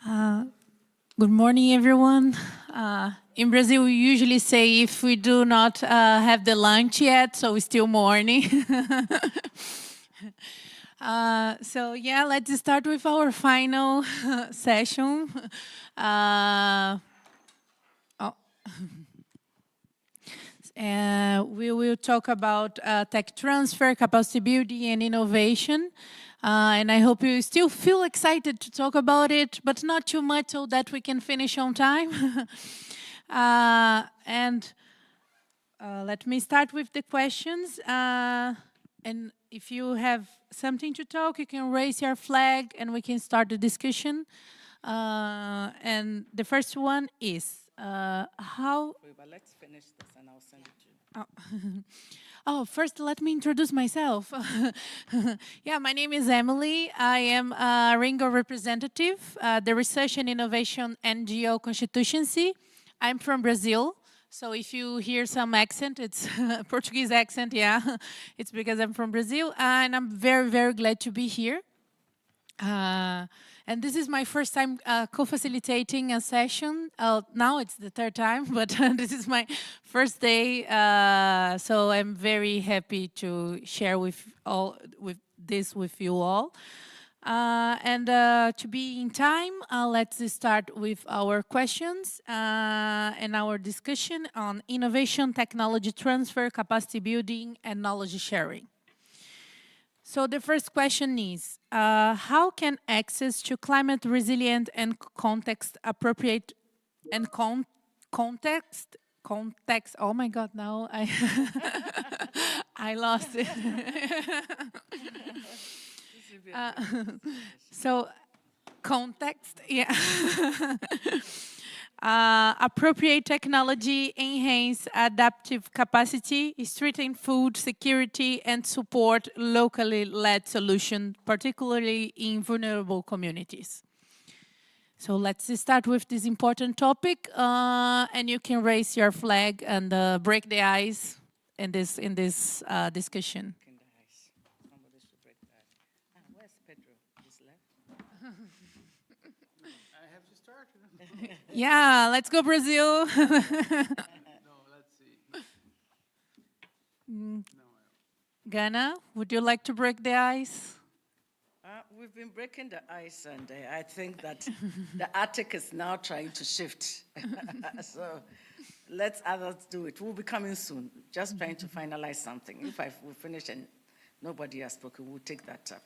Good morning, everyone. In Brazil, we usually say if we do not have the lunch yet, so it's still morning. So yeah, let's start with our final session. We will talk about tech transfer, capacity building, and innovation. And I hope you still feel excited to talk about it, but not too much so that we can finish on time. Let me start with the questions. And if you have something to talk, you can raise your flag and we can start the discussion. And the first one is how... Wait, but let's finish this and I'll send it to you. Oh, first let me introduce myself. Yeah, my name is Emily. I am a Ringo representative, the Research and Innovation NGO Constituency. I'm from Brazil. So if you hear some accent, it's Portuguese accent, yeah. It's because I'm from Brazil. And I'm very, very glad to be here. And this is my first time co-facilitating a session. Now it's the third time, but this is my first day. So I'm very happy to share with you all. To be in time, let's start with our questions and our discussion on innovation, technology transfer, capacity building, and knowledge sharing. So the first question is, how can access to climate resilient and context appropriate and context, oh my God, now I, I lost it. So context, yeah. Appropriate technology, enhance adaptive capacity, strengthen food security, and support locally led solutions, particularly in vulnerable communities. So let's start with this important topic, and you can raise your flag and break the ice in this discussion. Somebody should break that. Where's Pedro? He's left. Yeah, let's go Brazil. No, let's see. Ghana, would you like to break the ice? We've been breaking the ice, and I think that the Arctic is now trying to shift. So let others do it. We'll be coming soon, just trying to finalize something. If we finish and nobody has spoken, we'll take that up.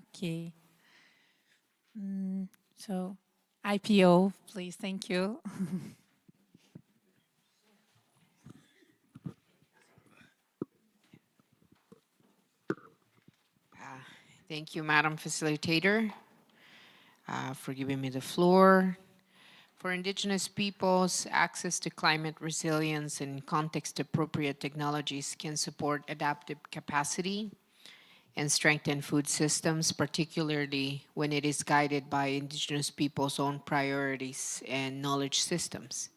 Okay. So, IPO, please, thank you. Thank you, Madam Facilitator, for giving me the floor. For Indigenous peoples, access to climate resilience and context-appropriate technologies can support adaptive capacity and strengthen food systems, particularly when it is guided by Indigenous peoples' own priorities and knowledge systems.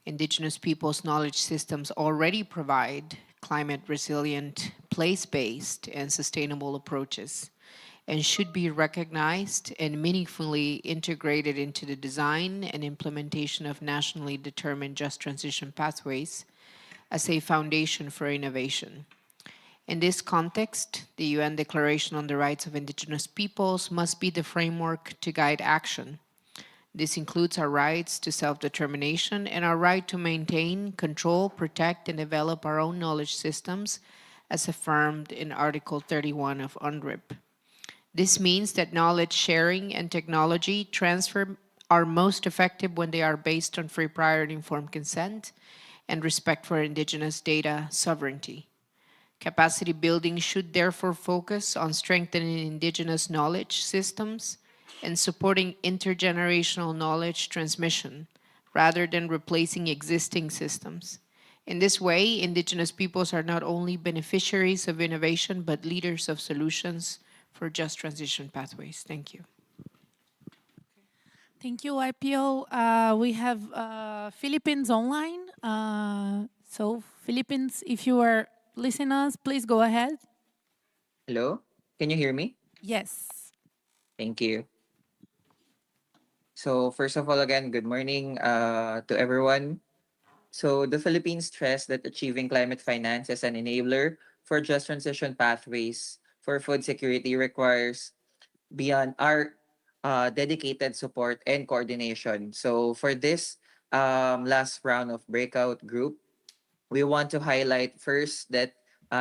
Indigenous peoples' knowledge systems already provide climate-resilient, place-based, and sustainable approaches, and should be recognized and meaningfully integrated into the design and implementation of nationally determined just transition pathways as a foundation for innovation. In this context, the UN Declaration on the Rights of Indigenous Peoples must be the framework to guide action. This includes our rights to self-determination and our right to maintain, control, protect, and develop our own knowledge systems as affirmed in Article 31 of UNDRIP. This means that knowledge sharing and technology transfer are most effective when they are based on free, prior, and informed consent and respect for Indigenous data sovereignty. Capacity building should therefore focus on strengthening Indigenous knowledge systems and supporting intergenerational knowledge transmission rather than replacing existing systems. In this way, Indigenous peoples are not only beneficiaries of innovation, but leaders of solutions for just transition pathways. Thank you. Thank you, IPO. We have Philippines online. So Philippines, if you are listening us, please go ahead. Hello? Can you hear me? Yes. Thank you. So first of all, again, good morning to everyone. So the Philippines stressed that achieving climate finance as an enabler for just transition pathways for food security requires beyond our dedicated support and coordination. So for this last round of breakout group, we want to highlight first that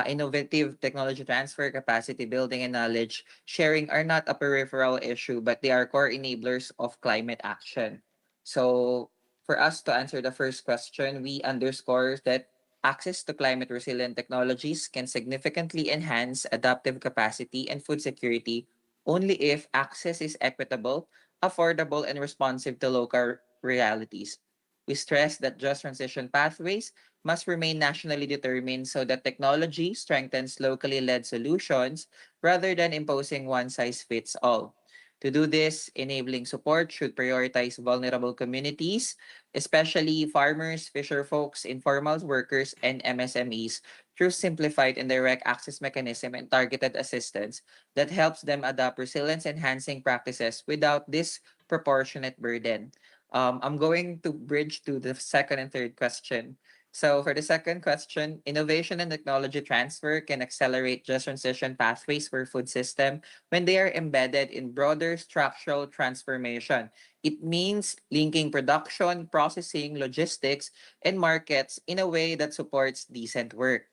innovative technology transfer, capacity building, and knowledge sharing are not a peripheral issue, but they are core enablers of climate action. So, for us to answer the first question, we underscore that access to climate resilient technologies can significantly enhance adaptive capacity and food security only if access is equitable, affordable, and responsive to local realities. We stress that just transition pathways must remain nationally determined so that technology strengthens locally led solutions rather than imposing one size fits all. To do this, enabling support should prioritize vulnerable communities, especially farmers, fisher folks, informal workers, and MSMEs, through simplified and direct access mechanism and targeted assistance that helps them adopt resilience enhancing practices without disproportionate burden. I'm going to bridge to the second and third question. So for the second question, innovation and technology transfer can accelerate just transition pathways for food system when they are embedded in broader structural transformation. It means linking production, processing, logistics, and markets in a way that supports decent work,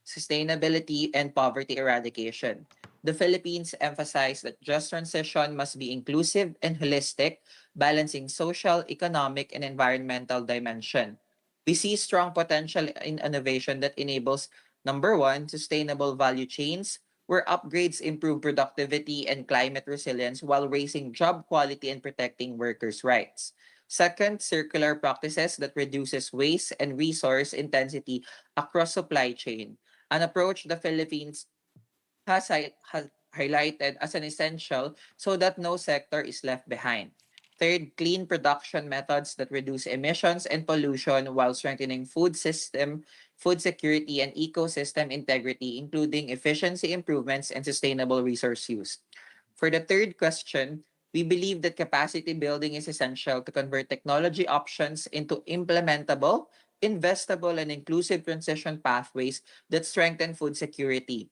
sustainability, and poverty eradication. The Philippines emphasized that just transition must be inclusive and holistic, balancing social, economic, and environmental dimension. We see strong potential in innovation that enables number one, sustainable value chains, where upgrades improve productivity and climate resilience while raising job quality and protecting workers' rights. Second, circular practices that reduces waste and resource intensity across supply chain, an approach the Philippines has highlighted as an essential so that no sector is left behind. Third, clean production methods that reduce emissions and pollution while strengthening food system, food security, and ecosystem integrity, including efficiency improvements and sustainable resource use. For the third question, we believe that capacity building is essential to convert technology options into implementable, investable, and inclusive transition pathways that strengthen food security.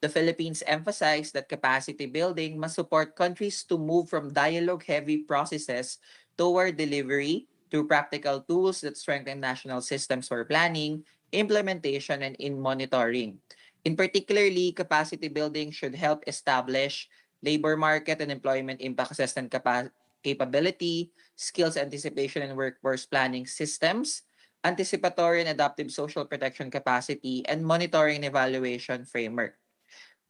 The Philippines emphasized that capacity building must support countries to move from dialogue-heavy processes toward delivery through practical tools that strengthen national systems for planning, implementation, and in monitoring. In particularly, capacity building should help establish labor market and employment impact assessment capability, skills anticipation and workforce planning systems, anticipatory and adaptive social protection capacity, and monitoring and evaluation framework.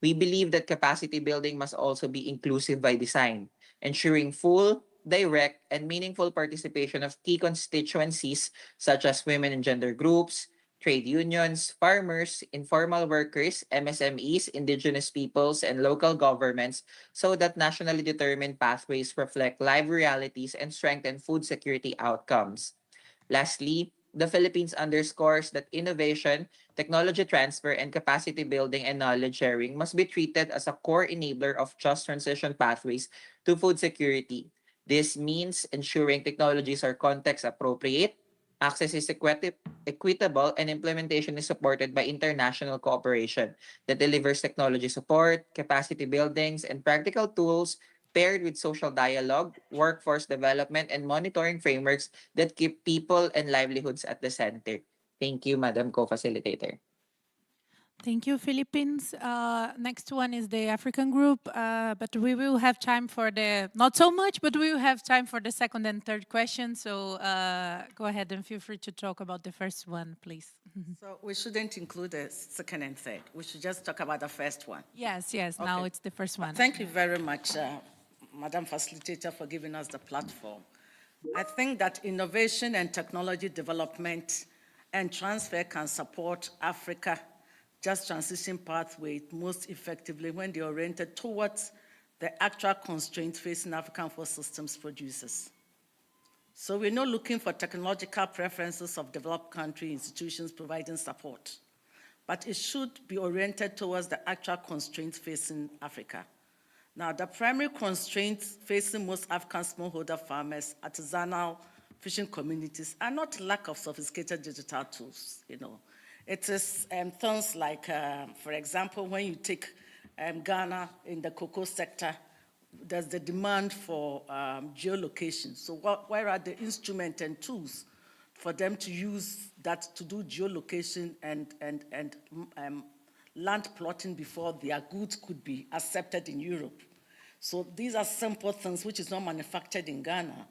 We believe that capacity building must also be inclusive by design, ensuring full, direct, and meaningful participation of key constituencies such as women and gender groups, trade unions, farmers, informal workers, MSMEs, indigenous peoples, and local governments so that nationally determined pathways reflect live realities and strengthen food security outcomes. Lastly, the Philippines underscores that innovation, technology transfer, and capacity building and knowledge sharing must be treated as a core enabler of just transition pathways to food security. This means ensuring technologies are context appropriate, access is equitable, and implementation is supported by international cooperation that delivers technology support, capacity buildings, and practical tools paired with social dialogue, workforce development, and monitoring frameworks that keep people and livelihoods at the center. Thank you, Madam Co-Facilitator. Thank you, Philippines. Next one is the African group, but we will have time for the, not so much, but we will have time for the second and third question. So go ahead and feel free to talk about the first one, please. So we shouldn't include the second and third. We should just talk about the first one. Yes, yes, now it's the first one. Thank you very much, Madam Facilitator, for giving us the platform. I think that innovation and technology development and transfer can support Africa just transition pathway most effectively when they're oriented towards the actual constraints facing African food systems producers. So we're not looking for technological preferences of developed country institutions providing support, but it should be oriented towards the actual constraints facing Africa. Now, the primary constraints facing most African smallholder farmers, artisanal fishing communities, are not lack of sophisticated digital tools. It is things like, for example, when you take Ghana in the cocoa sector, there's the demand for geolocation. So where are the instruments and tools for them to use that to do geolocation and land plotting before their goods could be accepted in Europe? So these are simple things which is not manufactured in Ghana,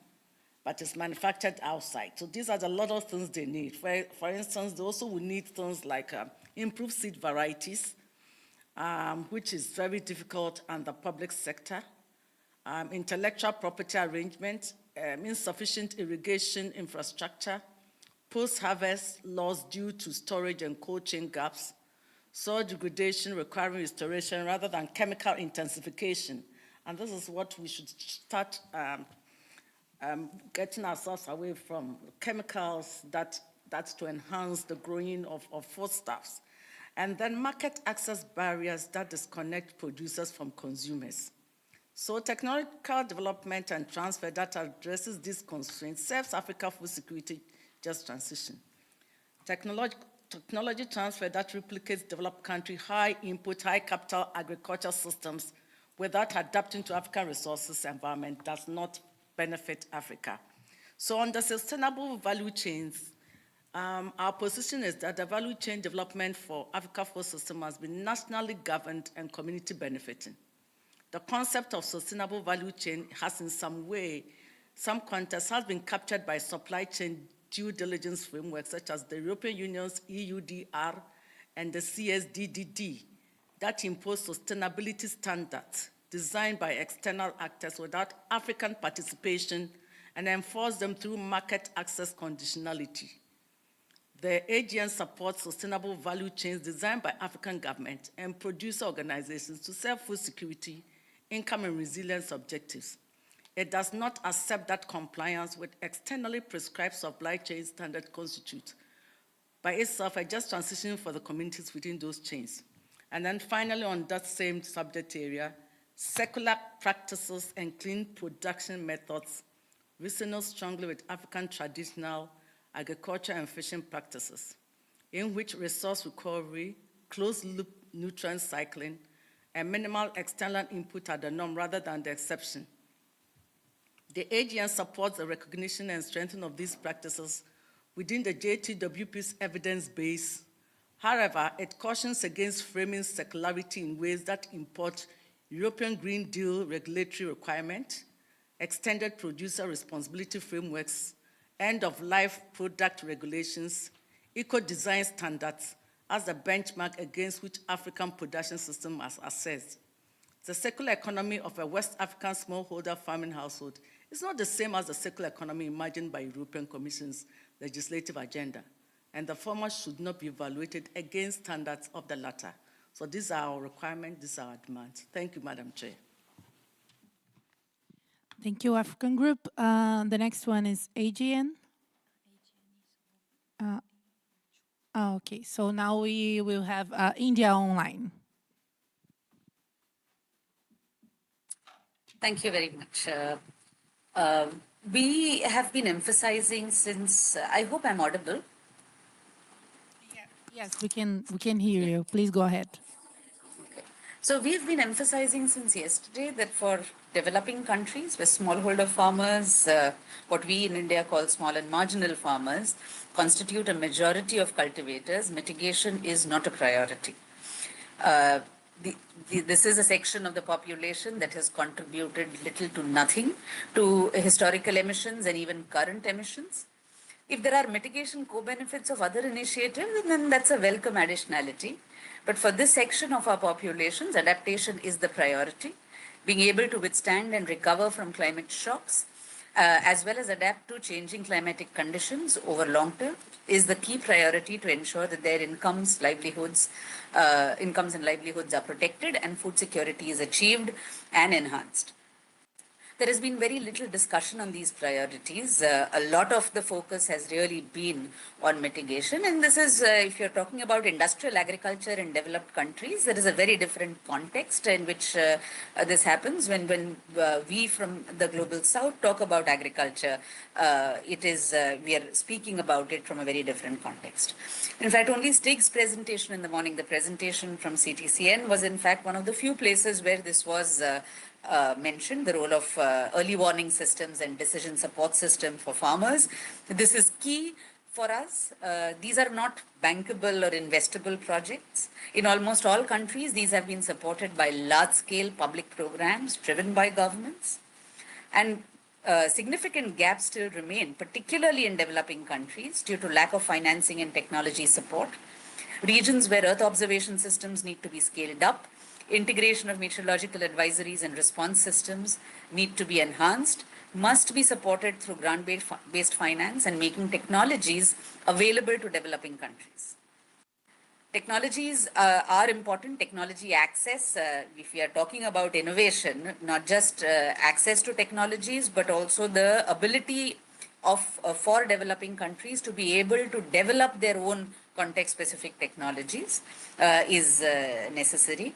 but it's manufactured outside. So these are the lot of things they need. For instance, they also will need things like improved seed varieties, which is very difficult in the public sector, intellectual property arrangement, insufficient irrigation infrastructure, post-harvest loss due to storage and cold chain gaps, soil degradation requiring restoration rather than chemical intensification. And this is what we should start getting ourselves away from, chemicals that's to enhance the growing of foodstuffs. And then market access barriers that disconnect producers from consumers. So technological development and transfer that addresses these constraints serves Africa food security just transition. Technology transfer that replicates developed country high input, high capital agriculture systems without adapting to African resources environment does not benefit Africa. So on the sustainable value chains, our position is that the value chain development for Africa food system has been nationally governed and community benefiting. The concept of sustainable value chain has in some way, some context has been captured by supply chain due diligence frameworks such as the European Union's EUDR and the CSDDD that impose sustainability standards designed by external actors without African participation and enforce them through market access conditionality. The AGN supports sustainable value chains designed by African government and producer organizations to serve food security, income and resilience objectives. It does not accept that compliance with externally prescribed supply chain standards constitute by itself a just transition for the communities within those chains. And then finally, on that same subject area, secular practices and clean production methods resonate strongly with African traditional agriculture and fishing practices, in which resource recovery, closed-loop nutrient cycling, and minimal external input are the norm rather than the exception. The AGN supports the recognition and strengthening of these practices within the JTWP's evidence base. However, it cautions against framing secularity in ways that import European Green Deal regulatory requirement, extended producer responsibility frameworks, end-of-life product regulations, eco-design standards as the benchmark against which African production system has assessed. The circular economy of a West African smallholder farming household is not the same as the circular economy imagined by European Commission's legislative agenda, and the former should not be evaluated against standards of the latter. So these are our requirements, these are our demands. Thank you, Madam Chair. Thank you, African Group. The next one is AGN. Okay, so now we will have India online. Thank you very much. We have been emphasizing since, I hope I'm audible. Yes, we can hear you. Please go ahead. So we've been emphasizing since yesterday that for developing countries where smallholder farmers, what we in India call small and marginal farmers, constitute a majority of cultivators, mitigation is not a priority. This is a section of the population that has contributed little to nothing to historical emissions and even current emissions. If there are mitigation co-benefits of other initiatives, then that's a welcome additionality. But for this section of our populations, adaptation is the priority. Being able to withstand and recover from climate shocks, as well as adapt to changing climatic conditions over long term, is the key priority to ensure that their incomes and livelihoods are protected and food security is achieved and enhanced. There has been very little discussion on these priorities. A lot of the focus has really been on mitigation. And this is, if you're talking about industrial agriculture in developed countries, there is a very different context in which this happens. When we from the global south talk about agriculture, we are speaking about it from a very different context. In fact, only Stig's presentation in the morning, the presentation from CTCN, was in fact one of the few places where this was mentioned, the role of early warning systems and decision support system for farmers. This is key for us. These are not bankable or investable projects. In almost all countries, these have been supported by large-scale public programs driven by governments. And significant gaps still remain, particularly in developing countries, due to lack of financing and technology support. Regions where Earth observation systems need to be scaled up, integration of meteorological advisories and response systems need to be enhanced, must be supported through grant-based finance and making technologies available to developing countries. Technologies are important. Technology access, if we are talking about innovation, not just access to technologies, but also the ability of for developing countries to be able to develop their own context-specific technologies is necessary.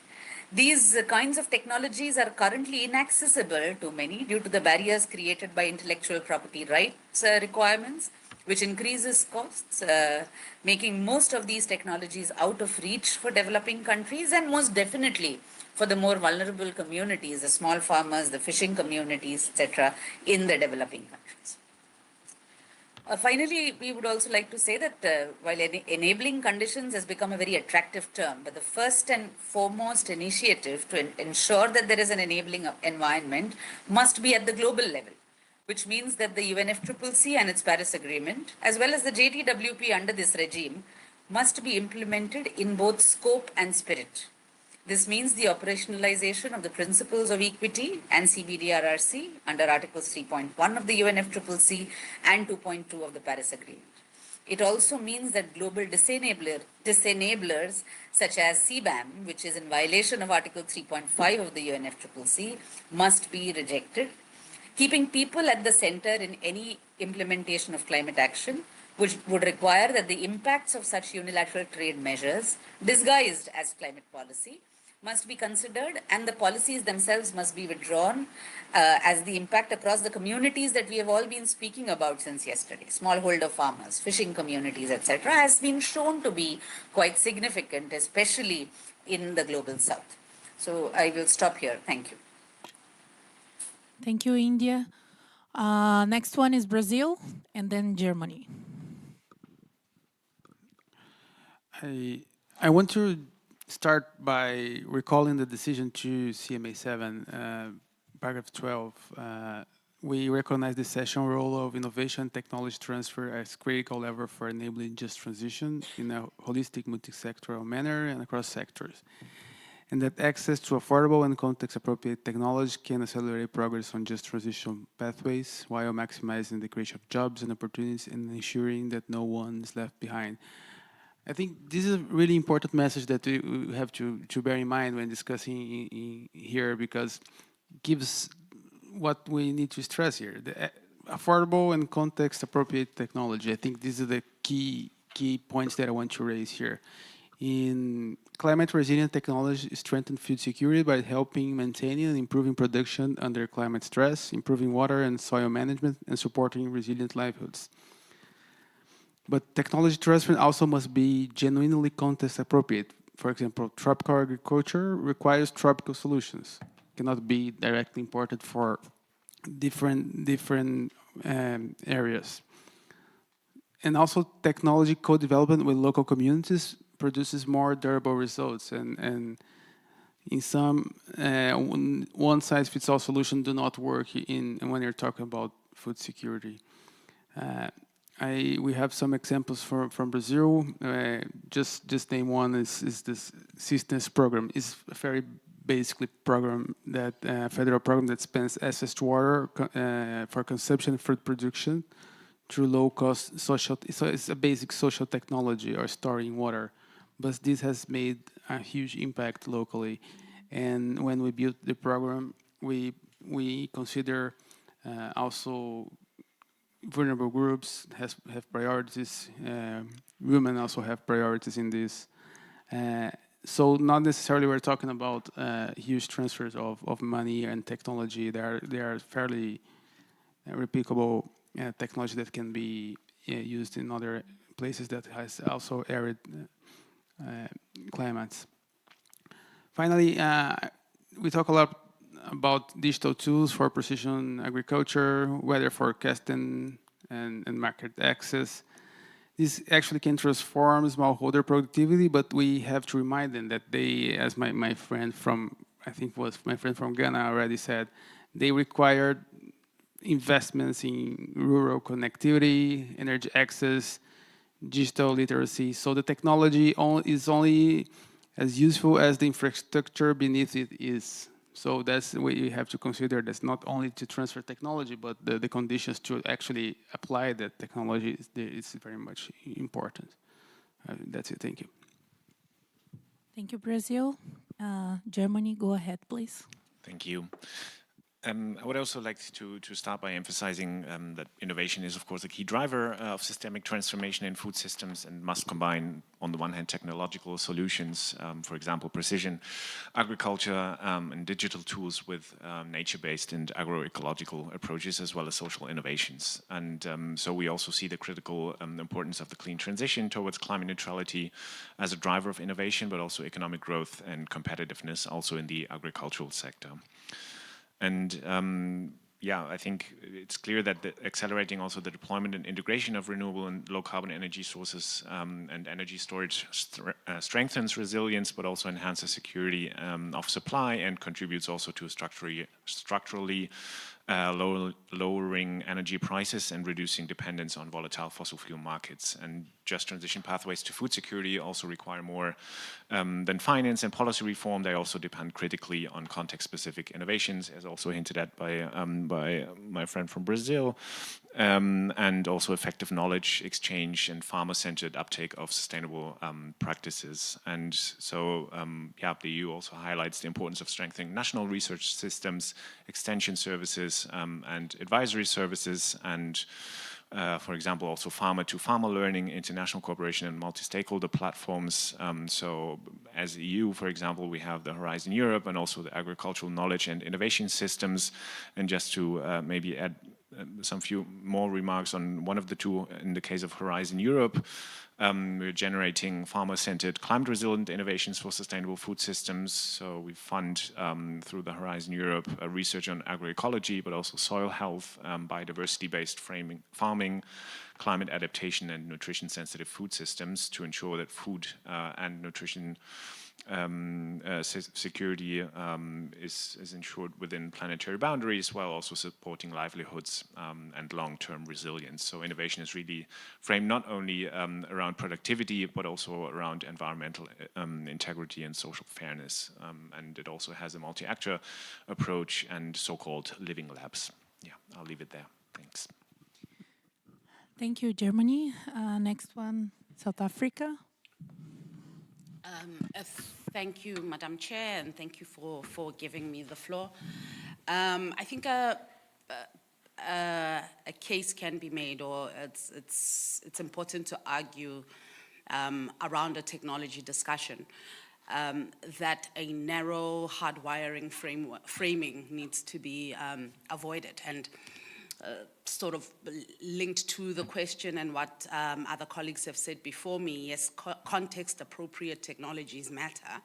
These kinds of technologies are currently inaccessible to many due to the barriers created by intellectual property rights requirements, which increases costs, making most of these technologies out of reach for developing countries and most definitely for the more vulnerable communities, the small farmers, the fishing communities, etc., in the developing countries. Finally, we would also like to say that while enabling conditions has become a very attractive term, but the first and foremost initiative to ensure that there is an enabling environment must be at the global level, which means that the UNFCCC and its Paris Agreement, as well as the JTWP under this regime, must be implemented in both scope and spirit. This means the operationalization of the principles of equity and CBDRRC under Articles 3.1 of the UNFCCC and 2.2 of the Paris Agreement. It also means that global disenablers such as CBAM, which is in violation of Article 3.5 of the UNFCCC, must be rejected. Keeping people at the center in any implementation of climate action, which would require that the impacts of such unilateral trade measures, disguised as climate policy, must be considered, and the policies themselves must be withdrawn as the impact across the communities that we have all been speaking about since yesterday, smallholder farmers, fishing communities, etc., has been shown to be quite significant, especially in the global south. So I will stop here. Thank you. Thank you, India. Next one is Brazil, and then Germany. I want to start by recalling the decision to CMA 7, paragraph 12. We recognize the essential role of innovation and technology transfer as critical lever for enabling just transition in a holistic, multi-sectoral manner and across sectors, and that access to affordable and context-appropriate technology can accelerate progress on just transition pathways while maximizing the creation of jobs and opportunities and ensuring that no one is left behind. I think this is a really important message that we have to bear in mind when discussing here, because it gives what we need to stress here: the affordable and context-appropriate technology. I think these are the key points that I want to raise here. In climate resilient technology, strengthen food security by helping maintaining and improving production under climate stress, improving water and soil management, and supporting resilient livelihoods. But technology transfer also must be genuinely context appropriate. For example, tropical agriculture requires tropical solutions. It cannot be directly imported for different areas. And also technology co-development with local communities produces more durable results. And in some, one-size-fits-all solution do not work when you're talking about food security. We have some examples from Brazil. Just name one is this Systems program. It's a very basically program that federal program that spends access to water for consumption and food production through low-cost social. So it's a basic social technology or storing water, but this has made a huge impact locally. And when we built the program, we we consider also vulnerable groups have priorities. Women also have priorities in this. So not necessarily we're talking about huge transfers of money and technology. They are fairly replicable technology that can be used in other places that has also arid climates. Finally, we talk a lot about digital tools for precision agriculture, weather forecasting, and market access. This actually can transform smallholder productivity, but we have to remind them that they, as my friend from, I think was my friend from Ghana already said, they require investments in rural connectivity, energy access, digital literacy. So the technology is only as useful as the infrastructure beneath it is. So that's what you have to consider. That's not only to transfer technology, but the conditions to actually apply that technology is very much important. That's it. Thank you. Thank you, Brazil. Germany, go ahead, please. Thank you. I would also like to start by emphasizing that innovation is, of course, a key driver of systemic transformation in food systems and must combine, on the one hand, technological solutions, for example, precision agriculture and digital tools with nature-based and agroecological approaches, as well as social innovations. And so we also see the critical importance of the clean transition towards climate neutrality as a driver of innovation, but also economic growth and competitiveness also in the agricultural sector. And yeah, I think it's clear that accelerating also the deployment and integration of renewable and low carbon energy sources and energy storage strengthens resilience, but also enhances security of supply and contributes also to structurally lowering energy prices and reducing dependence on volatile fossil fuel markets. And just transition pathways to food security also require more than finance and policy reform. They also depend critically on context-specific innovations, as also hinted at by my friend from Brazil, and also effective knowledge exchange and farmer-centered uptake of sustainable practices. And so, yeah, the EU also highlights the importance of strengthening national research systems, extension services, and advisory services, and for example, also farmer-to-farmer learning, international cooperation, and multi-stakeholder platforms. So as EU, for example, we have the Horizon Europe and also the agricultural knowledge and innovation systems. And just to maybe add some few more remarks on one of the two, in the case of Horizon Europe, we're generating farmer-centered climate-resilient innovations for sustainable food systems. So we fund, through the Horizon Europe, research on agroecology, but also soil health, biodiversity-based farming, climate adaptation, and nutrition-sensitive food systems to ensure that food and nutrition security is ensured within planetary boundaries, while also supporting livelihoods and long-term resilience. So innovation is really framed not only around productivity, but also around environmental integrity and social fairness. And it also has a multi-actor approach and so-called living labs. Yeah, I'll leave it there. Thanks. Thank you, Germany. Next one, South Africa. Thank you, Madam Chair, and thank you for giving me the floor. I think a case can be made, or it's important to argue around a technology discussion that a narrow hardwiring framing needs to be avoided. And sort of linked to the question and what other colleagues have said before me, yes, context-appropriate technologies matter,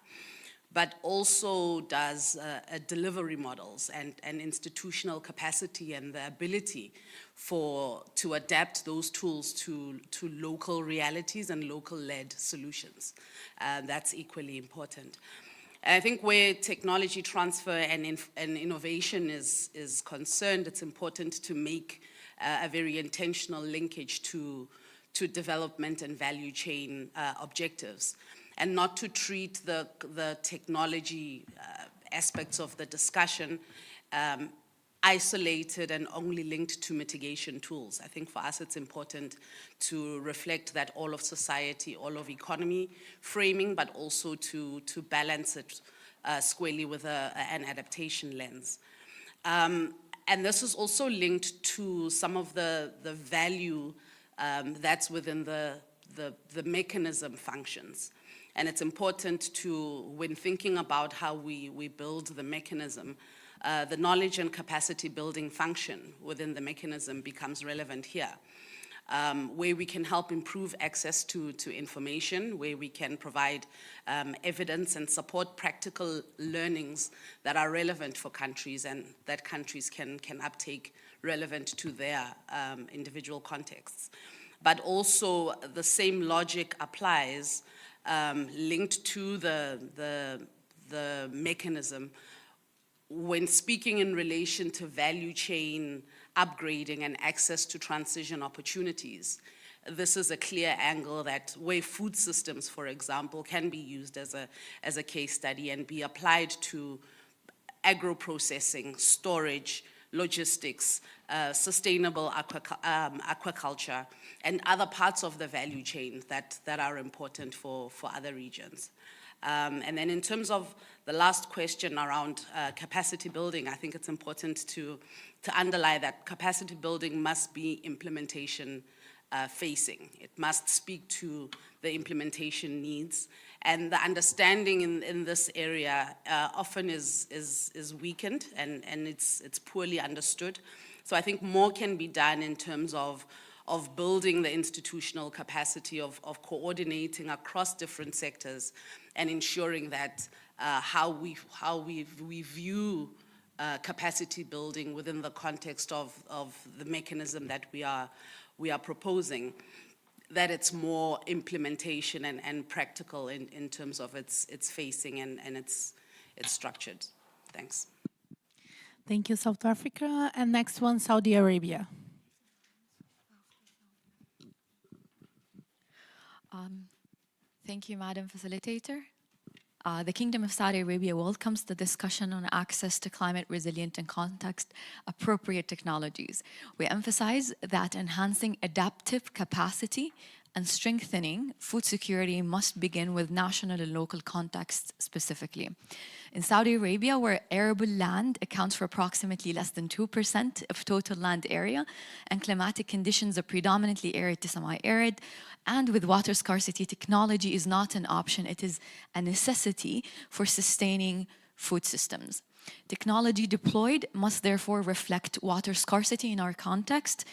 but also does delivery models and institutional capacity and the ability to adapt those tools to local realities and local-led solutions. That's equally important. I think where technology transfer and innovation is concerned, it's important to make a very intentional linkage to development and value chain objectives, and not to treat the technology aspects of the discussion isolated and only linked to mitigation tools. I think for us it's important to reflect that all of society, all of economy framing, but also to balance it squarely with an adaptation lens. And this is also linked to some of the value that's within the mechanism functions. And it's important to, when thinking about how we build the mechanism, the knowledge and capacity building function within the mechanism becomes relevant here. Where we can help improve access to information, where we can provide evidence and support practical learnings that are relevant for countries and that countries can uptake relevant to their individual contexts. But also the same logic applies linked to the mechanism when speaking in relation to value chain upgrading and access to transition opportunities. This is a clear angle that where food systems, for example, can be used as a case study and be applied to agro-processing, storage, logistics, sustainable aquaculture, and other parts of the value chain that are important for other regions. And then in terms of the last question around capacity building, I think it's important to underline that capacity building must be implementation facing. It must speak to the implementation needs. And the understanding in this area often is weakened and it's poorly understood. So I think more can be done in terms of building the institutional capacity of coordinating across different sectors and ensuring that how we view capacity building within the context of the mechanism that we are proposing, that it's more implementation and practical in terms of its facing and its structured. Thanks. Thank you, South Africa. And next one, Saudi Arabia. Thank you, Madam Facilitator. The Kingdom of Saudi Arabia welcomes the discussion on access to climate resilient and context-appropriate technologies. We emphasize that enhancing adaptive capacity and strengthening food security must begin with national and local contexts specifically. In Saudi Arabia, where arable land accounts for approximately less than 2% of total land area, and climatic conditions are predominantly arid to semi-arid, and with water scarcity, technology is not an option, it is a necessity for sustaining food systems. Technology deployed must therefore reflect water scarcity in our context,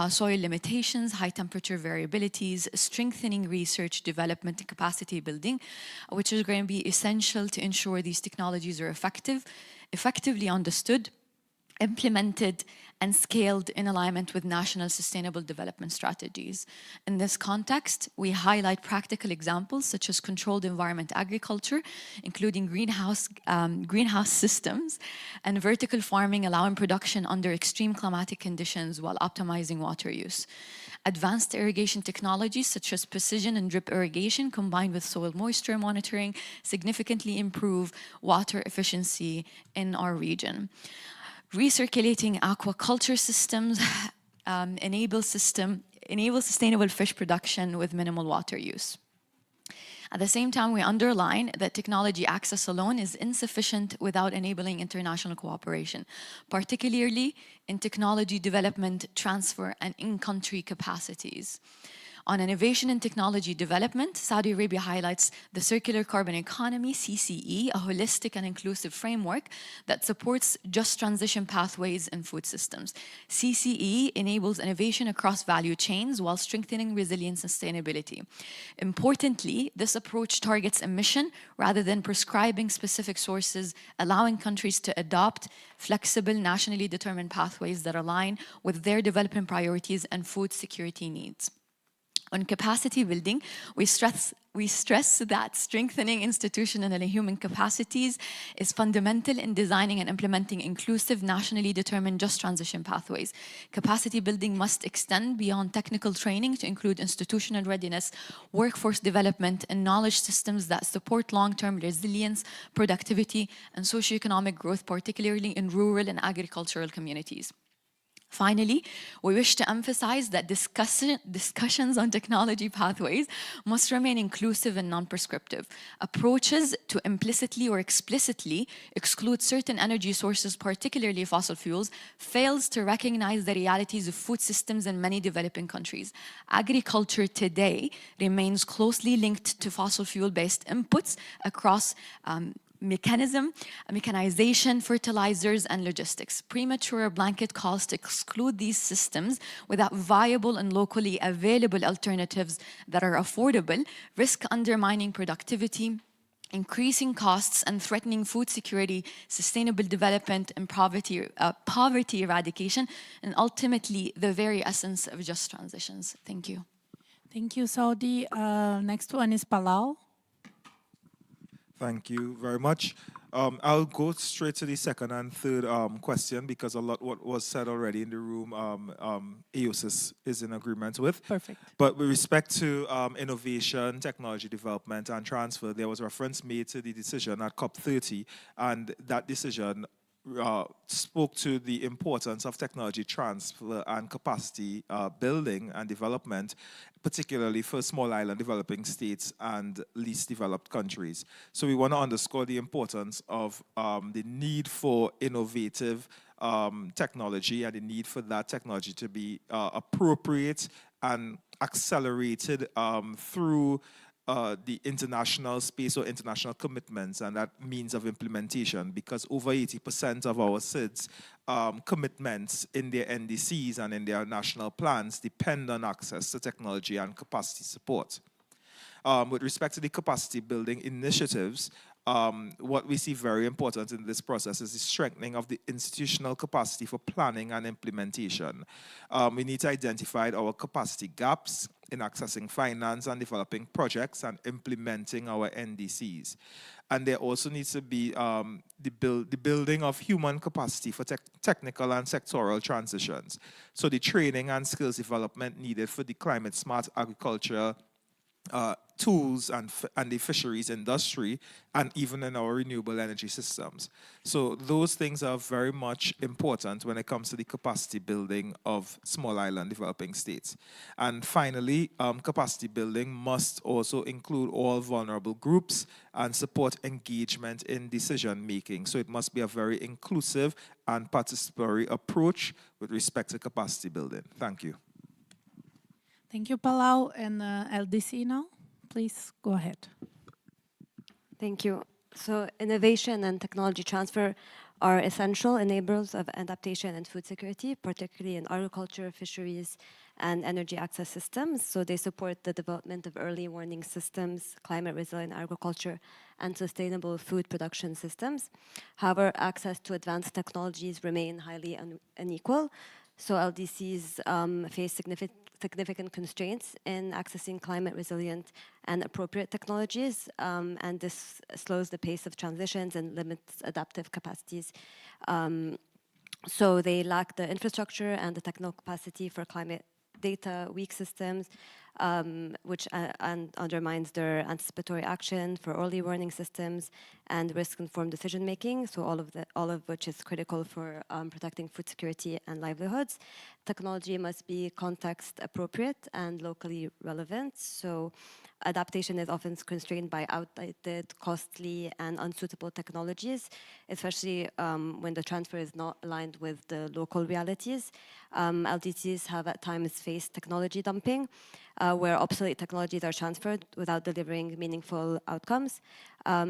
soil limitations, high temperature variabilities, strengthening research, development, and capacity building, which is going to be essential to ensure these technologies are effectively understood, implemented, and scaled in alignment with national sustainable development strategies. In this context, we highlight practical examples such as controlled environment agriculture, including greenhouse systems, and vertical farming allowing production under extreme climatic conditions while optimizing water use. Advanced irrigation technologies such as precision and drip irrigation combined with soil moisture monitoring significantly improve water efficiency in our region. Recirculating aquaculture systems enable sustainable fish production with minimal water use. At the same time, we underline that technology access alone is insufficient without enabling international cooperation, particularly in technology development, transfer, and in-country capacities. On innovation and technology development, Saudi Arabia highlights the circular carbon economy, CCE, a holistic and inclusive framework that supports just transition pathways in food systems. CCE enables innovation across value chains while strengthening resilience and sustainability. Importantly, this approach targets emission rather than prescribing specific sources, allowing countries to adopt flexible, nationally determined pathways that align with their development priorities and food security needs. On capacity building, we stress that strengthening institutional and human capacities is fundamental in designing and implementing inclusive, nationally determined just transition pathways. Capacity building must extend beyond technical training to include institutional readiness, workforce development, and knowledge systems that support long-term resilience, productivity, and socioeconomic growth, particularly in rural and agricultural communities. Finally, we wish to emphasize that discussions on technology pathways must remain inclusive and non-prescriptive. Approaches to implicitly or explicitly exclude certain energy sources, particularly fossil fuels, fails to recognize the realities of food systems in many developing countries. Agriculture today remains closely linked to fossil fuel-based inputs across mechanization, fertilizers, and logistics. Premature blanket calls to exclude these systems without viable and locally available alternatives that are affordable risk undermining productivity, increasing costs, and threatening food security, sustainable development, and poverty eradication, and ultimately the very essence of just transitions. Thank you. Thank you, Saudi. Next one is Palau. Thank you very much. I'll go straight to the second and third question because a lot what was said already in the room, AOSIS is in agreement with. Perfect. But with respect to innovation, technology development, and transfer, there was reference made to the decision at COP30, and that decision spoke to the importance of technology transfer and capacity building and development, particularly for small island developing states and least developed countries. So we want to underscore the importance of the need for innovative technology and the need for that technology to be appropriate and accelerated through the international space or international commitments and that means of implementation, because over 80% of our SIDS commitments in their NDCs and in their national plans depend on access to technology and capacity support. With respect to the capacity building initiatives, what we see very important in this process is the strengthening of the institutional capacity for planning and implementation. We need to identify our capacity gaps in accessing finance and developing projects and implementing our NDCs. And there also needs to be the building of human capacity for technical and sectoral transitions. So the training and skills development needed for the climate smart agriculture tools and the fisheries industry, and even in our renewable energy systems. So those things are very much important when it comes to the capacity building of small island developing states. And finally, capacity building must also include all vulnerable groups and support engagement in decision making. So it must be a very inclusive and participatory approach with respect to capacity building. Thank you. Thank you, Palau. And LDC now, please go ahead. Thank you. So innovation and technology transfer are essential enablers of adaptation and food security, particularly in agriculture, fisheries, and energy access systems. So they support the development of early warning systems, climate resilient agriculture, and sustainable food production systems. However, access to advanced technologies remain highly unequal. So LDCs face significant constraints in accessing climate resilient and appropriate technologies, and this slows the pace of transitions and limits adaptive capacities. So they lack the infrastructure and the technical capacity for climate data weak systems, which undermines their anticipatory action for early warning systems and risk-informed decision-making, so all of which is critical for protecting food security and livelihoods. Technology must be context-appropriate and locally relevant, so adaptation is often constrained by outdated, costly, and unsuitable technologies, especially when the transfer is not aligned with the local realities. LDCs have at times faced technology dumping, where obsolete technologies are transferred without delivering meaningful outcomes.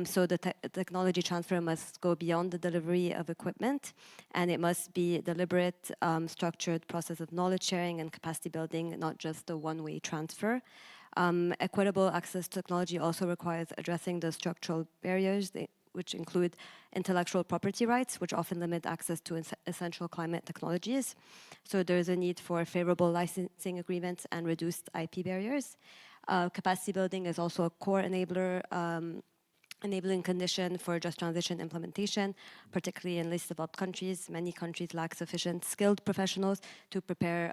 So the technology transfer must go beyond the delivery of equipment, and it must be a deliberate, structured process of knowledge sharing and capacity building, not just a one-way transfer. Equitable access to technology also requires addressing the structural barriers, which include intellectual property rights, which often limit access to essential climate technologies. So there's a need for favorable licensing agreements and reduced IP barriers. Capacity building is also a core enabling condition for just transition implementation, particularly in least developed countries. Many countries lack sufficient skilled professionals to prepare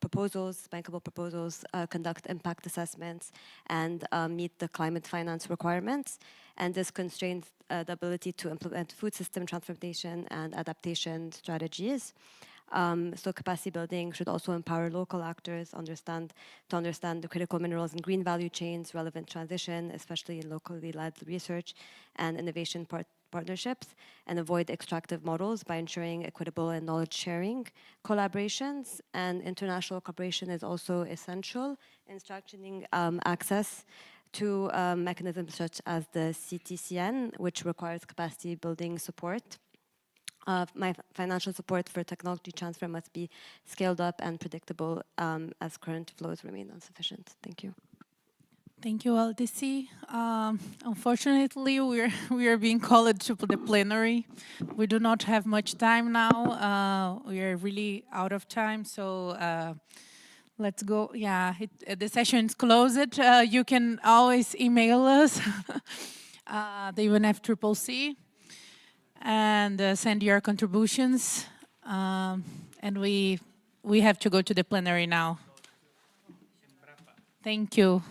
proposals, bankable proposals, conduct impact assessments, and meet the climate finance requirements. And this constrains the ability to implement food system transformation and adaptation strategies. So capacity building should also empower local actors to understand the critical minerals and green value chains, relevant transition, especially in locally led research and innovation partnerships, and avoid extractive models by ensuring equitable and knowledge sharing collaborations. And international cooperation is also essential in strengthening access to mechanisms such as the CTCN, which requires capacity building support. My financial support for technology transfer must be scaled up and predictable as current flows remain insufficient. Thank you. Thank you, LDC. Unfortunately, we are being called to the plenary. We do not have much time now. We are really out of time, so let's go. Yeah, the session is closed. You can always email us, the UNFCCC, and send your contributions. And we have to go to the plenary now. Thank you.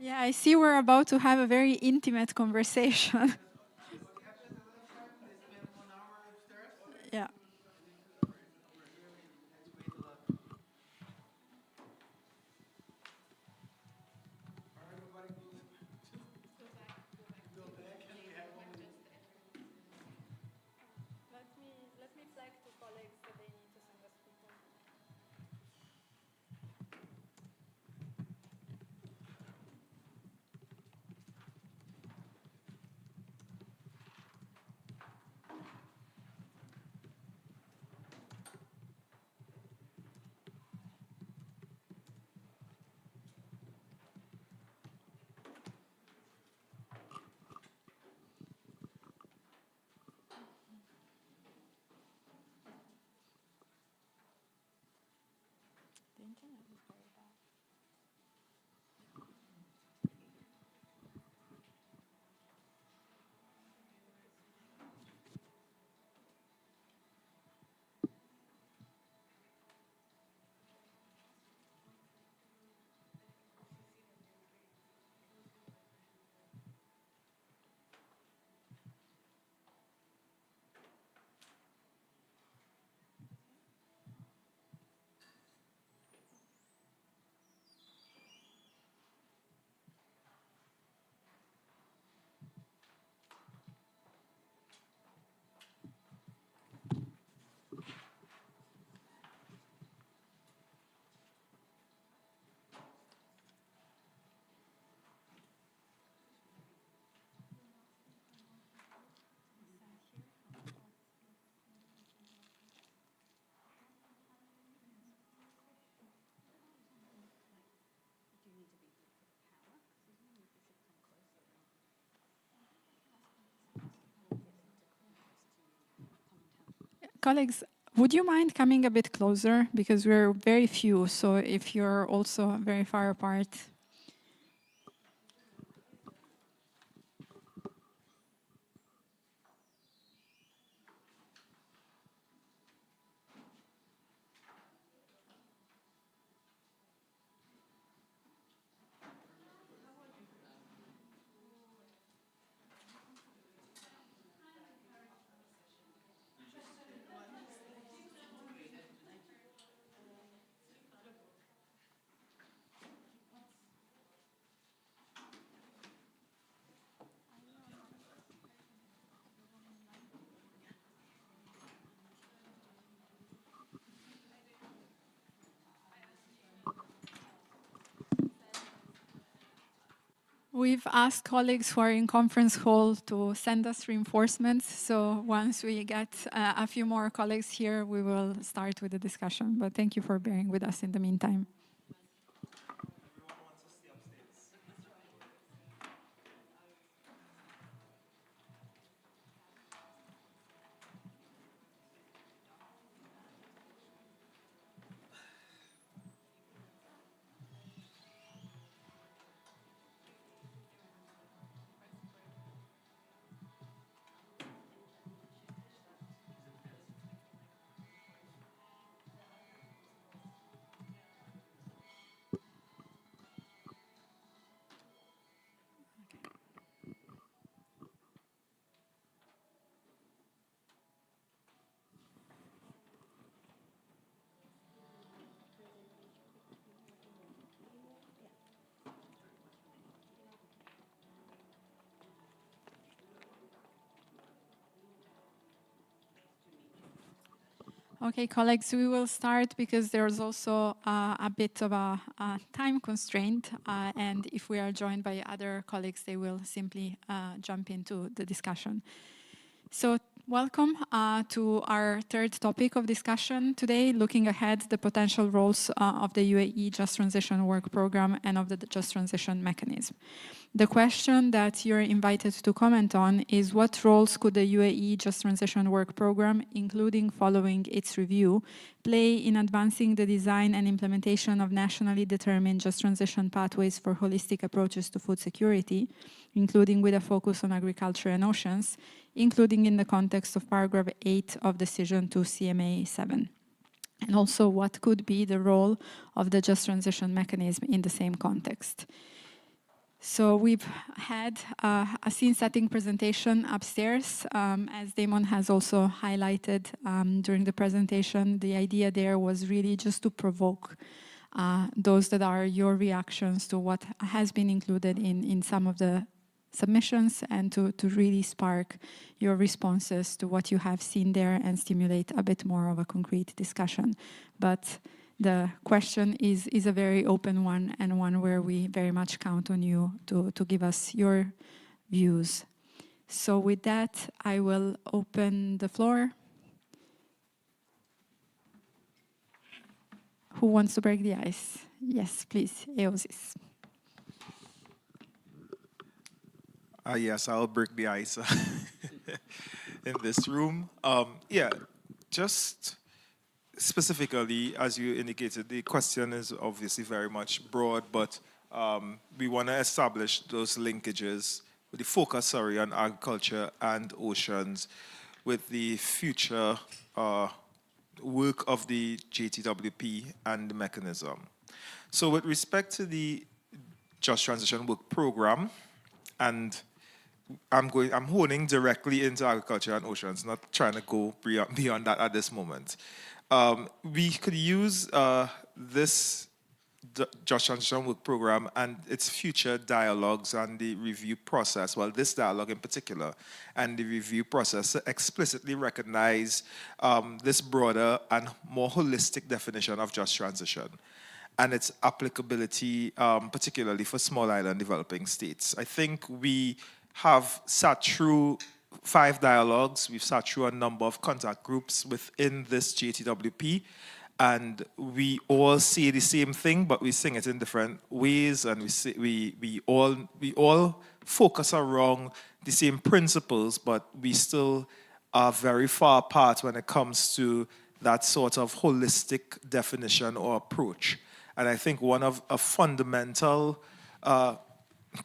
Yeah, I see we're about to have a very intimate conversation. Yeah. Let me flag to colleagues that they need to send us people. The internet is very bad. Colleagues, would you mind coming a bit closer? Because we're very few, so if you're also very far apart. We've asked colleagues who are in conference hall to send us reinforcements. So once we get a few more colleagues here, we will start with the discussion. But thank you for bearing with us in the meantime. Okay, colleagues, we will start because there's also a bit of a time constraint. And if we are joined by other colleagues, they will simply jump into the discussion. So welcome to our third topic of discussion today, looking ahead the potential roles of the UAE Just Transition Work Programme and of the Just Transition Mechanism. The question that you're invited to comment on is what roles could the UAE Just Transition Work Programme, including following its review, play in advancing the design and implementation of nationally determined just transition pathways for holistic approaches to food security, including with a focus on agriculture and oceans, including in the context of paragraph 8 of Decision 2 CMA 7. And also what could be the role of the Just Transition Mechanism in the same context. So we've had a scene-setting presentation upstairs. As Damon has also highlighted during the presentation, the idea there was really just to provoke those that are your reactions to what has been included in some of the submissions, and to really spark your responses to what you have seen there and stimulate a bit more of a concrete discussion. But the question is a very open one, and one where we very much count on you to give us your views. So with that, I will open the floor. Who wants to break the ice? Yes, please, Eosis. Yes, I'll break the ice in this room. Yeah, just specifically, as you indicated, the question is obviously very much broad, but we want to establish those linkages with the focus, sorry, on agriculture and oceans with the future work of the JTWP and the mechanism. So with respect to the Just Transition Work Program, and I'm honing directly into agriculture and oceans, not trying to go beyond that at this moment. We could use this Just Transition Work Program and its future dialogues and the review process, well, this dialogue in particular, and the review process to explicitly recognize this broader and more holistic definition of just transition and its applicability, particularly for small island developing states. I think we have sat through 5 dialogues. We've sat through a number of contact groups within this JTWP, and we all say the same thing, but we sing it in different ways, and we all focus around the same principles, but we still are very far apart when it comes to that sort of holistic definition or approach. And I think one of a fundamental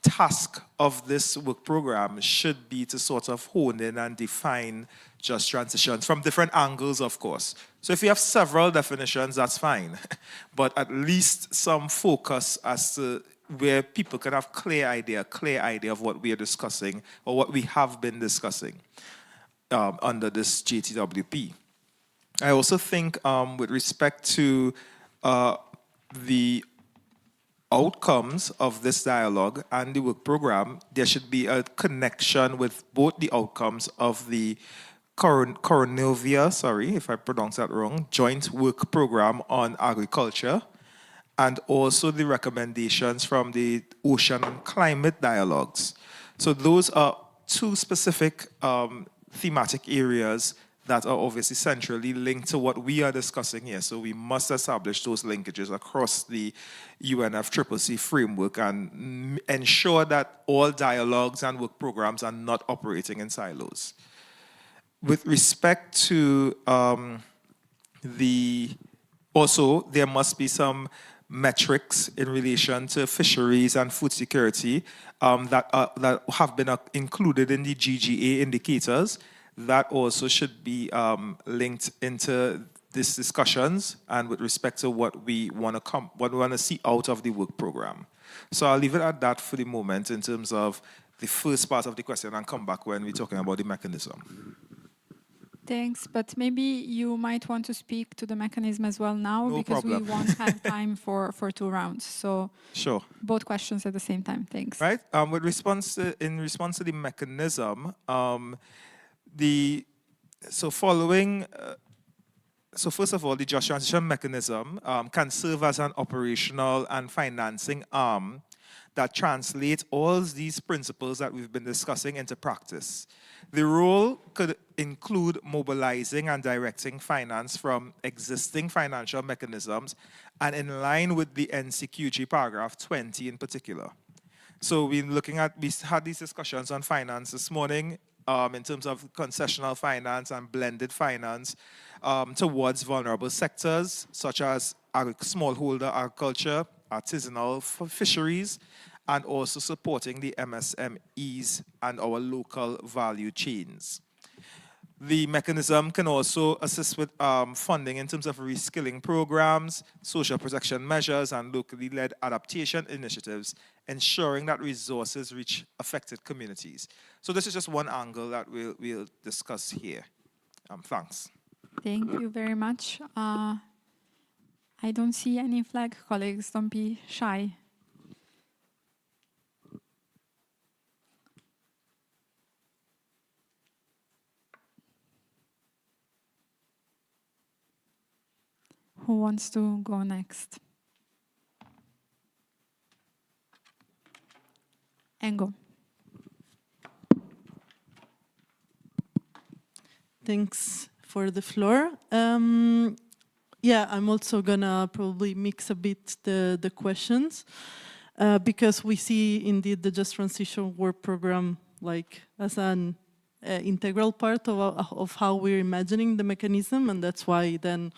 task of this work program should be to sort of hone in and define just transitions from different angles, of course. So if you have several definitions, that's fine. But at least some focus as to where people can have clear idea of what we are discussing or what we have been discussing under this JTWP. I also think with respect to the outcomes of this dialogue and the work program, there should be a connection with both the outcomes of the Coronovia, sorry if I pronounce that wrong, joint work program on agriculture, and also the recommendations from the ocean and climate dialogues. So those are 2 specific thematic areas that are obviously centrally linked to what we are discussing here. So we must establish those linkages across the UNFCCC framework and ensure that all dialogues and work programs are not operating in silos. With respect to also there must be some metrics in relation to fisheries and food security that have been included in the GGA indicators. That also should be linked into these discussions and with respect to what we want to see out of the work program. So I'll leave it at that for the moment in terms of the first part of the question and come back when we're talking about the mechanism. Thanks, but maybe you might want to speak to the mechanism as well now, No because problem. we won't have time for 2 rounds. So sure, both questions at the same time. Thanks. Right. In response to the mechanism, so first of all, the Just Transition Mechanism can serve as an operational and financing arm that translates all these principles that we've been discussing into practice. The role could include mobilizing and directing finance from existing financial mechanisms and in line with the NCQG paragraph 20 in particular. So we had these discussions on finance this morning in terms of concessional finance and blended finance towards vulnerable sectors such as smallholder agriculture, artisanal fisheries, and also supporting the MSMEs and our local value chains. The mechanism can also assist with funding in terms of reskilling programs, social protection measures, and locally led adaptation initiatives, ensuring that resources reach affected communities. So this is just one angle that we'll discuss here. Thanks. Thank you very much. I don't see any flag, colleagues. Don't be shy. Who wants to go next? Engo. Thanks for the floor. Yeah, I'm also gonna probably mix a bit the questions because we see indeed the Just Transition Work Program like as an integral part of how we're imagining the mechanism, and that's why then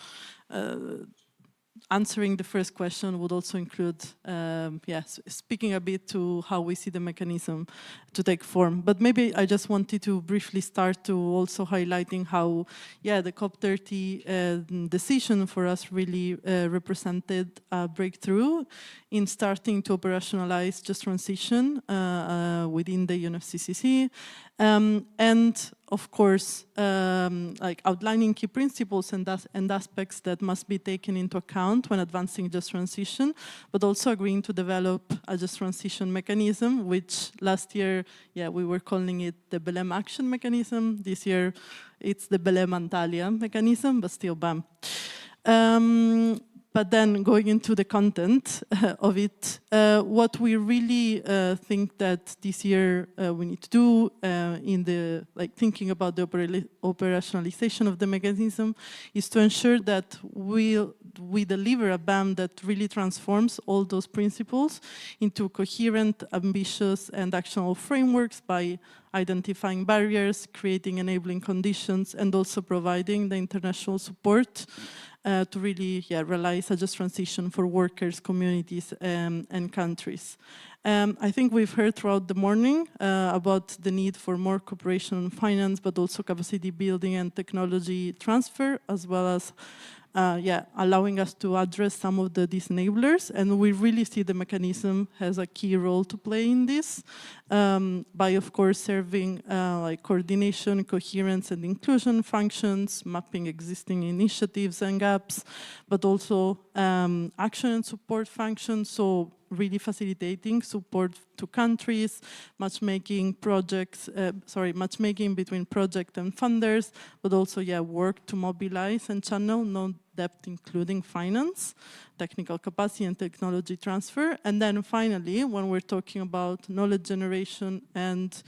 answering the first question would also include, speaking a bit to how we see the mechanism to take form. But maybe I just wanted to briefly start to also highlighting how, the COP30 decision for us really represented a breakthrough in starting to operationalize Just Transition within the UNFCCC. And of course, like outlining key principles and aspects that must be taken into account when advancing Just Transition, but also agreeing to develop a Just Transition mechanism, which last year, we were calling it the Belém Action Mechanism. This year, it's the Belém Antalya mechanism, but still BAM. But then going into the content of it, what we really think that this year we need to do in the thinking about the operationalization of the mechanism is to ensure that we deliver a BAM that really transforms all those principles into coherent, ambitious, and actionable frameworks by identifying barriers, creating enabling conditions, and also providing the international support to really realize a just transition for workers, communities, and countries. I think we've heard throughout the morning about the need for more cooperation on finance, but also capacity building and technology transfer, as well as allowing us to address some of the disenablers. And we really see the mechanism has a key role to play in this by, of course, serving like coordination, coherence, and inclusion functions, mapping existing initiatives and gaps, but also action and support functions. So really facilitating support to countries, matchmaking between project and funders, but also work to mobilize and channel non-debt, including finance, technical capacity and technology transfer. And then finally, when we're talking about knowledge generation and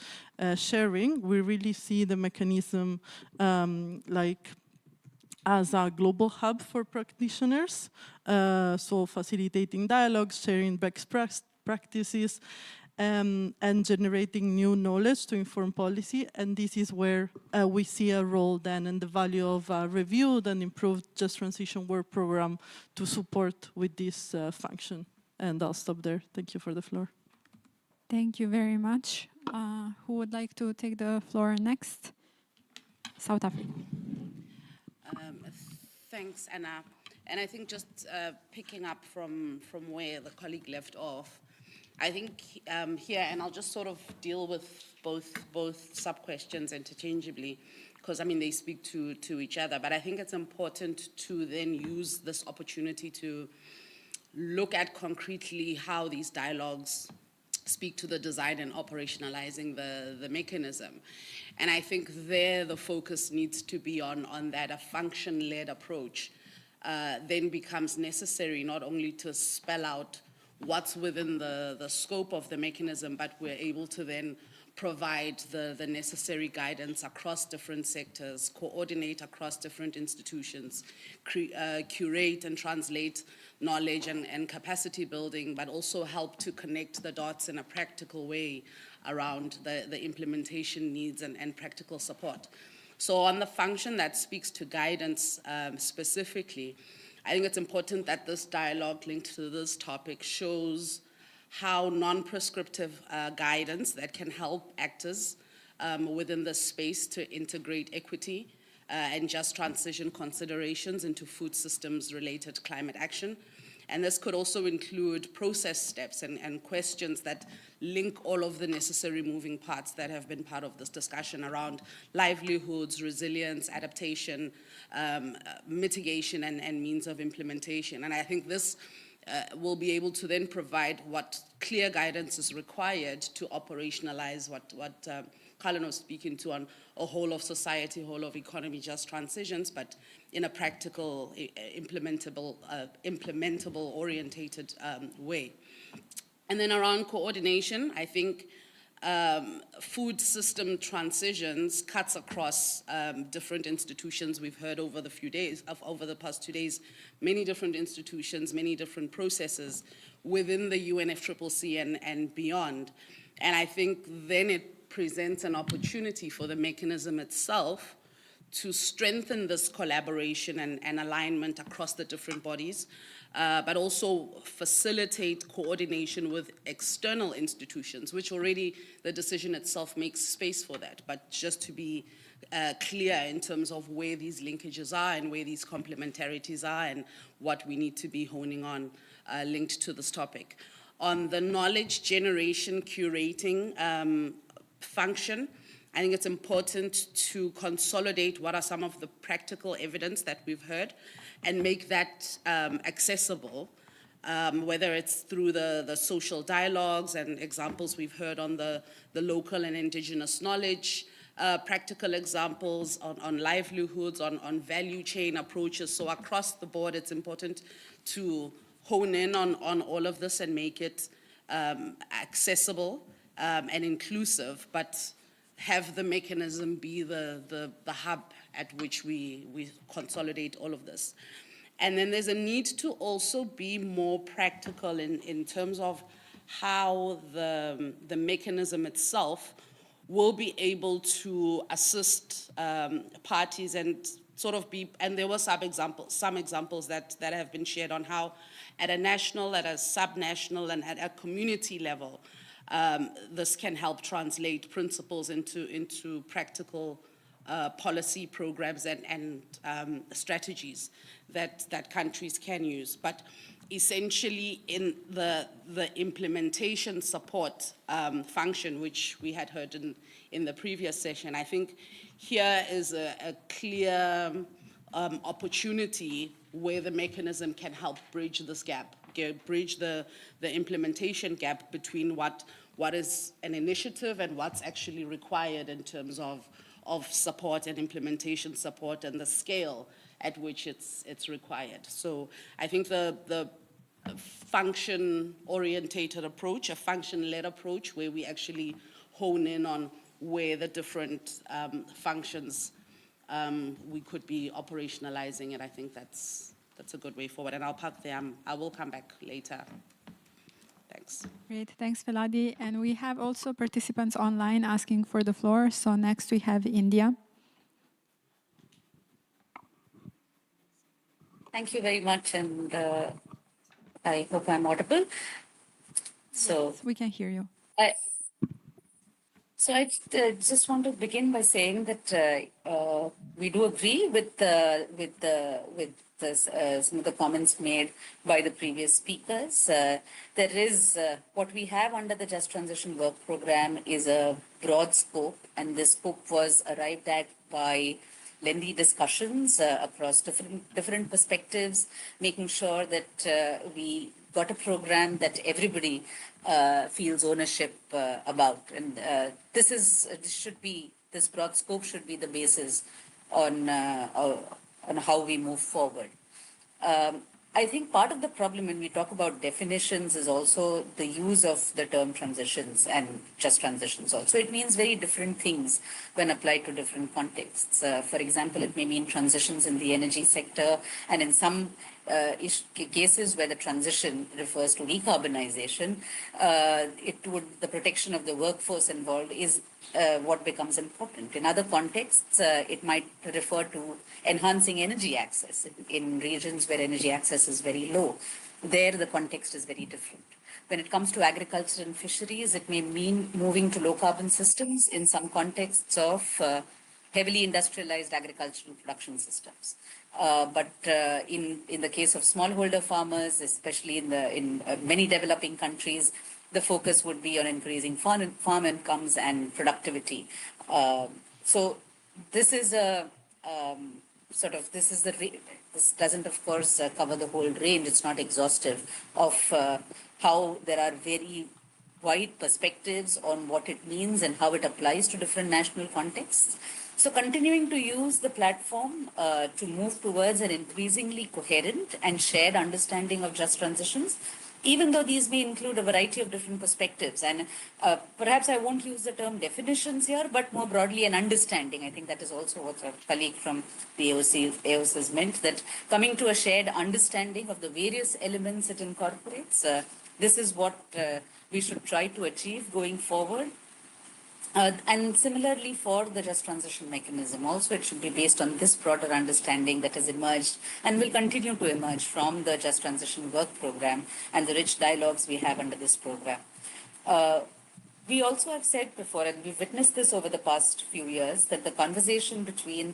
sharing, we really see the mechanism as a global hub for practitioners, so facilitating dialogues, sharing best practices, and generating new knowledge to inform policy. And this is where we see a role then and the value of a reviewed and improved Just Transition Work Program to support with this function. And I'll stop there. Thank you for the floor. Thank you very much. Who would like to take the floor next? South Africa. Thanks, Anna. And I think just picking up from where the colleague left off, I think here, and I'll just sort of deal with both sub-questions interchangeably, because I mean they speak to each other, but I think it's important to then use this opportunity to look at concretely how these dialogues speak to the design and operationalizing the mechanism. And I think there the focus needs to be on that a function-led approach then becomes necessary, not only to spell out what's within the scope of the mechanism, but we're able to then provide the necessary guidance across different sectors, coordinate across different institutions, curate and translate knowledge and capacity building, but also help to connect the dots in a practical way around the implementation needs and practical support. So on the function that speaks to guidance specifically, I think it's important that this dialogue linked to this topic shows how non-prescriptive guidance that can help actors within the space to integrate equity and just transition considerations into food systems related climate action. And this could also include process steps and questions that link all of the necessary moving parts that have been part of this discussion around livelihoods, resilience, adaptation, mitigation, and means of implementation. And I think this will be able to then provide what clear guidance is required to operationalize what Colin was speaking to on a whole of society, whole of economy, just transitions, but in a practical, implementable, orientated way. And then around coordination, I think food system transitions cuts across different institutions. We've heard over the past 2 days, many different institutions, many different processes within the UNFCCC and beyond. And I think then it presents an opportunity for the mechanism itself to strengthen this collaboration and alignment across the different bodies, but also facilitate coordination with external institutions, which already the decision itself makes space for that. But just to be clear in terms of where these linkages are and where these complementarities are and what we need to be honing on linked to this topic. On the knowledge generation curating function, I think it's important to consolidate what are some of the practical evidence that we've heard and make that accessible, whether it's through the social dialogues and examples we've heard on the local and indigenous knowledge, practical examples on livelihoods, on value chain approaches. So across the board, it's important to hone in on all of this and make it accessible and inclusive, but have the mechanism be the hub at which we consolidate all of this. And then there's a need to also be more practical in terms of how the mechanism itself will be able to assist parties and sort of be, and there were some examples that have been shared on how at a national, at a subnational, and at a community level, this can help translate principles into practical policy programs and strategies that countries can use. But essentially in the implementation support function, which we had heard in the previous session, I think here is a clear opportunity where the mechanism can help bridge this gap, bridge the implementation gap between what is an initiative and what's actually required in terms of support and implementation support and the scale at which it's required. So I think the function-orientated approach, a function-led approach where we actually hone in on where the different functions we could be operationalizing it. I think that's a good way forward. And I'll park there. I will come back later. Thanks. Great, thanks, Veladi. And we have also participants online asking for the floor. So next we have India. Thank you very much, and I hope I'm audible. So yes, we can hear you. So I just want to begin by saying that we do agree with some of the comments made by the previous speakers. There is what we have under the Just Transition Work Program is a broad scope, and this scope was arrived at by lengthy discussions across different perspectives, making sure that we got a program that everybody feels ownership about. And this broad scope should be the basis on how we move forward. I think part of the problem when we talk about definitions is also the use of the term transitions and just transitions also. It means very different things when applied to different contexts. For example, it may mean transitions in the energy sector, and in some cases where the transition refers to decarbonization, the protection of the workforce involved is what becomes important. In other contexts, it might refer to enhancing energy access in regions where energy access is very low. There, the context is very different. When it comes to agriculture and fisheries, it may mean moving to low carbon systems in some contexts of heavily industrialized agricultural production systems. In the case of smallholder farmers, especially in many developing countries, the focus would be on increasing farm incomes and productivity. So this is a this doesn't, of course, cover the whole range. It's not exhaustive of how there are very wide perspectives on what it means and how it applies to different national contexts. So continuing to use the platform to move towards an increasingly coherent and shared understanding of just transitions, even though these may include a variety of different perspectives. And perhaps I won't use the term definitions here, but more broadly an understanding. I think that is also what our colleague from the AOC has meant, that coming to a shared understanding of the various elements it incorporates, this is what we should try to achieve going forward. And similarly for the just transition mechanism, also it should be based on this broader understanding that has emerged and will continue to emerge from the just transition work program and the rich dialogues we have under this program. We also have said before, and we've witnessed this over the past few years, that the conversation between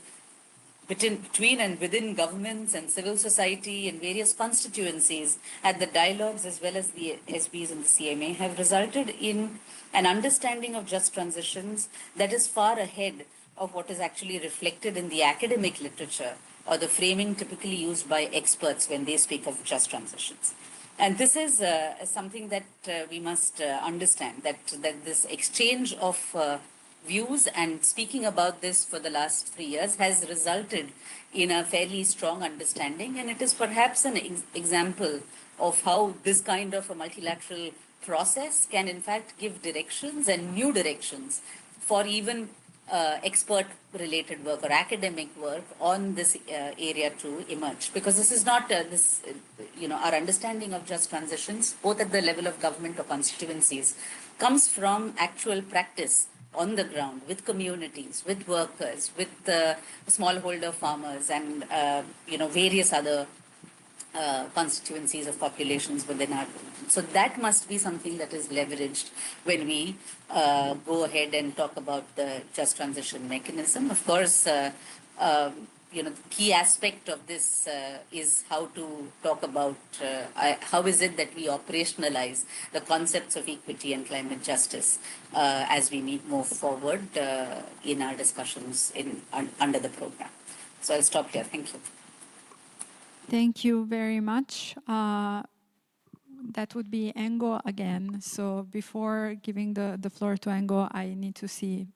and within governments and civil society in various constituencies at the dialogues as well as the SBs and the CMA have resulted in an understanding of just transitions that is far ahead of what is actually reflected in the academic literature or the framing typically used by experts when they speak of just transitions. And this is something that we must understand, that this exchange of views and speaking about this for the last 3 years has resulted in a fairly strong understanding. And it is perhaps an example of how this kind of a multilateral process can in fact give directions and new directions for even expert-related work or academic work on this area to emerge. Because this is not our understanding of just transitions, both at the level of government or constituencies, comes from actual practice on the ground with communities, with workers, with smallholder farmers, and various other constituencies of populations within our region. So that must be something that is leveraged when we go ahead and talk about the just transition mechanism. Of course, the key aspect of this is how to talk about how is it that we operationalize the concepts of equity and climate justice as we move forward in our discussions under the program. So I'll stop here. Thank you. Thank you very much. That would be Engo again. So before giving the floor to Engo, I need to see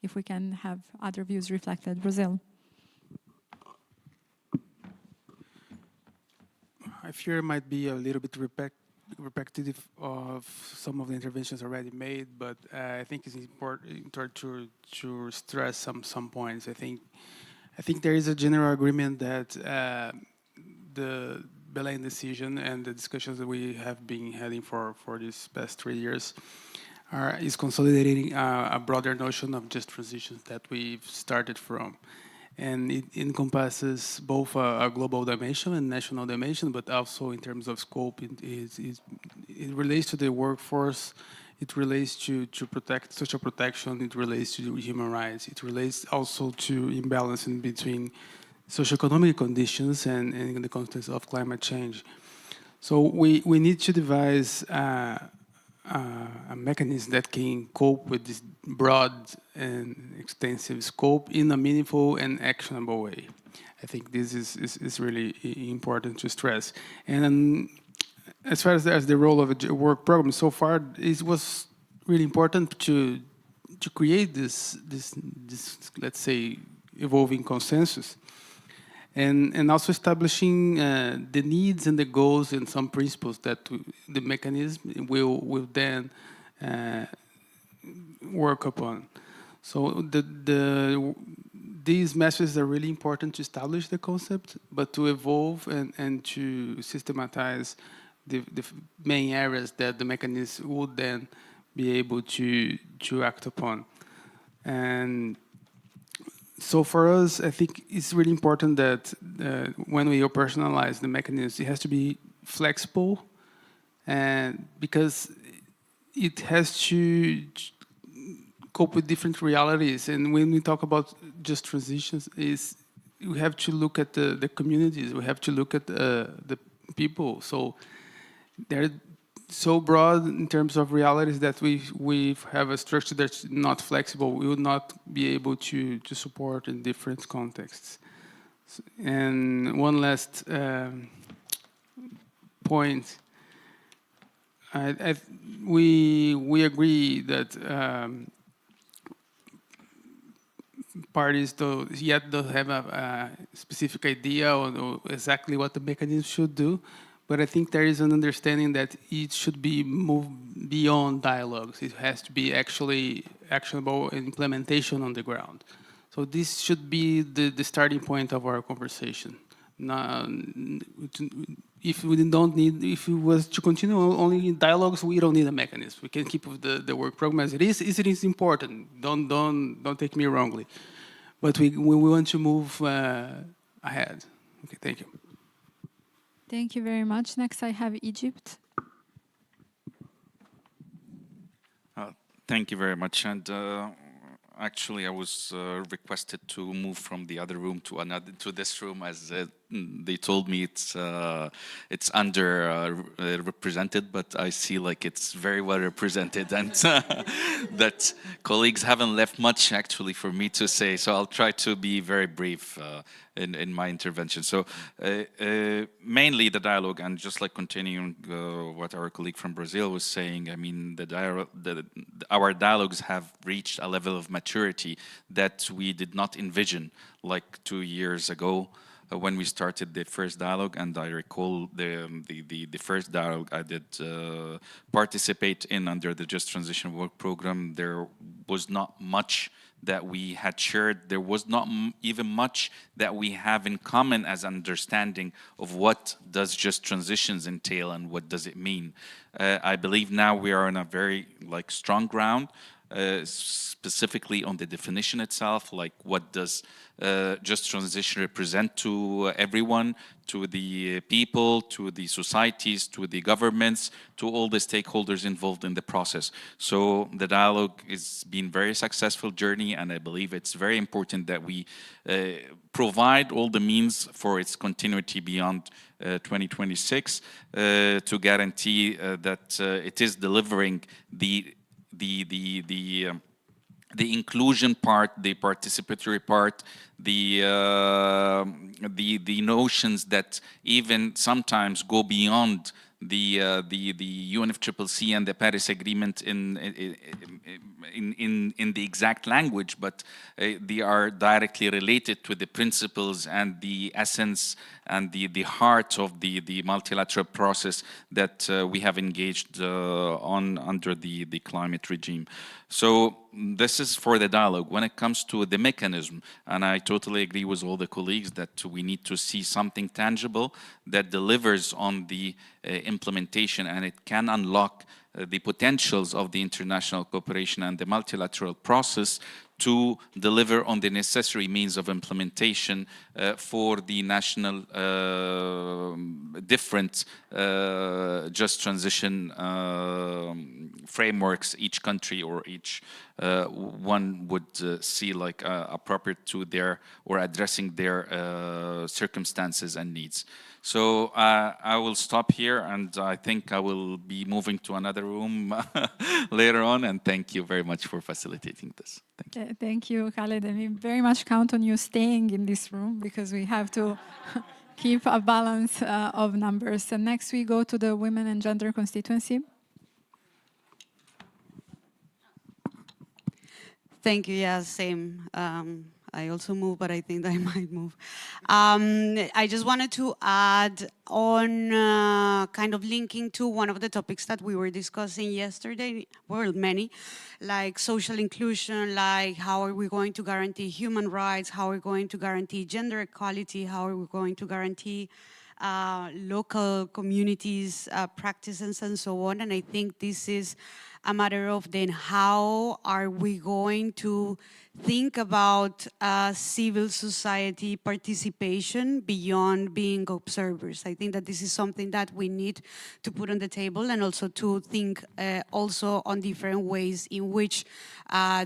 if we can have other views reflected. Brazil. I fear it might be a little bit repetitive of some of the interventions already made, but I think it's important to stress some points. I think there is a general agreement that the Belém decision and the discussions that we have been having for these past 3 years is consolidating a broader notion of just transitions that we've started from. And it encompasses both a global dimension and national dimension, but also in terms of scope, it relates to the workforce, it relates to protect social protection, it relates to human rights, it relates also to imbalance in between socioeconomic conditions and in the context of climate change. So we need to devise a mechanism that can cope with this broad and extensive scope in a meaningful and actionable way. I think this is really important to stress. And as far as the role of a work program, so far it was really important to create this let's say evolving consensus. And also establishing the needs and the goals and some principles that the mechanism will then work upon. So these messages are really important to establish the concept, but to evolve and to systematize the main areas that the mechanism would then be able to act upon. And so for us, I think it's really important that when we operationalize the mechanism, it has to be flexible, and because it has to cope with different realities. And when we talk about just transitions, we have to look at the communities. We have to look at the people. So they're so broad in terms of realities that we have a structure that's not flexible. We would not be able to support in different contexts. And one last point. We agree that parties don't have a specific idea on exactly what the mechanism should do, but I think there is an understanding that it should be moved beyond dialogues. It has to be actually actionable implementation on the ground. So this should be the starting point of our conversation. If we was to continue only in dialogues, we don't need a mechanism. We can keep the work program as it is. It is important. Don't take me wrongly, but we want to move ahead. Okay, thank you. Thank you very much. Next, I have Egypt. Thank you very much. And actually, I was requested to move from the other room to this room, as they told me it's under represented, but I see like it's very well represented, and that colleagues haven't left much actually for me to say. So I'll try to be very brief in my intervention. So mainly the dialogue, and just like continuing what our colleague from Brazil was saying, I mean, our dialogues have reached a level of maturity that we did not envision like 2 years ago when we started the first dialogue. And I recall the first dialogue I did participate in under the Just Transition Work Program. There was not much that we had shared. There was not even much that we have in common as understanding of what does just transitions entail and what does it mean. I believe now we are on a very strong ground, specifically on the definition itself, like what does just transition represent to everyone, to the people, to the societies, to the governments, to all the stakeholders involved in the process. So the dialogue has been very successful journey, and I believe it's very important that we provide all the means for its continuity beyond 2026 to guarantee that it is delivering the inclusion part, the participatory part, the notions that even sometimes go beyond the UNFCCC and the Paris Agreement in the exact language, but they are directly related to the principles and the essence and the heart of the multilateral process that we have engaged on under the climate regime. So this is for the dialogue. When it comes to the mechanism, and I totally agree with all the colleagues that we need to see something tangible that delivers on the implementation, and it can unlock the potentials of the international cooperation and the multilateral process to deliver on the necessary means of implementation for the national different just transition frameworks each country or each one would see like appropriate to their or addressing their circumstances and needs. So I will stop here, and I think I will be moving to another room later on, and thank you very much for facilitating this. Thank you. Thank you, Khaled, and we very much count on you staying in this room because we have to keep a balance of numbers. And next we go to the Women and Gender constituency. Thank you. Yeah, same. I also move, but I think I might move. I just wanted to add on kind of linking to one of the topics that we were discussing yesterday, well, many, like social inclusion, like how are we going to guarantee human rights, how are we going to guarantee gender equality, how are we going to guarantee local communities' practices and so on. And I think this is a matter of then how are we going to think about civil society participation beyond being observers. I think that this is something that we need to put on the table, and also to think also on different ways in which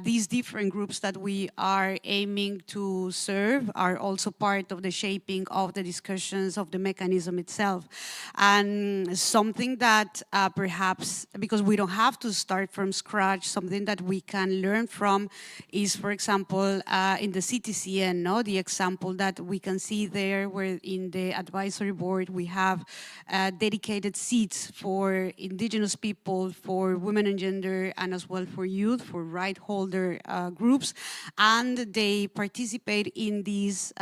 these different groups that we are aiming to serve are also part of the shaping of the discussions of the mechanism itself. And something that perhaps, because we don't have to start from scratch, something that we can learn from is, for example, in the CTCN, no? The example that we can see there, where in the advisory board we have dedicated seats for indigenous people, for women and gender, and as well for youth, for right holder groups. And they participate in these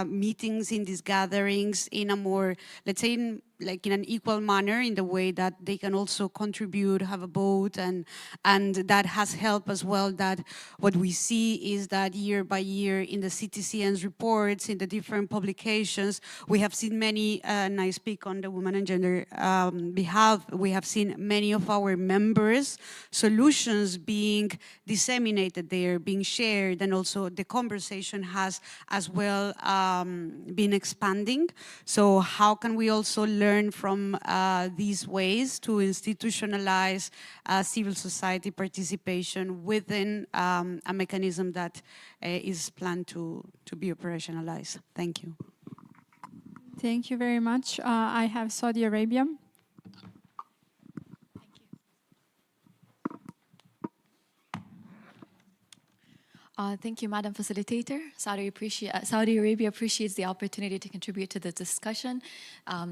meetings, in these gatherings in a more, let's say, in an equal manner, in the way that they can also contribute, have a vote, and that has helped as well. That what we see is that year by year in the CTCN's reports, in the different publications, we have seen many, and I speak on the women and gender behalf, we have seen many of our members' solutions being disseminated there, being shared, and also the conversation has as well been expanding. So how can we also learn from these ways to institutionalize civil society participation within a mechanism that is planned to be operationalized? Thank you. Thank you very much. I have Saudi Arabia. Thank you, Madam Facilitator. Saudi Arabia appreciates the opportunity to contribute to the discussion.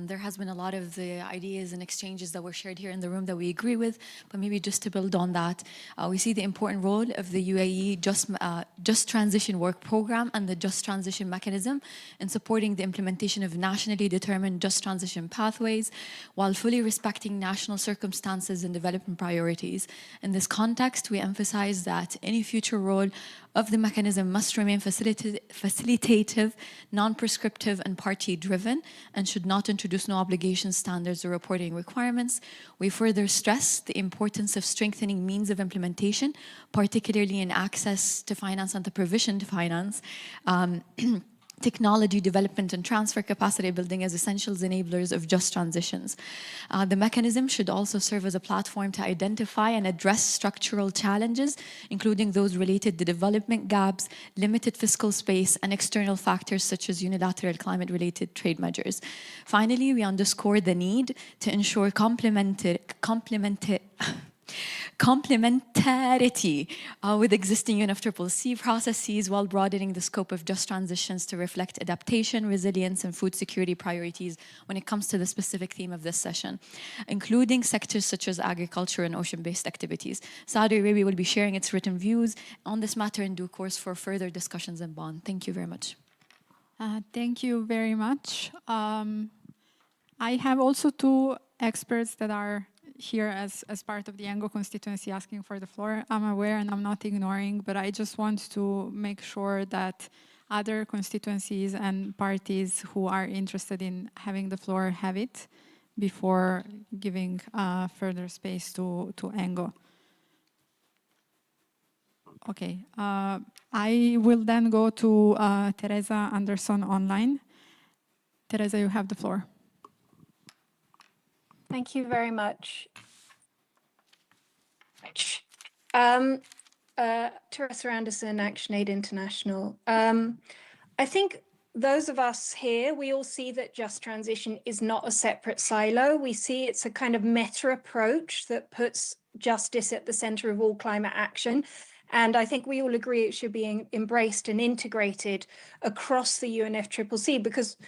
There has been a lot of the ideas and exchanges that were shared here in the room that we agree with, but maybe just to build on that, we see the important role of the UAE Just Transition Work Program and the Just Transition Mechanism in supporting the implementation of nationally determined just transition pathways, while fully respecting national circumstances and development priorities. In this context, we emphasize that any future role of the mechanism must remain facilitative, non-prescriptive, and party-driven, and should not introduce no obligations, standards, or reporting requirements. We further stress the importance of strengthening means of implementation, particularly in access to finance and the provision to finance, technology development and transfer capacity building as essentials enablers of just transitions. The mechanism should also serve as a platform to identify and address structural challenges, including those related to development gaps, limited fiscal space, and external factors such as unilateral climate-related trade measures. Finally, we underscore the need to ensure complementarity with existing UNFCCC processes, while broadening the scope of just transitions to reflect adaptation, resilience, and food security priorities when it comes to the specific theme of this session, including sectors such as agriculture and ocean-based activities. Saudi Arabia will be sharing its written views on this matter in due course for further discussions in Bonn. Thank you very much. Thank you very much. I have also two experts that are here as part of the Ango constituency asking for the floor. I'm aware and I'm not ignoring, but I just want to make sure that other constituencies and parties who are interested in having the floor have it before giving further space to Ango. Okay, I will then go to Teresa Anderson online. Teresa, you have the floor. Thank you very much. Teresa Anderson, ActionAid International. I think those of us here, we all see that just transition is not a separate silo. We see it's a kind of meta approach that puts justice at the center of all climate action. And I think we all agree it should be embraced and integrated across the UNFCCC, because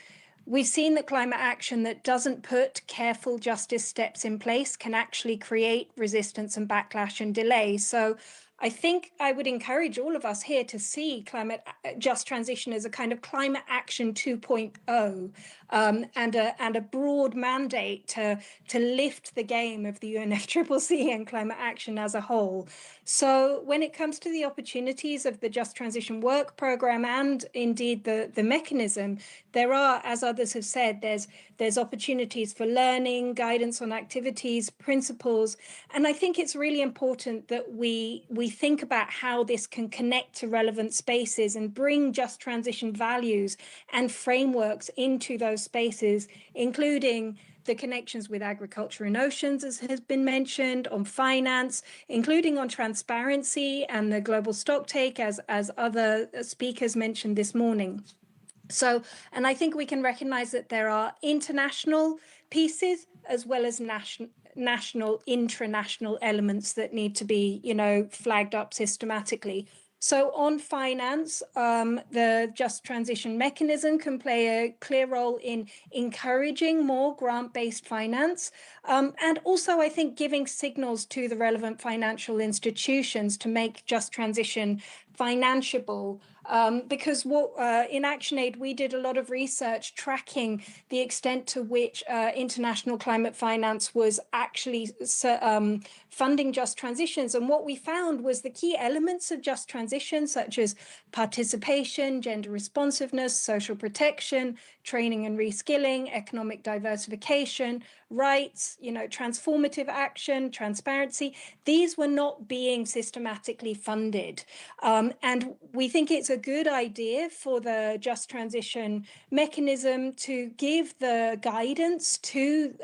we've seen that climate action that doesn't put careful justice steps in place can actually create resistance and backlash and delay. So I think I would encourage all of us here to see climate just transition as a kind of climate action 2.0, and a broad mandate to lift the game of the UNFCCC and climate action as a whole. So when it comes to the opportunities of the Just Transition Work Programme and indeed the mechanism, there are, as others have said, there's opportunities for learning, guidance on activities, principles, and I think it's really important that we think about how this can connect to relevant spaces and bring just transition values and frameworks into those spaces, including the connections with agriculture and oceans, as has been mentioned, on finance, including on transparency and the global stocktake, as other speakers mentioned this morning. So, and I think we can recognize that there are international pieces as well as national, intranational elements that need to be, flagged up systematically. So on finance, the Just Transition Mechanism can play a clear role in encouraging more grant-based finance, and also I think giving signals to the relevant financial institutions to make just transition financeable. Because in ActionAid, we did a lot of research tracking the extent to which international climate finance was actually funding just transitions. And what we found was the key elements of just transition, such as participation, gender responsiveness, social protection, training and reskilling, economic diversification, rights, transformative action, transparency. These were not being systematically funded. And we think it's a good idea for the Just Transition Mechanism to give the guidance to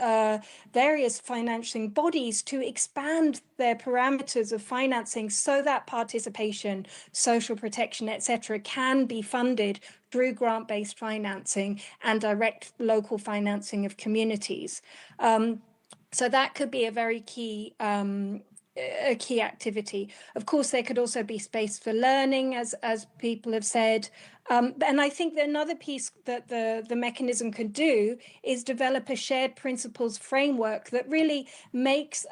various financing bodies to expand their parameters of financing so that participation, social protection, etc., can be funded through grant-based financing and direct local financing of communities. So that could be a very key activity. Of course, there could also be space for learning, as people have said. And I think that another piece that the mechanism could do is develop a shared principles framework that really makes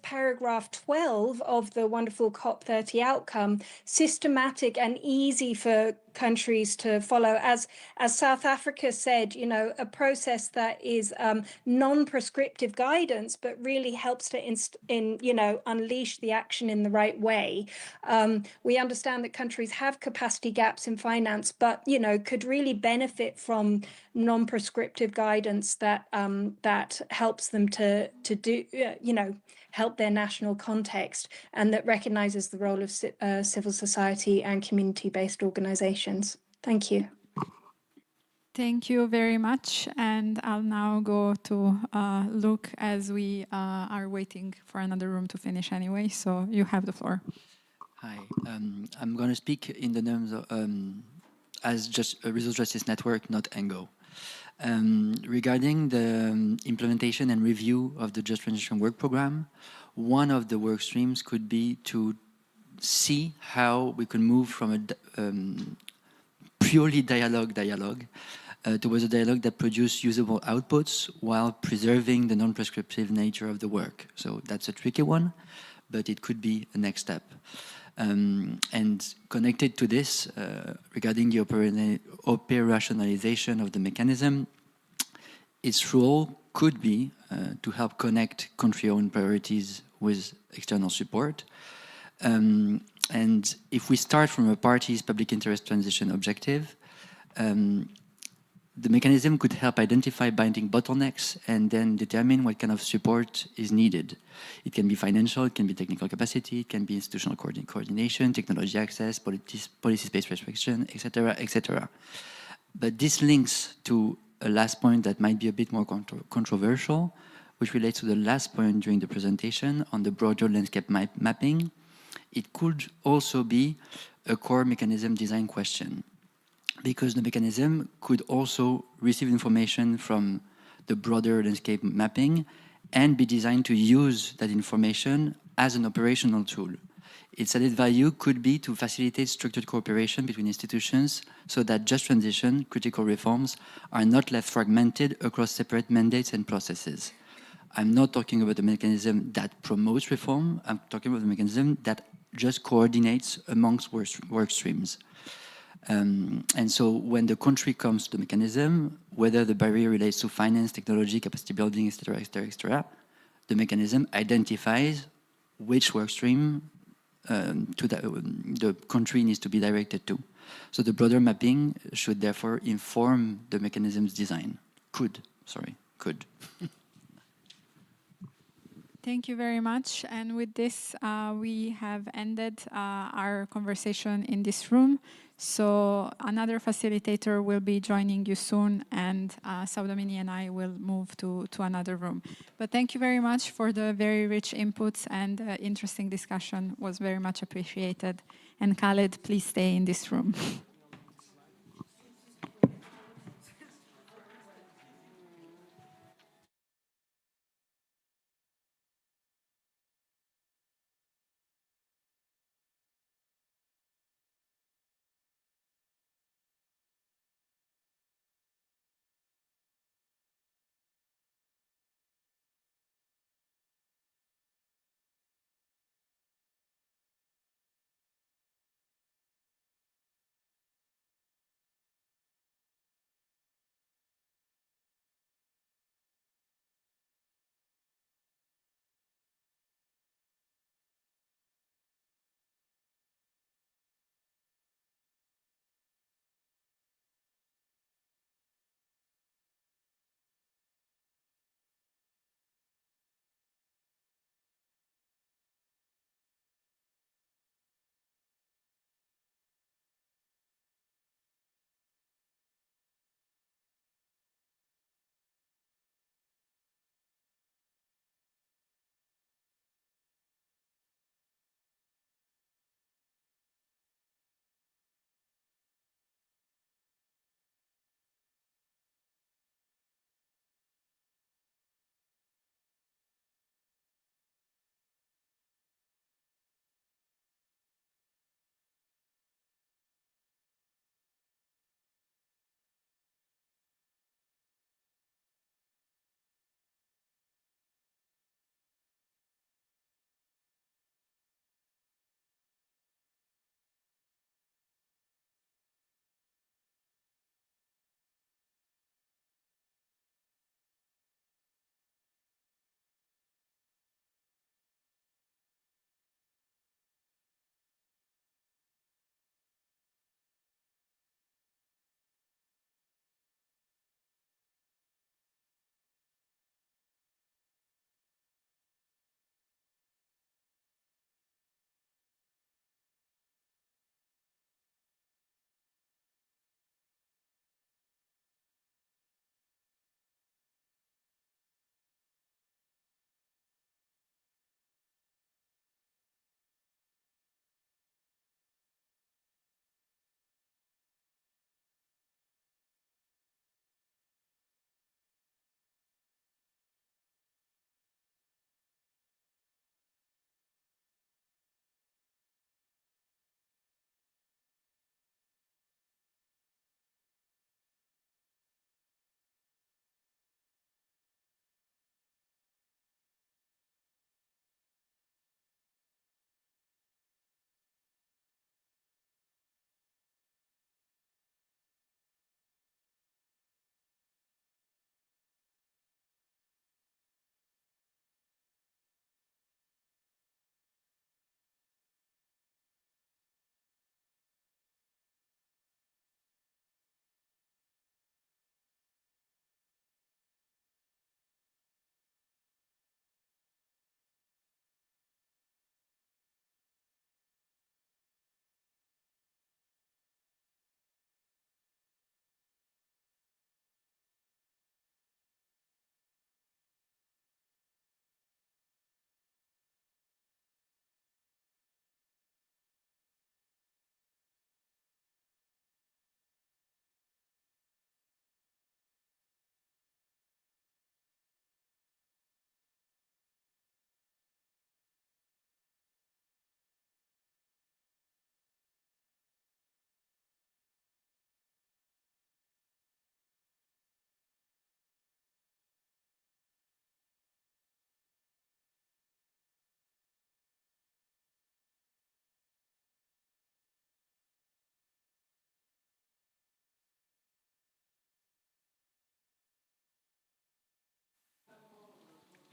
paragraph 12 of the wonderful COP30 outcome systematic and easy for countries to follow. As South Africa said, a process that is non-prescriptive guidance, but really helps to unleash the action in the right way. We understand that countries have capacity gaps in finance, but could really benefit from non-prescriptive guidance that helps them to do help their national context, and that recognizes the role of civil society and community-based organizations. Thank you. Thank you very much. And I'll now go to Luke, as we are waiting for another room to finish anyway. So you have the floor. Hi, I'm going to speak in the terms of as just a Resource Justice Network, not ENGO. Regarding the implementation and review of the Just Transition Work Programme, one of the work streams could be to see how we can move from a purely dialogue towards a dialogue that produces usable outputs while preserving the non-prescriptive nature of the work. So that's a tricky one, but it could be a next step. And connected to this, regarding the operationalization of the mechanism, its role could be to help connect country-owned priorities with external support. And if we start from a party's public interest transition objective, the mechanism could help identify binding bottlenecks and then determine what kind of support is needed. It can be financial, it can be technical capacity, it can be institutional coordination, technology access, policy space restriction, etc., etc. But this links to a last point that might be a bit more controversial, which relates to the last point during the presentation on the broader landscape mapping. It could also be a core mechanism design question, because the mechanism could also receive information from the broader landscape mapping and be designed to use that information as an operational tool. Its added value could be to facilitate structured cooperation between institutions so that just transition, critical reforms are not left fragmented across separate mandates and processes. I'm not talking about the mechanism that promotes reform, I'm talking about the mechanism that just coordinates amongst work streams. And so when the country comes to the mechanism, whether the barrier relates to finance, technology, capacity building, etc., etc., etc., the mechanism identifies which work stream the country needs to be directed to. So the broader mapping should therefore inform the mechanism's design. Could. Thank you very much. And with this, we have ended our conversation in this room. So another facilitator will be joining you soon, and Saudomini and I will move to another room. But thank you very much for the very rich inputs, and interesting discussion was very much appreciated. And Khaled, please stay in this room.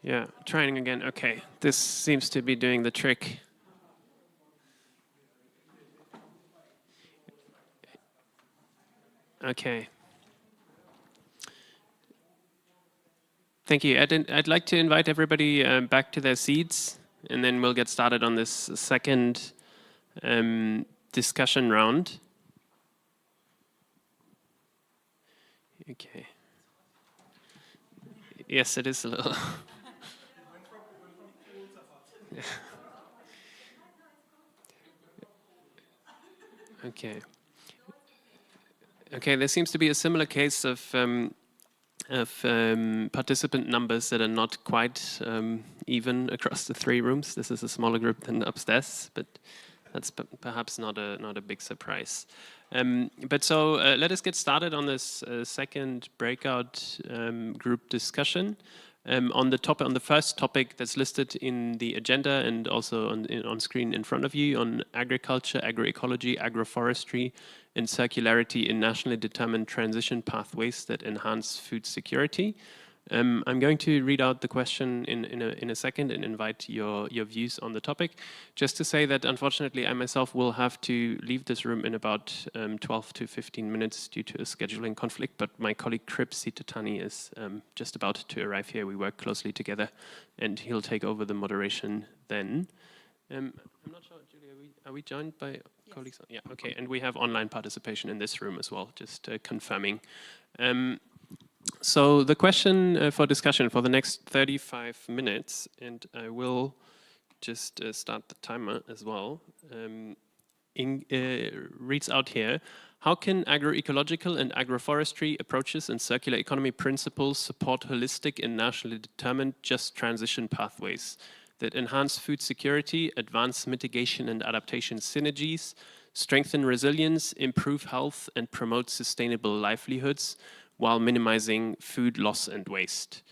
Yeah, trying again. Okay, this seems to be doing the trick. Okay. Thank you. I'd like to invite everybody back to their seats, and then we'll get started on this second discussion round. Okay. Yes, it is a little. Okay. Okay, there seems to be a similar case of participant numbers that are not quite even across the three rooms. This is a smaller group than upstairs, but that's perhaps not a big surprise. But so let us get started on this second breakout group discussion. On the first topic that's listed in the agenda and also on screen in front of you, on agriculture, agroecology, agroforestry, and circularity in nationally determined transition pathways that enhance food security. I'm going to read out the question in a second and invite your views on the topic. Just to say that unfortunately I myself will have to leave this room in about 12 to 15 minutes due to a scheduling conflict, but my colleague Trip Sitatani is just about to arrive here. We work closely together and he'll take over the moderation then. I'm not sure, Julia, are we joined by colleagues? Yeah, okay, and we have online participation in this room as well, just confirming. So the question for discussion for the next 35 minutes, and I will just start the timer as well, reads out here: how can agroecological and agroforestry approaches and circular economy principles support holistic and nationally determined just transition pathways that enhance food security, advance mitigation and adaptation synergies, strengthen resilience, improve health, and promote sustainable livelihoods, while minimizing food loss and waste?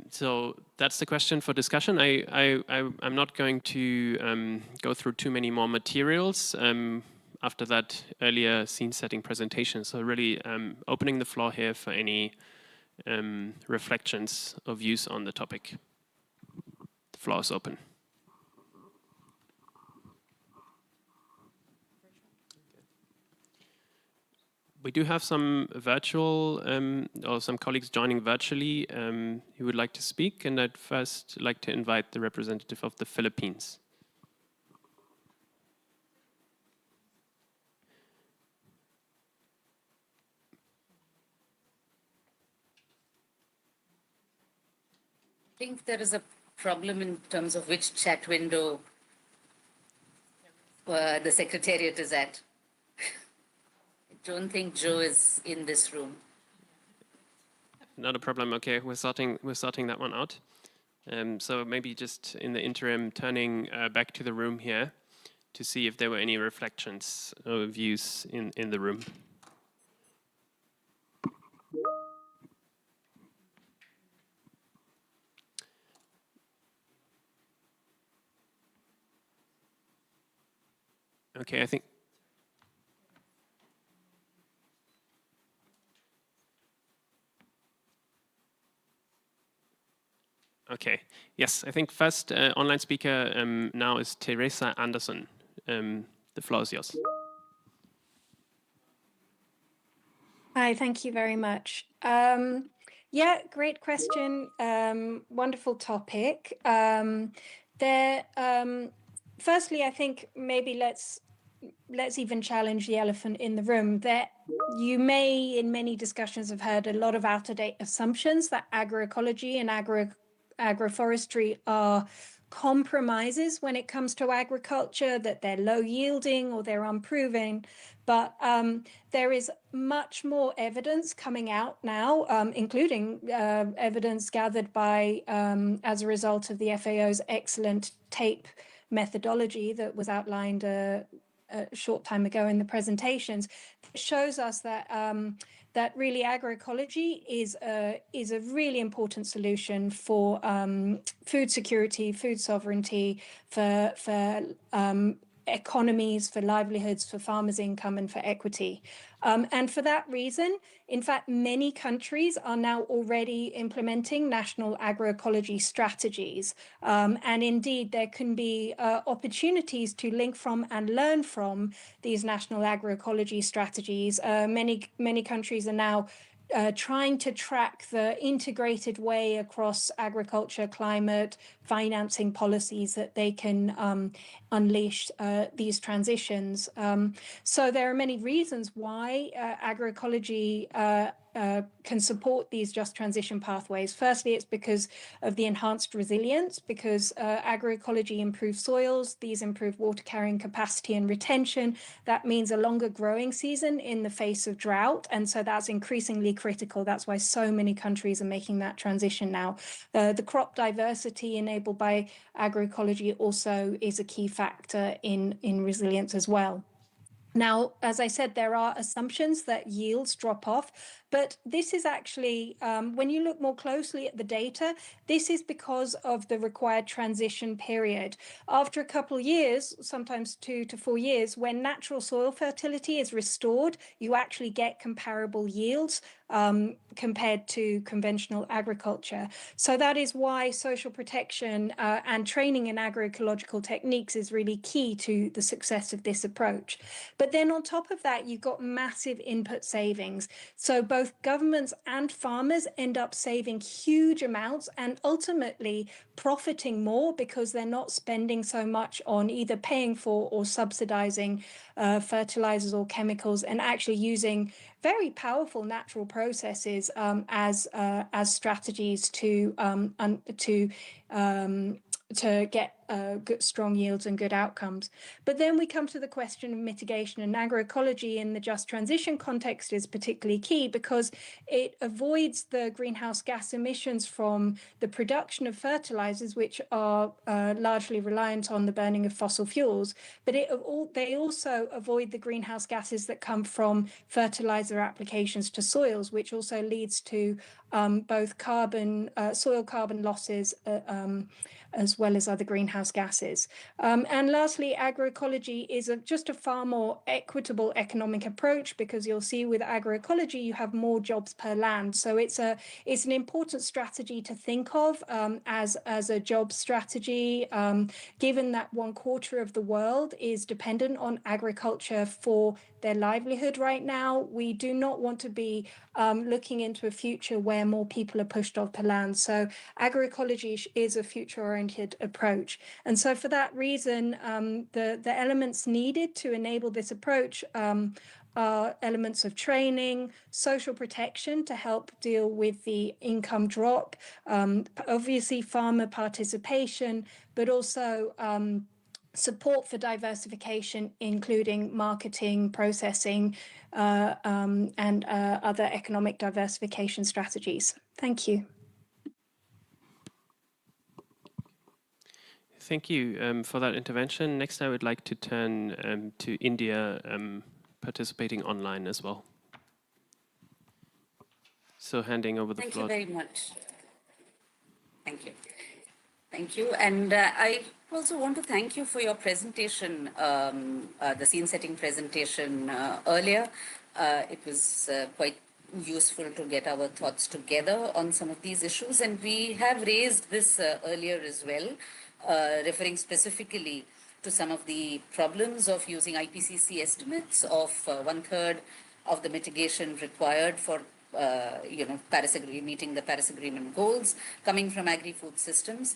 So that's the question for discussion. I'm not going to go through too many more materials after that earlier scene setting presentation. So really opening the floor here for any reflections or views on the topic. The floor is open. We do have some virtual or some colleagues joining virtually who would like to speak, and I'd first like to invite the representative of the Philippines. I think there is a problem in terms of which chat window the Secretariat is at. I don't think Joe is in this room. Not a problem. Okay, we're sorting that one out. So maybe just in the interim, turning back to the room here to see if there were any reflections or views in the room. Okay, I think. Okay, yes, I think first online speaker now is Teresa Anderson. The floor is yours. Hi, thank you very much. Yeah, great question. Wonderful topic. Firstly, I think maybe let's even challenge the elephant in the room. That you may, in many discussions, have heard a lot of out-of-date assumptions that agroecology and agroforestry are compromises when it comes to agriculture, that they're low yielding or they're unproven. But there is much more evidence coming out now, including evidence gathered by, as a result of the FAO's excellent TAPE methodology that was outlined a short time ago in the presentations. It shows us that that really agroecology is a really important solution for food security, food sovereignty, for economies, for livelihoods, for farmers' income, and for equity. And for that reason, in fact, many countries are now already implementing national agroecology strategies. And indeed, there can be opportunities to link from and learn from these national agroecology strategies. Many countries are now trying to track the integrated way across agriculture, climate, financing policies that they can unleash these transitions. So there are many reasons why agroecology can support these just transition pathways. Firstly, it's because of the enhanced resilience, because agroecology improves soils, these improve water carrying capacity and retention. That means a longer growing season in the face of drought. And so that's increasingly critical. That's why so many countries are making that transition now. The crop diversity enabled by agroecology also is a key factor in resilience as well. Now, as I said, there are assumptions that yields drop off, but this is actually, when you look more closely at the data, this is because of the required transition period. After a couple of years, sometimes 2 to 4 years, when natural soil fertility is restored, you actually get comparable yields compared to conventional agriculture. So that is why social protection and training in agroecological techniques is really key to the success of this approach. But then on top of that, you've got massive input savings. So both governments and farmers end up saving huge amounts and ultimately profiting more because they're not spending so much on either paying for or subsidizing fertilizers or chemicals, and actually using very powerful natural processes as strategies to get good, strong yields and good outcomes. But then we come to the question of mitigation, and agroecology in the just transition context is particularly key because it avoids the greenhouse gas emissions from the production of fertilizers, which are largely reliant on the burning of fossil fuels. But they also avoid the greenhouse gases that come from fertilizer applications to soils, which also leads to both soil carbon losses as well as other greenhouse gases. And lastly, agroecology is just a far more equitable economic approach, because you'll see with agroecology, you have more jobs per land. So it's an important strategy to think of as a job strategy, given that 1/4 of the world is dependent on agriculture for their livelihood right now. We do not want to be looking into a future where more people are pushed off the land. So agroecology is a future-oriented approach. And so for that reason, the elements needed to enable this approach are elements of training, social protection to help deal with the income drop, obviously farmer participation, but also support for diversification, including marketing, processing, and other economic diversification strategies. Thank you. Thank you for that intervention. Next, I would like to turn to India participating online as well. So handing over the floor. Thank you very much. Thank you. Thank you. And I also want to thank you for your presentation, the scene-setting presentation earlier. It was quite useful to get our thoughts together on some of these issues. And we have raised this earlier as well, referring specifically to some of the problems of using IPCC estimates of 1/3 of the mitigation required for meeting the Paris Agreement goals coming from agri-food systems.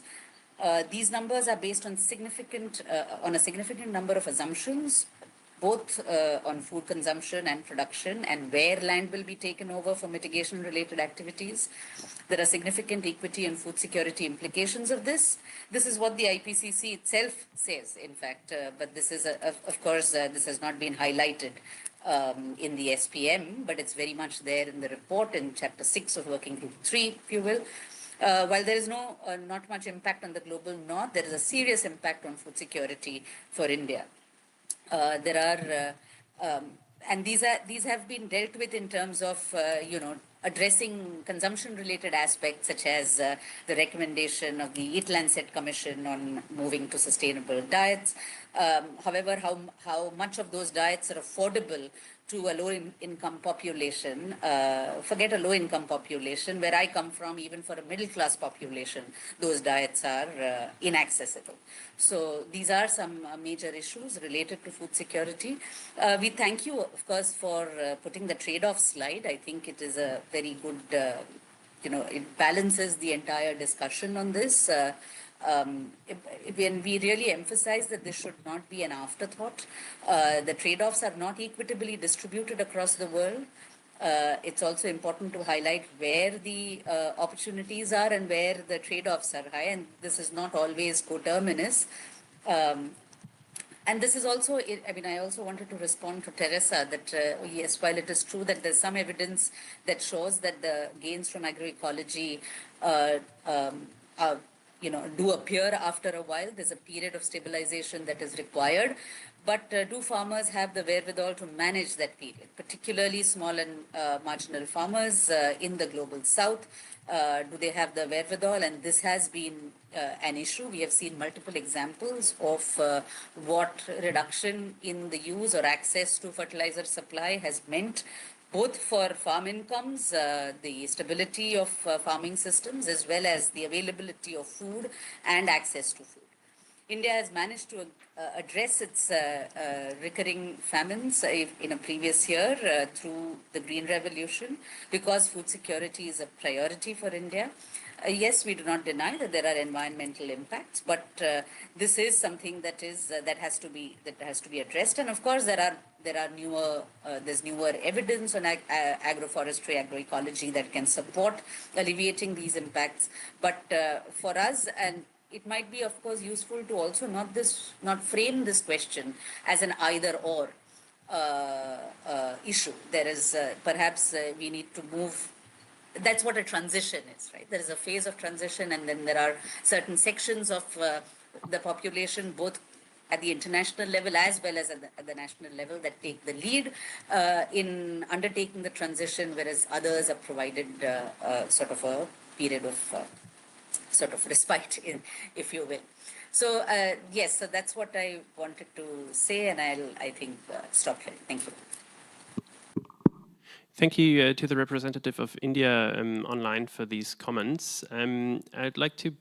These numbers are based on a significant number of assumptions, both on food consumption and production, and where land will be taken over for mitigation-related activities. There are significant equity and food security implications of this. This is what the IPCC itself says, in fact, but this is, of course, this has not been highlighted in the SPM, but it's very much there in the report in Chapter 6 of Working Group 3, if you will. While there is not much impact on the global north, there is a serious impact on food security for India. And these have been dealt with in terms of addressing consumption-related aspects such as the recommendation of the Eat Lancet Commission on moving to sustainable diets. However, how much of those diets are affordable to a low-income population, forget a low-income population, where I come from, even for a middle-class population, those diets are inaccessible. So these are some major issues related to food security. We thank you, of course, for putting the trade-off slide. I think it is a very good, it balances the entire discussion on this. When we really emphasize that this should not be an afterthought, the trade-offs are not equitably distributed across the world. It's also important to highlight where the opportunities are and where the trade-offs are high, and this is not always coterminous. And this is also, I also wanted to respond to Teresa that, yes, while it is true that there's some evidence that shows that the gains from agroecology do appear after a while, there's a period of stabilization that is required. But do farmers have the wherewithal to manage that period, particularly small and marginal farmers in the global south? Do they have the wherewithal? And this has been an issue. We have seen multiple examples of what reduction in the use or access to fertilizer supply has meant, both for farm incomes, the stability of farming systems, as well as the availability of food and access to food. India has managed to address its recurring famines in a previous year through the Green Revolution, because food security is a priority for India. Yes, we do not deny that there are environmental impacts, but this is something that has to be addressed. And of course, there's newer evidence on agroforestry, agroecology that can support alleviating these impacts. But for us, and it might be, of course, useful to also not frame this question as an either-or issue. There is perhaps we need to move. That's what a transition is, right? There is a phase of transition, and then there are certain sections of the population, both at the international level as well as at the national level, that take the lead in undertaking the transition, whereas others are provided sort of a period of sort of respite, if you will. So yes, so that's what I wanted to say, and I think stop here. Thank you. Thank you to the representative of India online for these comments. I'd like to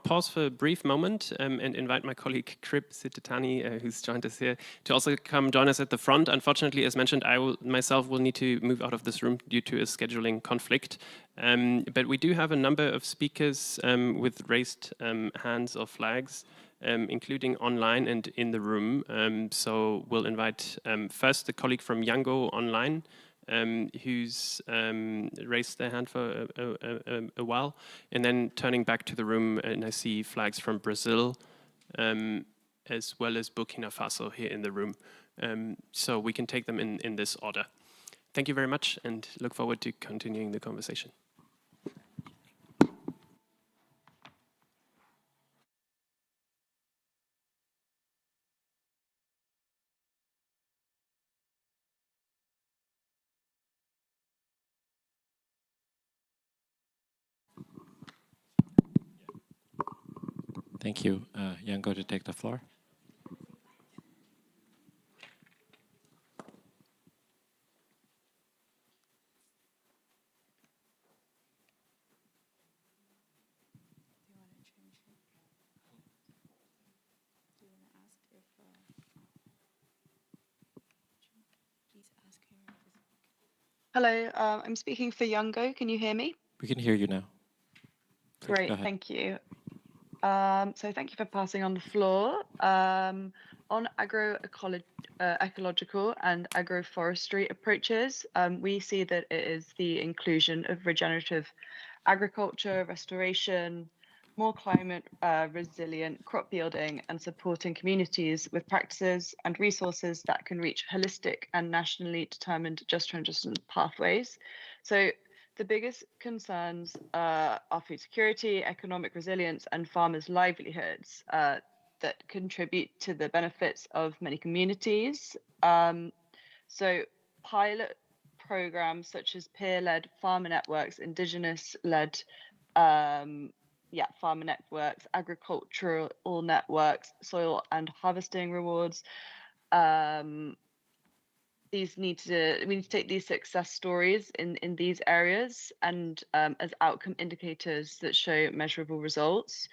pause for a brief moment and invite my colleague Krip Sitatani, who's joined us here, to also come join us at the front. Unfortunately, as mentioned, I myself will need to move out of this room due to a scheduling conflict. But we do have a number of speakers with raised hands or flags, including online and in the room. So we'll invite first the colleague from Yango online, who's raised their hand for a while, and then turning back to the room, and I see flags from Brazil, as well as Burkina Faso here in the room. So we can take them in this order. Thank you very much, and look forward to continuing the conversation. Thank you. Yango, to take the floor. Hello, I'm speaking for Yango. Can you hear me? We can hear you now. Please, Great, thank you. So thank you for passing on the floor. On agroecological and agroforestry approaches, we see that it is the inclusion of regenerative agriculture, restoration, more climate resilient crop yielding, and supporting communities with practices and resources that can reach holistic and nationally determined just transition pathways. So the biggest concerns are food security, economic resilience, and farmers' livelihoods that contribute to the benefits of many communities. So pilot programs such as peer-led farmer networks, indigenous-led farmer networks, agricultural networks, soil and harvesting rewards. We need to take these success stories in these areas and as outcome indicators that show measurable results.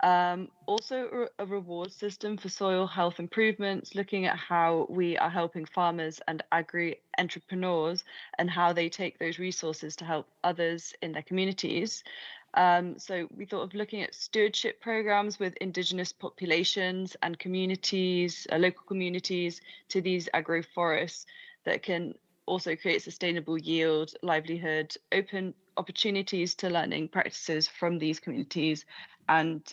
Also a reward system for soil health improvements, looking at how we are helping farmers and agri-entrepreneurs and how they take those resources to help others in their communities. So we thought of looking at stewardship programs with indigenous populations and communities, local communities, to these agroforests that can also create sustainable yield, livelihood, open opportunities to learning practices from these communities. And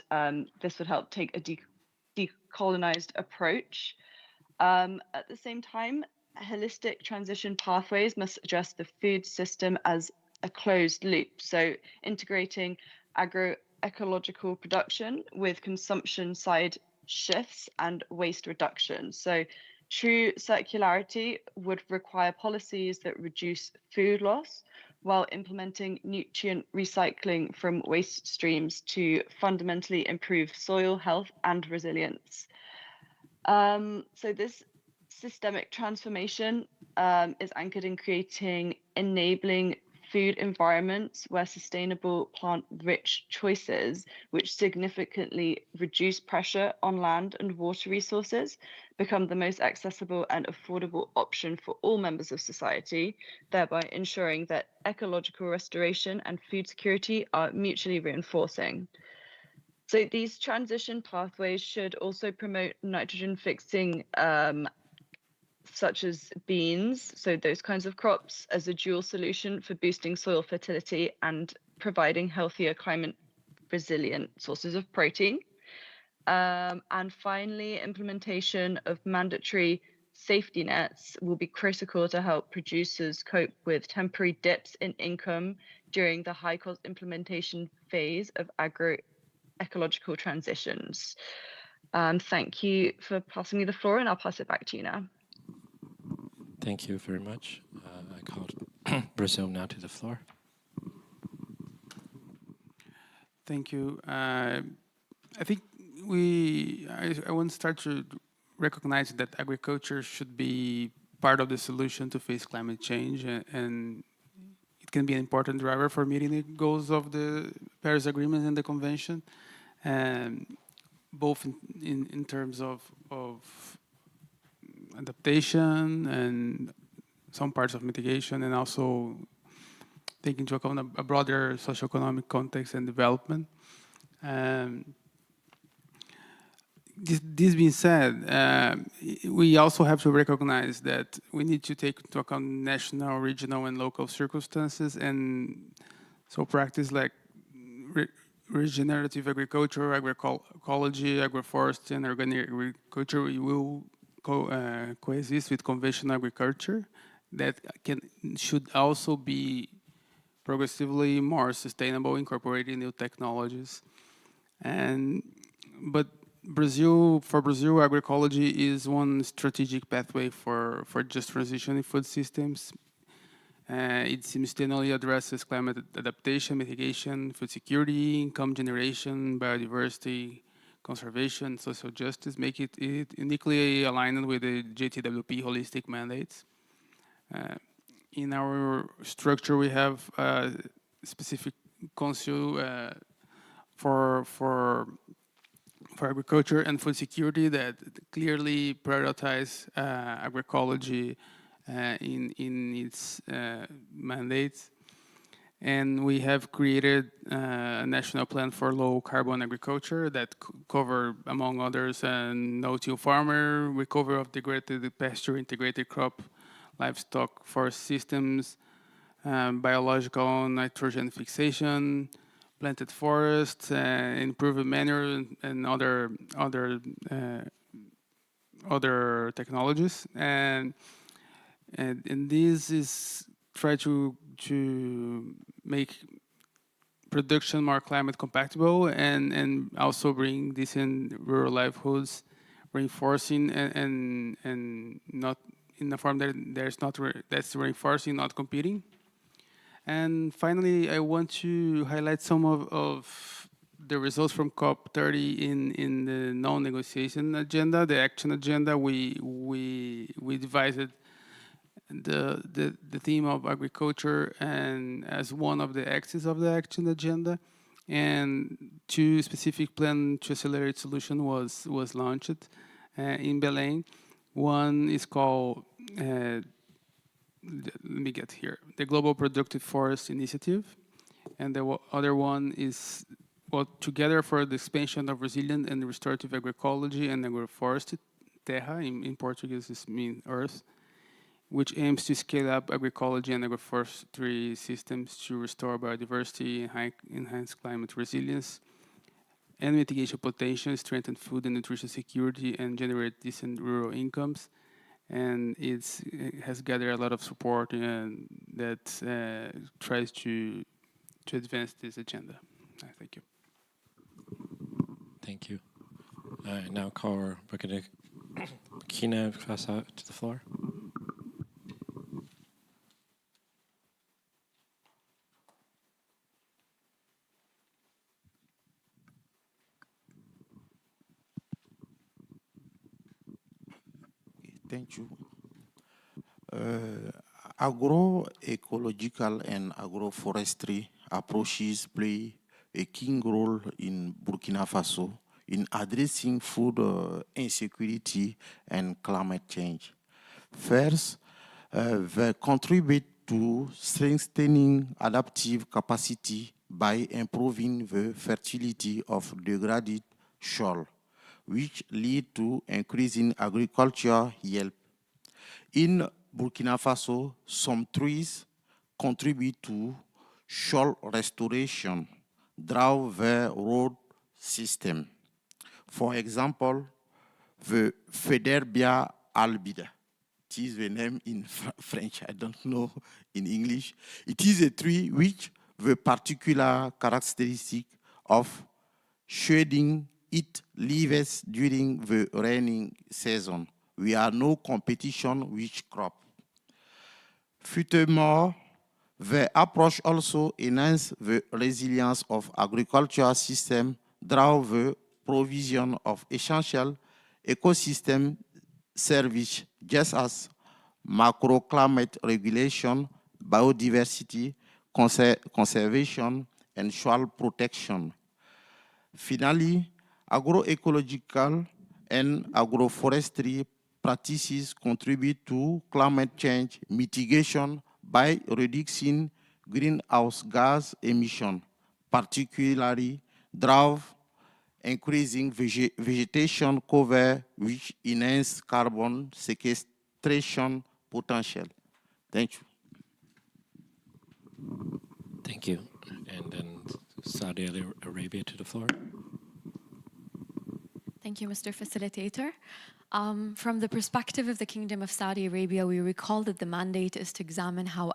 this would help take a decolonized approach. At the same time, holistic transition pathways must address the food system as a closed loop. So integrating agroecological production with consumption side shifts and waste reduction. So true circularity would require policies that reduce food loss while implementing nutrient recycling from waste streams to fundamentally improve soil health and resilience. So this systemic transformation is anchored in creating enabling food environments where sustainable plant-rich choices, which significantly reduce pressure on land and water resources, become the most accessible and affordable option for all members of society, thereby ensuring that ecological restoration and food security are mutually reinforcing. So these transition pathways should also promote nitrogen fixing such as beans, so those kinds of crops, as a dual solution for boosting soil fertility and providing healthier climate resilient sources of protein. And finally, implementation of mandatory safety nets will be critical to help producers cope with temporary dips in income during the high cost implementation phase of agroecological transitions. Thank you for passing me the floor, and I'll pass it back to you now. Thank you very much. I call Brazil now to the floor. Thank you. I think I want to start to recognize that agriculture should be part of the solution to face climate change, and it can be an important driver for meeting the goals of the Paris Agreement and the Convention, both in terms of adaptation and some parts of mitigation, and also taking into account a broader socioeconomic context and development. This being said, we also have to recognize that we need to take into account national, regional, and local circumstances, and so practice like regenerative agriculture, agroecology, agroforestry, and organic agriculture will coexist with conventional agriculture that should also be progressively more sustainable, incorporating new technologies. But for Brazil, agroecology is one strategic pathway for just transition in food systems. It simultaneously addresses climate adaptation, mitigation, food security, income generation, biodiversity, conservation, social justice, make it uniquely aligned with the JTWP holistic mandates. In our structure, we have a specific council for agriculture and food security that clearly prioritize agroecology in its mandates. And we have created a national plan for low carbon agriculture that cover, among others, no-till farmer, recovery of degraded pasture, integrated crop, livestock, forest systems, biological nitrogen fixation, planted forests, improved manure, and other technologies. And this is try to make production more climate compatible and also bring decent rural livelihoods, reinforcing and not in a form that that's reinforcing, not competing. And finally, I want to highlight some of the results from COP30 in the non-negotiation agenda, the action agenda. We devised the theme of agriculture and as one of the axes of the action agenda, and two specific plan to accelerate solution was launched in Belém. One is called let me get here, the Global Productive Forest Initiative, and the other one is, well, Together for the Expansion of Resilient and Restorative Agroecology and Agroforestry, Terra, in Portuguese this means earth, which aims to scale up agroecology and agroforestry systems to restore biodiversity, enhance climate resilience, and mitigation potential, strengthen food and nutrition security, and generate decent rural incomes. And it has gathered a lot of support and that tries to advance this agenda. Thank you. Thank you. I now call Burkina Faso to the floor. Thank you. Agroecological and agroforestry approaches play a key role in Burkina Faso in addressing food insecurity and climate change. First, they contribute to strengthening adaptive capacity by improving the fertility of degraded soil, which lead to increasing agriculture yield. In Burkina Faso, some trees contribute to soil restoration through the road system. For example, the Federbia albida. It is the name in French, I don't know in English. It is a tree which the particular characteristic of shedding its leaves during the rainy season. We are no competition with crop. Furthermore, the approach also enhances the resilience of agricultural system through the provision of essential ecosystem services, just as macroclimate regulation, biodiversity, conservation, and soil protection. Finally, agroecological and agroforestry practices contribute to climate change mitigation by reducing greenhouse gas emission, particularly through increasing vegetation cover, which enhance carbon sequestration potential. Thank you. Thank you. And then Saudi Arabia to the floor. Thank you, Mr. Facilitator. From the perspective of the Kingdom of Saudi Arabia, we recall that the mandate is to examine how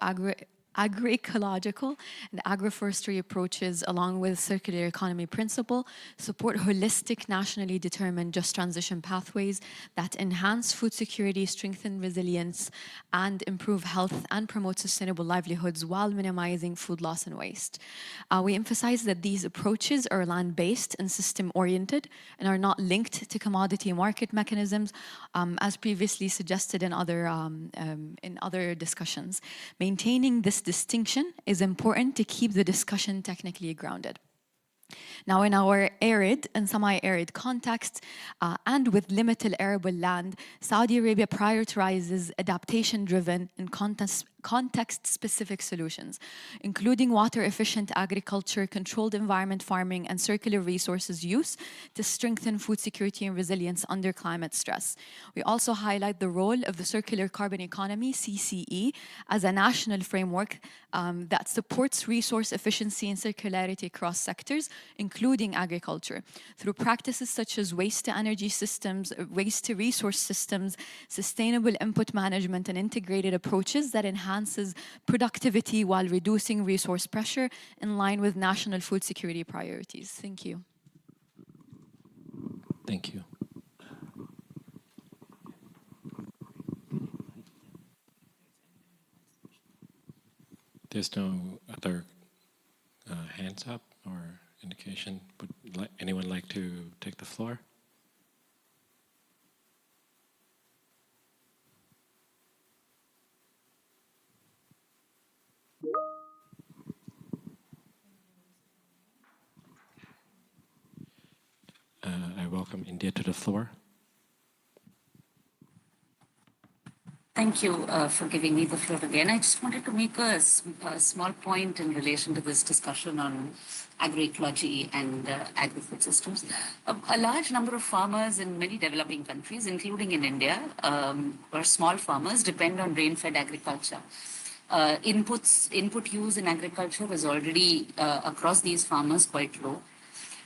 agroecological and agroforestry approaches, along with circular economy principle, support holistic, nationally determined just transition pathways that enhance food security, strengthen resilience, and improve health and promote sustainable livelihoods while minimizing food loss and waste. We emphasize that these approaches are land-based and system-oriented and are not linked to commodity market mechanisms, as previously suggested in other discussions. Maintaining this distinction is important to keep the discussion technically grounded. Now, in our arid and semi-arid context, and with limited arable land, Saudi Arabia prioritizes adaptation-driven and context-specific solutions, including water-efficient agriculture, controlled environment farming, and circular resources use to strengthen food security and resilience under climate stress. We also highlight the role of the Circular Carbon Economy, CCE, as a national framework that supports resource efficiency and circularity across sectors, including agriculture, through practices such as waste-to-energy systems, waste-to-resource systems, sustainable input management, and integrated approaches that enhances productivity while reducing resource pressure in line with national food security priorities. Thank you. Thank you. there's no other hands up or indication, would anyone like to take the floor? I welcome India to the floor. Thank you for giving me the floor again. I just wanted to make a small point in relation to this discussion on agroecology and agri-food systems. A large number of farmers in many developing countries, including in India, or small farmers, depend on rain-fed agriculture. Input use in agriculture is already across these farmers quite low.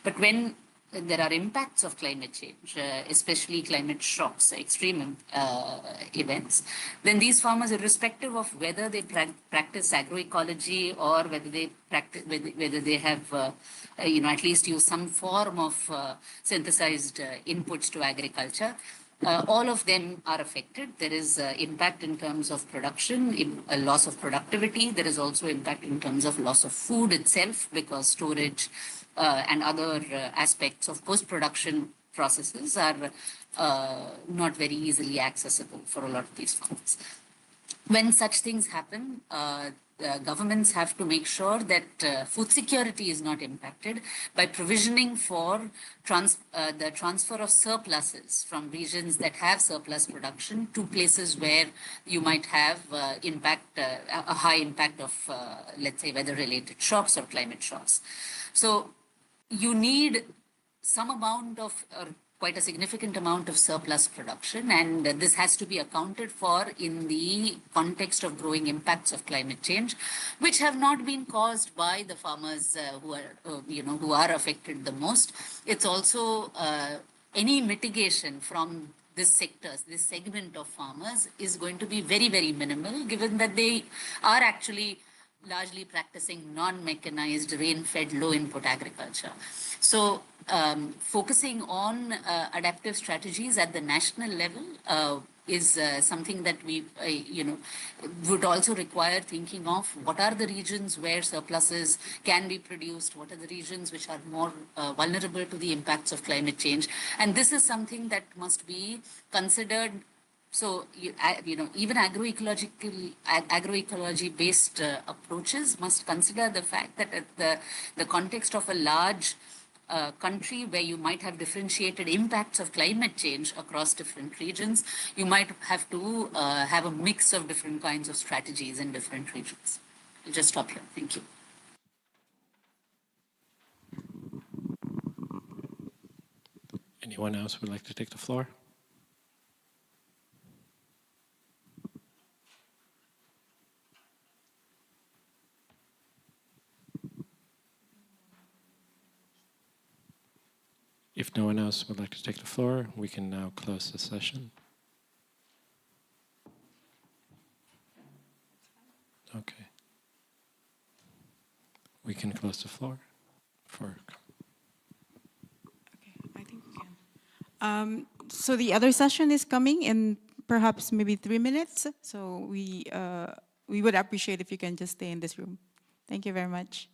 But when there are impacts of climate change, especially climate shocks, extreme events, then these farmers, irrespective of whether they practice agroecology or whether they practice, whether they have, at least use some form of synthesized inputs to agriculture, all of them are affected. There is impact in terms of production, a loss of productivity. There is also impact in terms of loss of food itself because storage and other aspects of post-production processes are not very easily accessible for a lot of these farmers. When such things happen, governments have to make sure that food security is not impacted by provisioning for the transfer of surpluses from regions that have surplus production to places where you might have a high impact of, let's say, weather-related shocks or climate shocks. So you need some amount of, or quite a significant amount of surplus production, and this has to be accounted for in the context of growing impacts of climate change, which have not been caused by the farmers who are affected the most. It's also any mitigation from this segment of farmers is going to be very, very minimal, given that they are actually largely practicing non-mechanized, rain-fed, low-input agriculture. So focusing on adaptive strategies at the national level is something that we, would also require thinking of what are the regions where surpluses can be produced, what are the regions which are more vulnerable to the impacts of climate change. And this is something that must be considered. So, even agroecology-based approaches must consider the fact that the context of a large country where you might have differentiated impacts of climate change across different regions, you might have to have a mix of different kinds of strategies in different regions. I'll just stop here. Thank you. Anyone else would like to take the floor? If no one else would like to take the floor, we can now close the session. Okay. We can close the floor for. Okay, I think we can. So the other session is coming in perhaps maybe 3 minutes. So we would appreciate if you can just stay in this room. Thank you very much.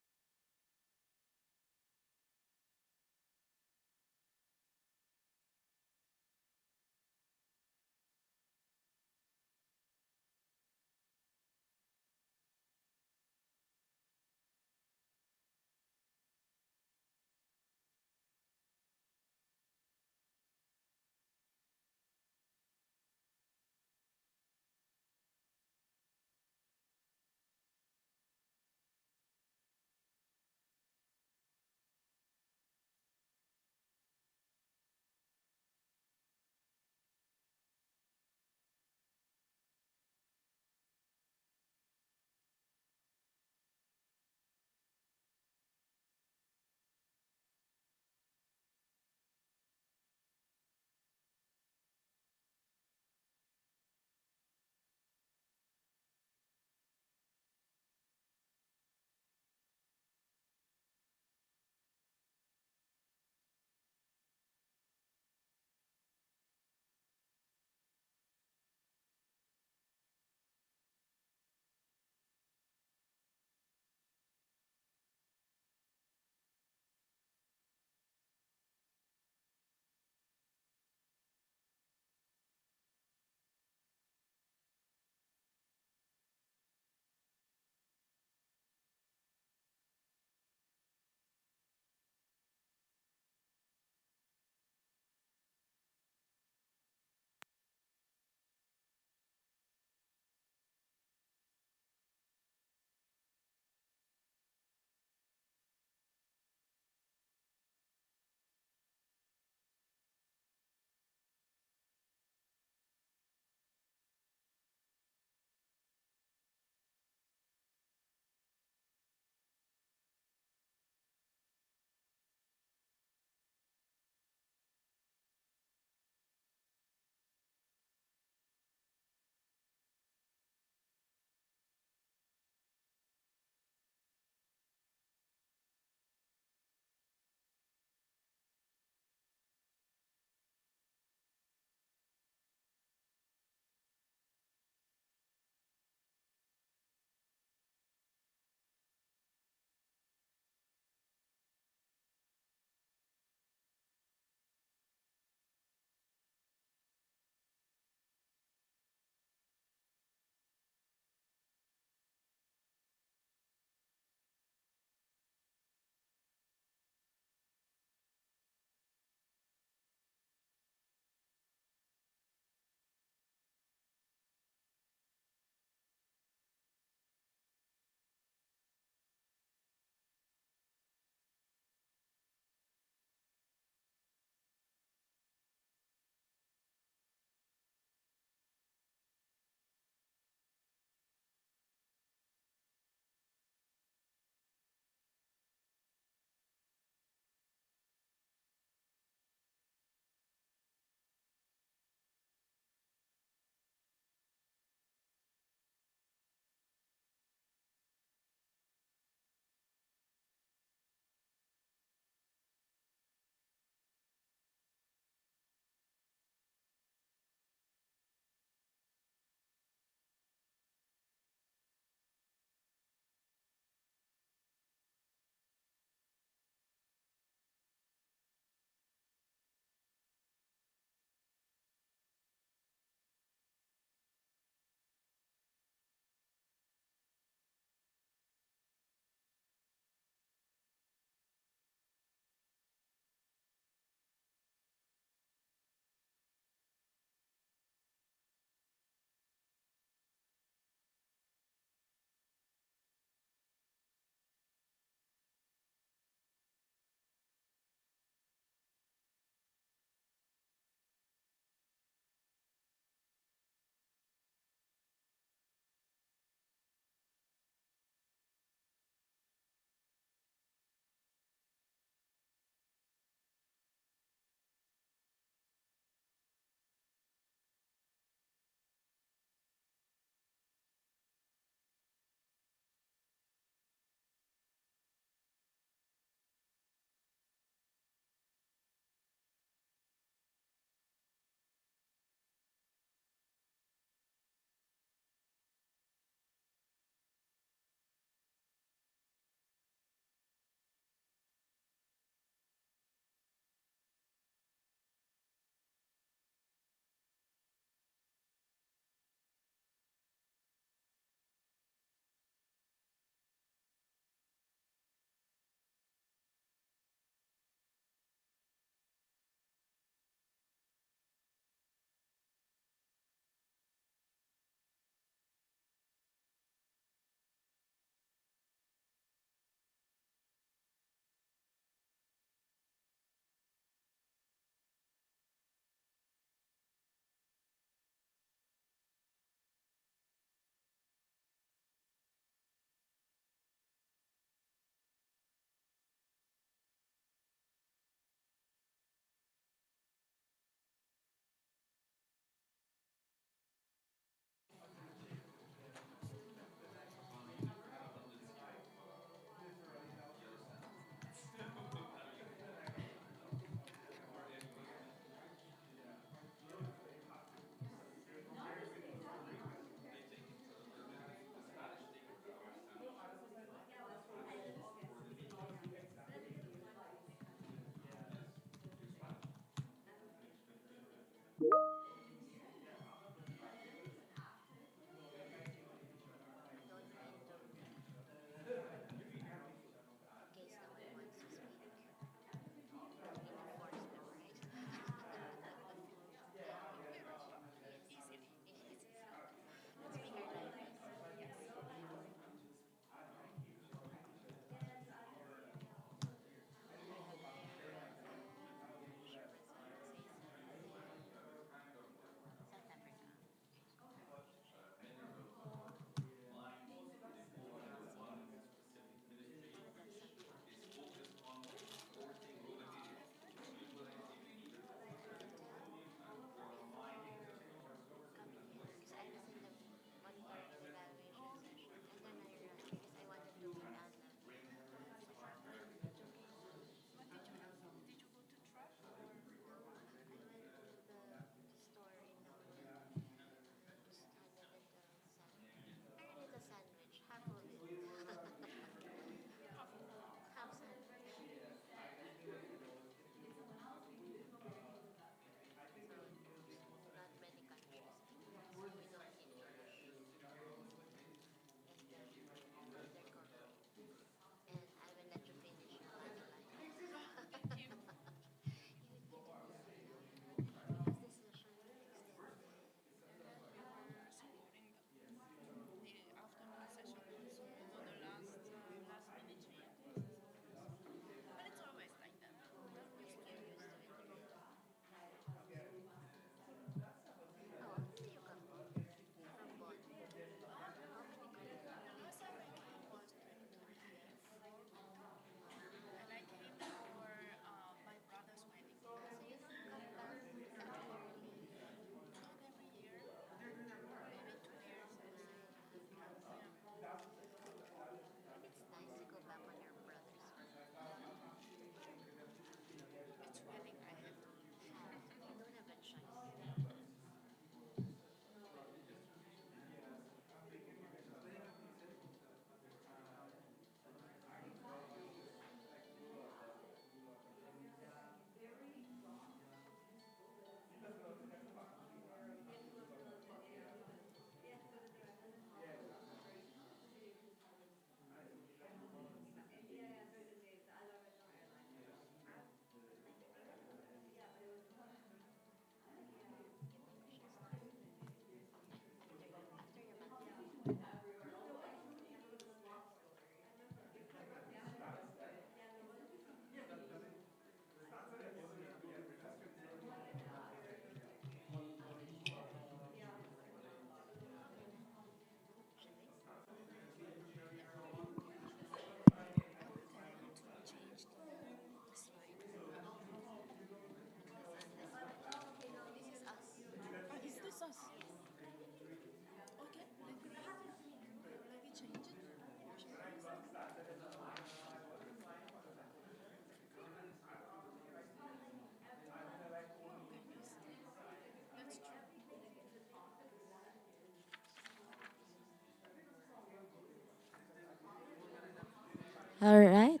All right.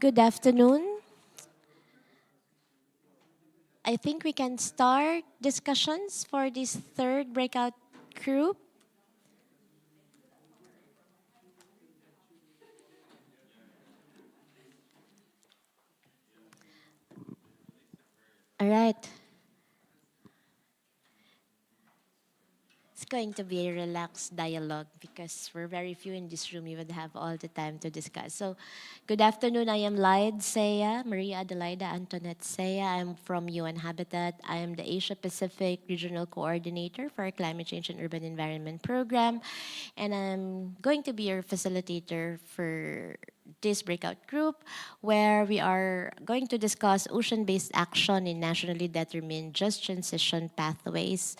Good afternoon. I think we can start discussions for this third breakout group. All right. It's going to be a relaxed dialogue because we're very few in this room. You would have all the time to discuss. So, good afternoon. I am Lyde Seya, Maria Adelaida Antoinette Seya. I'm from UN Habitat. I am the Asia Pacific Regional Coordinator for our Climate Change and Urban Environment Program. And I'm going to be your facilitator for this breakout group where we are going to discuss ocean-based action in nationally determined just transition pathways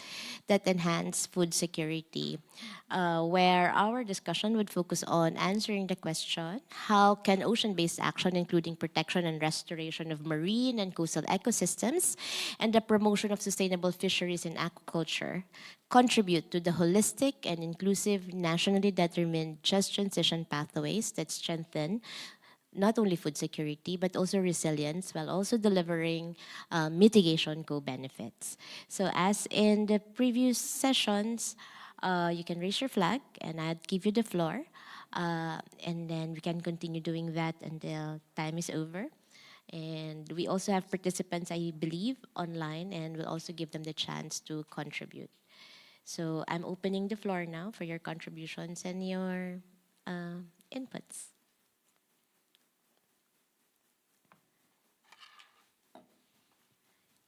that enhance food security, where our discussion would focus on answering the question, how can ocean-based action, including protection and restoration of marine and coastal ecosystems, and the promotion of sustainable fisheries and aquaculture, contribute to the holistic and inclusive nationally determined just transition pathways that strengthen not only food security, but also resilience while also delivering mitigation co-benefits. So as in the previous sessions, you can raise your flag and I'd give you the floor. And then we can continue doing that until time is over. And we also have participants, I believe, online, and we'll also give them the chance to contribute. So I'm opening the floor now for your contributions and your inputs.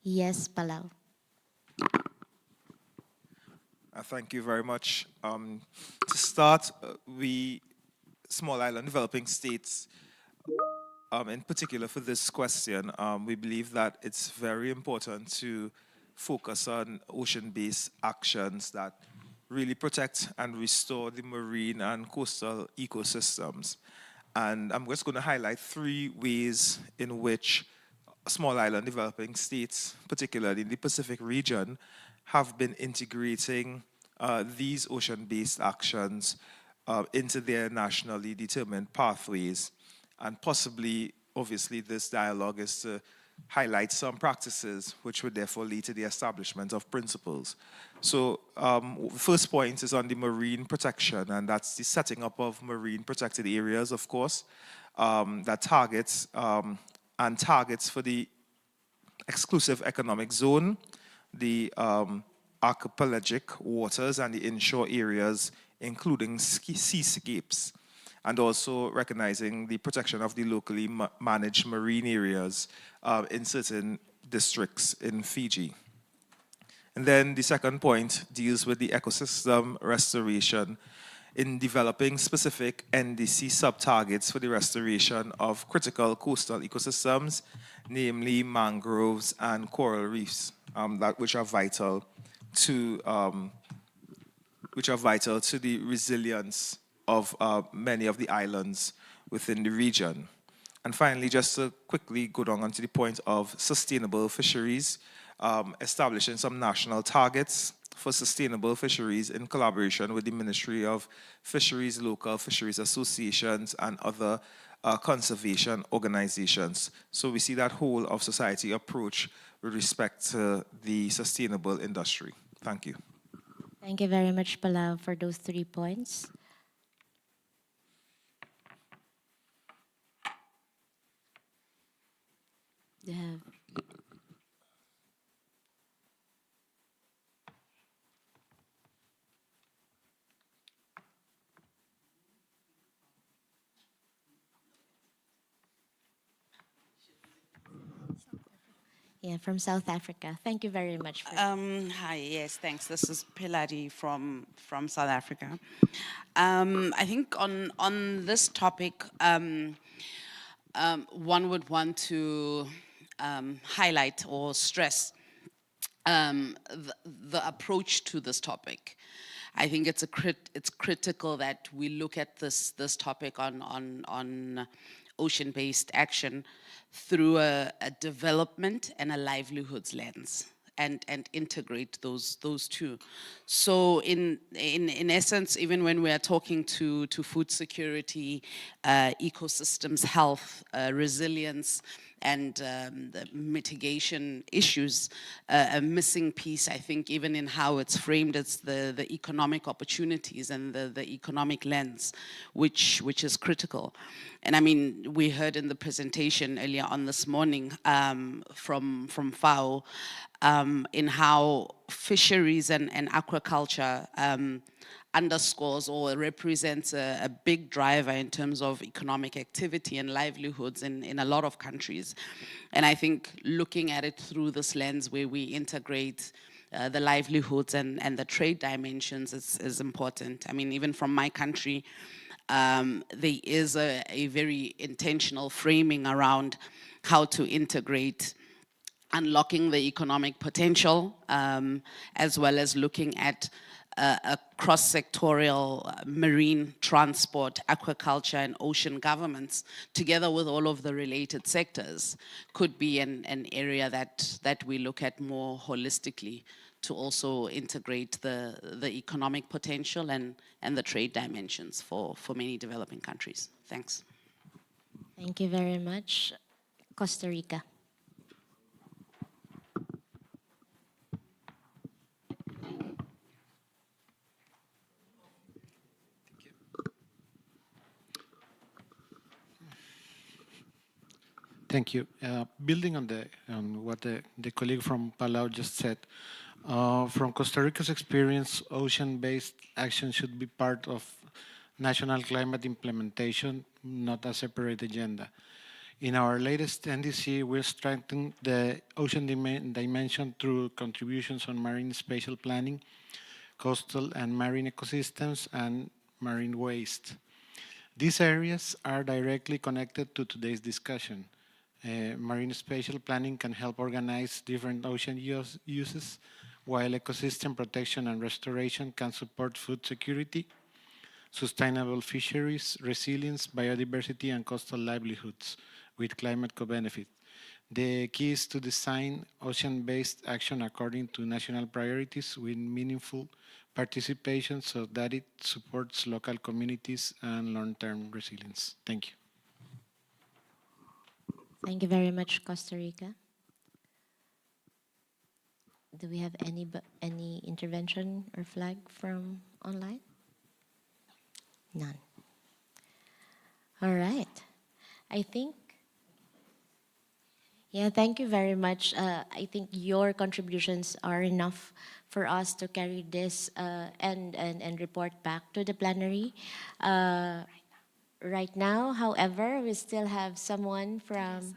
Yes, Palau. Thank you very much. To start, we small island developing states, in particular for this question, we believe that it's very important to focus on ocean-based actions that really protect and restore the marine and coastal ecosystems. And I'm just going to highlight 3 ways in which small island developing states, particularly in the Pacific region, have been integrating these ocean-based actions into their nationally determined pathways. And possibly, obviously, this dialogue is to highlight some practices which would therefore lead to the establishment of principles. So first point is on the marine protection, and that's the setting up of marine protected areas, of course, that targets for the exclusive economic zone, the archipelagic waters and the inshore areas, including seascapes, and also recognizing the protection of the locally managed marine areas in certain districts in Fiji. And then the second point deals with the ecosystem restoration in developing specific NDC sub-targets for the restoration of critical coastal ecosystems, namely mangroves and coral reefs, which are vital to the resilience of many of the islands within the region. And finally, just to quickly go down onto the point of sustainable fisheries, establishing some national targets for sustainable fisheries in collaboration with the Ministry of Fisheries, local fisheries associations, and other conservation organizations. So we see that whole of society approach with respect to the sustainable industry. Thank you. Thank you very much, Palau, for those 3 points. Yeah. Yeah, from South Africa. Thank you very much. Hi, yes, thanks. This is Pilati from South Africa. I think on this topic, one would want to highlight or stress the approach to this topic. I think it's critical that we look at this topic on ocean-based action through a development and a livelihoods lens. and integrate those two. So in essence, even when we are talking to food security, ecosystems, health, resilience, and the mitigation issues, a missing piece, I think, even in how it's framed, it's the economic opportunities and the economic lens, which is critical. And I mean, we heard in the presentation earlier on this morning from FAO in how fisheries and aquaculture underscores or represents a big driver in terms of economic activity and livelihoods in a lot of countries. And I think looking at it through this lens where we integrate the livelihoods and the trade dimensions is important. I mean, even from my country, there is a very intentional framing around how to integrate unlocking the economic potential, as well as looking at a cross-sectorial marine transport, aquaculture, and ocean governments, together with all of the related sectors, could be an area that we look at more holistically to also integrate the economic potential and the trade dimensions for many developing countries. Thanks. Thank you very much. Costa Rica. Thank you. Building on what the colleague from Palau just said, from Costa Rica's experience, ocean-based action should be part of national climate implementation, not a separate agenda. In our latest NDC, we're strengthening the ocean dimension through contributions on marine spatial planning, coastal and marine ecosystems, and marine waste. These areas are directly connected to today's discussion. Marine spatial planning can help organize different ocean uses, while ecosystem protection and restoration can support food security, sustainable fisheries, resilience, biodiversity, and coastal livelihoods with climate co-benefit. The key is to design ocean-based action according to national priorities with meaningful participation so that it supports local communities and long-term resilience. Thank you. Thank you very much, Costa Rica. Do we have any intervention or flag from online? None. All right. I think, yeah, thank you very much. I think your contributions are enough for us to carry this and report back to the plenary. Right now, however, we still have someone from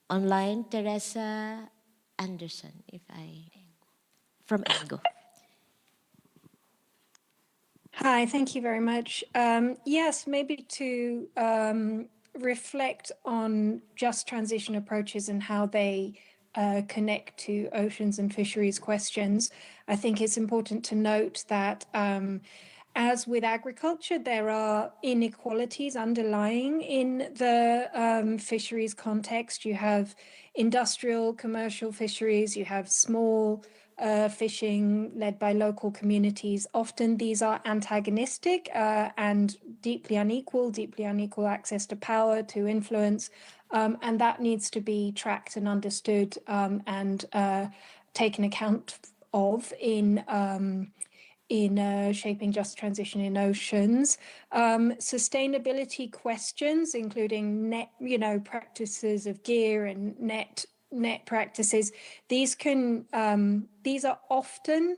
online, Teresa Anderson, from ENGO. Hi, thank you very much. Yes, maybe to reflect on just transition approaches and how they connect to oceans and fisheries questions. I think it's important to note that as with agriculture, there are inequalities underlying in the fisheries context. You have industrial, commercial fisheries, you have small fishing led by local communities. Often these are antagonistic and deeply unequal access to power, to influence, and that needs to be tracked and understood and taken account of in shaping just transition in oceans. Sustainability questions, including net, practices of gear and net practices. These are often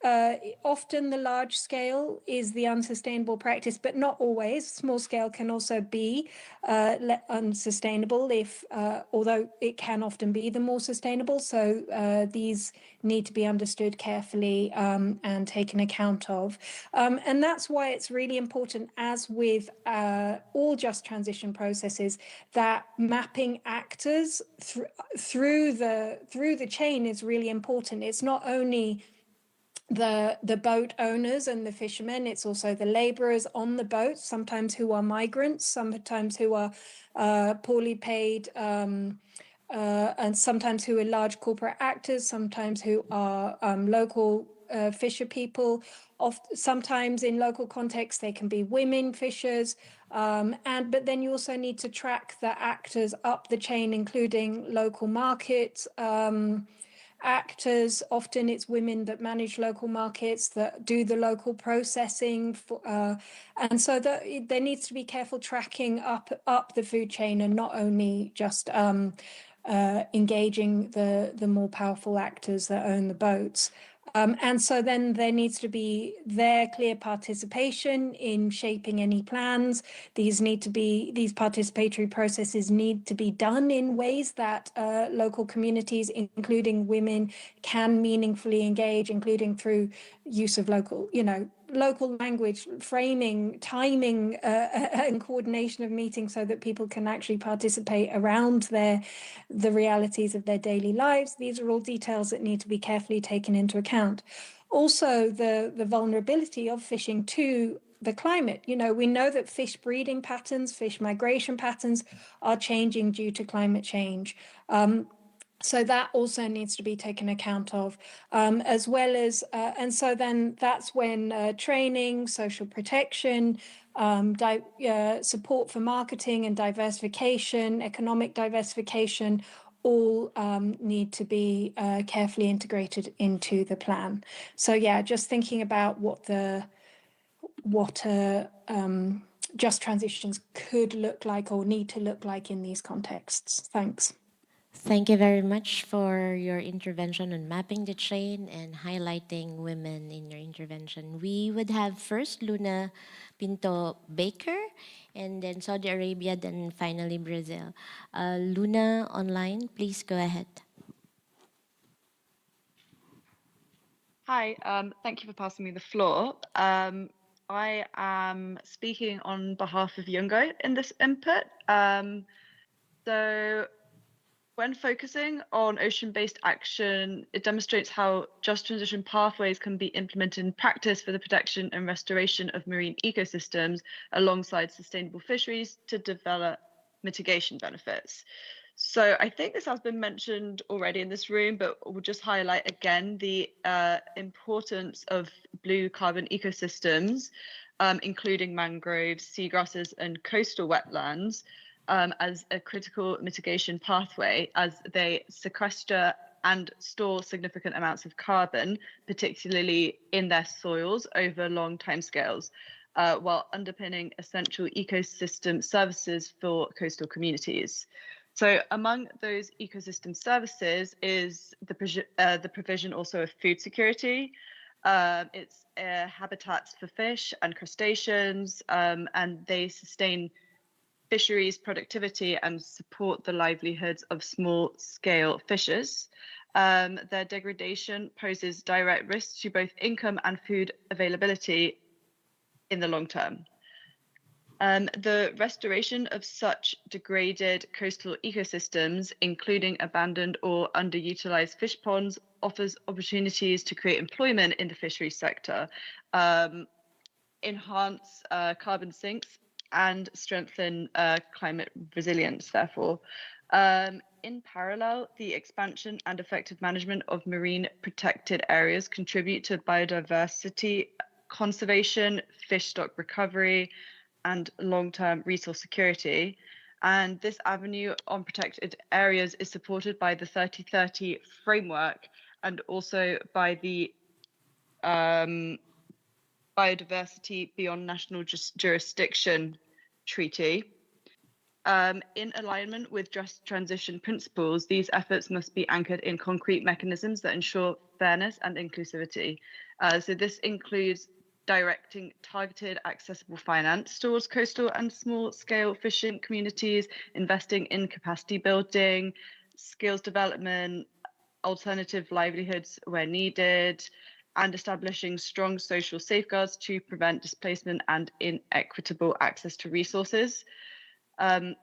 the large scale is the unsustainable practice, but not always. Small scale can also be unsustainable although it can often be the more sustainable. So these need to be understood carefully and taken account of. And that's why it's really important, as with all just transition processes, that mapping actors through the chain is really important. It's not only the boat owners and the fishermen, it's also the laborers on the boat, sometimes who are migrants, sometimes who are poorly paid and sometimes who are large corporate actors, sometimes who are local fisher people. Sometimes in local contexts, they can be women fishers. But then you also need to track the actors up the chain, including local markets, actors. Often it's women that manage local markets, that do the local processing, and so there needs to be careful tracking up the food chain, and not only just engaging the more powerful actors that own the boats. And so then there needs to be their clear participation in shaping any plans. These participatory processes need to be done in ways that local communities, including women, can meaningfully engage, including through use of local language, framing, timing, and coordination of meetings, so that people can actually participate around the realities of their daily lives. These are all details that need to be carefully taken into account. Also, the vulnerability of fishing to the climate. We know that fish breeding patterns, fish migration patterns are changing due to climate change. So that also needs to be taken account of, as well as, and so then that's when training, social protection, support for marketing and diversification, economic diversification, all need to be carefully integrated into the plan. So yeah, just thinking about what just transitions could look like or need to look like in these contexts. Thanks. Thank you very much for your intervention on mapping the chain and highlighting women in your intervention. We would have first Luna Pinto Baker, and then Saudi Arabia, then finally Brazil. Luna online, please go ahead. Hi, thank you for passing me the floor. I am speaking on behalf of Yungo in this input. So when focusing on ocean-based action, it demonstrates how just transition pathways can be implemented in practice for the protection and restoration of marine ecosystems alongside sustainable fisheries to develop mitigation benefits. So I think this has been mentioned already in this room, but we'll just highlight again the importance of blue carbon ecosystems, including mangroves, seagrasses, and coastal wetlands, as a critical mitigation pathway, as they sequester and store significant amounts of carbon, particularly in their soils over long timescales, while underpinning essential ecosystem services for coastal communities. So among those ecosystem services is the provision also of food security. It's habitats for fish and crustaceans, and they sustain fisheries productivity and support the livelihoods of small-scale fishers. Their degradation poses direct risks to both income and food availability in the long term. The restoration of such degraded coastal ecosystems, including abandoned or underutilized fish ponds, offers opportunities to create employment in the fisheries sector, enhance carbon sinks, and strengthen climate resilience, therefore. In parallel, the expansion and effective management of marine protected areas contribute to biodiversity conservation, fish stock recovery, and long-term resource security. And this avenue on protected areas is supported by the 3030 framework and also by the Biodiversity Beyond National Jurisdiction Treaty. In alignment with just transition principles, these efforts must be anchored in concrete mechanisms that ensure fairness and inclusivity. So this includes directing targeted accessible finance towards coastal and small-scale fishing communities, investing in capacity building, skills development, alternative livelihoods where needed, and establishing strong social safeguards to prevent displacement and inequitable access to resources.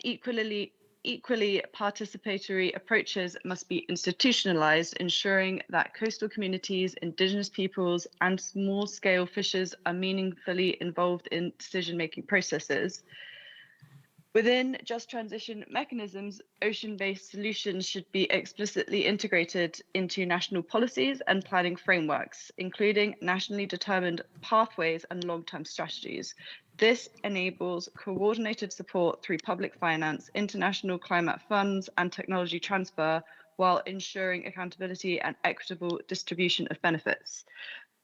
Equally, participatory approaches must be institutionalized, ensuring that coastal communities, indigenous peoples, and small-scale fishers are meaningfully involved in decision-making processes. Within just transition mechanisms, ocean-based solutions should be explicitly integrated into national policies and planning frameworks, including nationally determined pathways and long-term strategies. This enables coordinated support through public finance, international climate funds, and technology transfer, while ensuring accountability and equitable distribution of benefits.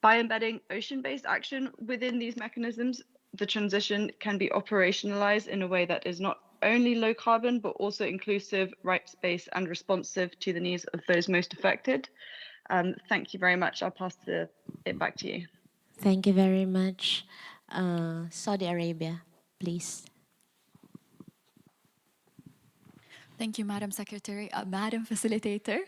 By embedding ocean-based action within these mechanisms, the transition can be operationalized in a way that is not only low carbon, but also inclusive, rights-based, and responsive to the needs of those most affected. Thank you very much. I'll pass it back to you. Thank you very much. Saudi Arabia, please. Thank you, Madam Secretary, Madam Facilitator.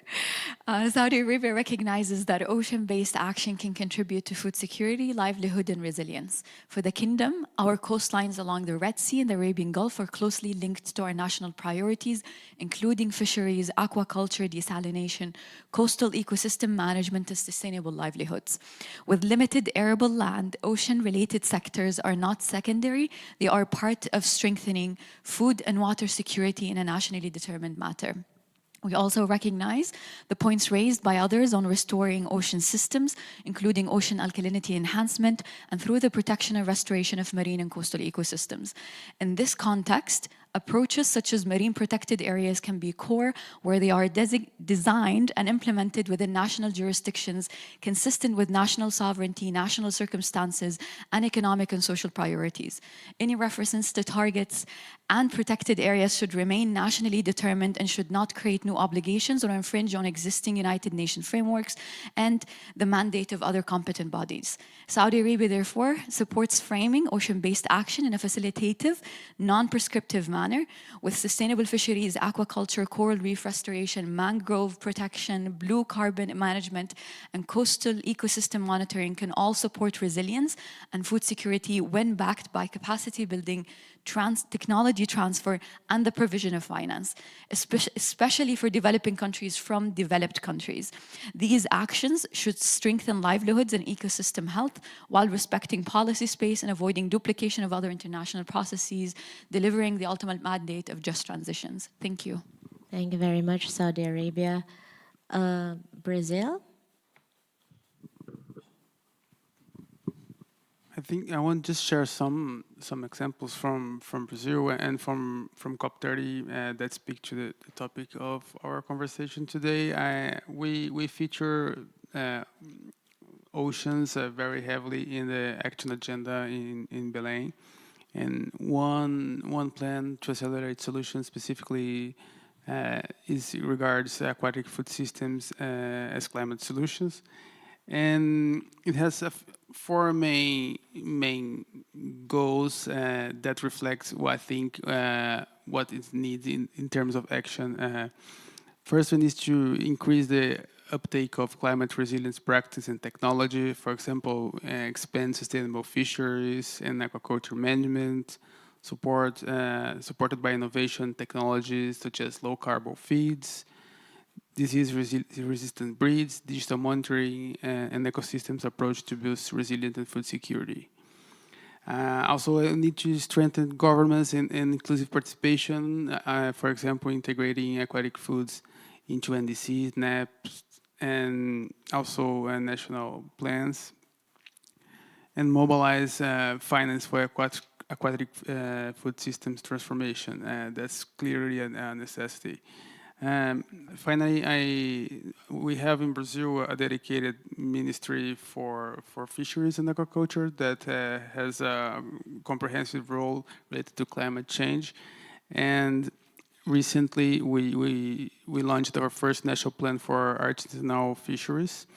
Saudi Arabia recognizes that ocean-based action can contribute to food security, livelihood, and resilience. For the Kingdom, our coastlines along the Red Sea and the Arabian Gulf are closely linked to our national priorities, including fisheries, aquaculture, desalination, coastal ecosystem management, and sustainable livelihoods. With limited arable land, ocean-related sectors are not secondary, they are part of strengthening food and water security in a nationally determined matter. We also recognize the points raised by others on restoring ocean systems, including ocean alkalinity enhancement, and through the protection and restoration of marine and coastal ecosystems. In this context, approaches such as marine protected areas can be core where they are designed and implemented within national jurisdictions consistent with national sovereignty, national circumstances, and economic and social priorities. Any reference to targets and protected areas should remain nationally determined and should not create new obligations or infringe on existing United Nations frameworks and the mandate of other competent bodies. Saudi Arabia, therefore, supports framing ocean-based action in a facilitative, non-prescriptive manner with sustainable fisheries, aquaculture, coral reef restoration, mangrove protection, blue carbon management, and coastal ecosystem monitoring can all support resilience and food security when backed by capacity building, technology transfer, and the provision of finance, especially for developing countries from developed countries. These actions should strengthen livelihoods and ecosystem health while respecting policy space and avoiding duplication of other international processes, delivering the ultimate mandate of just transitions. Thank you. Thank you very much, Saudi Arabia. Brazil? I think I want to just share some examples from Brazil and from COP30 that speak to the topic of our conversation today. We feature oceans very heavily in the action agenda in Belém, and one plan to accelerate solutions specifically regards aquatic food systems as climate solutions. And it has four main goals that reflects what I think what is needed in terms of action. First one is to increase the uptake of climate resilience practice and technology. For example, expand sustainable fisheries and aquaculture management, supported by innovation technologies such as low carbon feeds, disease-resistant breeds, digital monitoring, and ecosystems approach to boost resilience and food security. Also, we need to strengthen governance and inclusive participation, for example, integrating aquatic foods into NDCs, NAPs, and also national plans, and mobilize finance for aquatic food systems transformation. That's clearly a necessity. Finally, we have in Brazil a dedicated ministry for fisheries and aquaculture that has a comprehensive role related to climate change. And recently, we launched our first national plan for artisanal fisheries,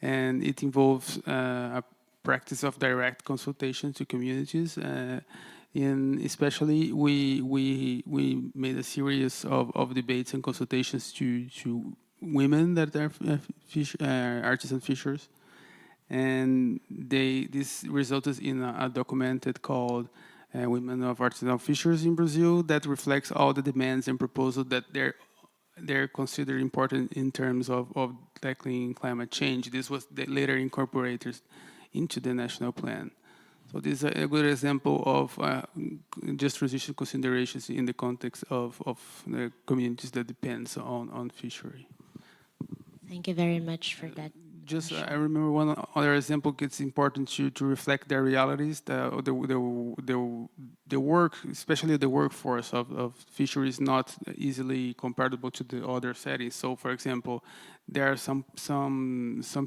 and it involves a practice of direct consultation to communities. And especially, we made a series of debates and consultations to women that are artisan fishers, and this resulted in a document called "Women of Artisanal Fishers in Brazil" that reflects all the demands and proposals that they're considered important in terms of tackling climate change. This was later incorporated into the national plan. So this is a good example of just transition considerations in the context of the communities that depends on fishery. Thank you very much for that. Just I remember one other example. It's important to reflect their realities. The work, especially the workforce of fishery, is not easily comparable to the other settings. So, for example, there are some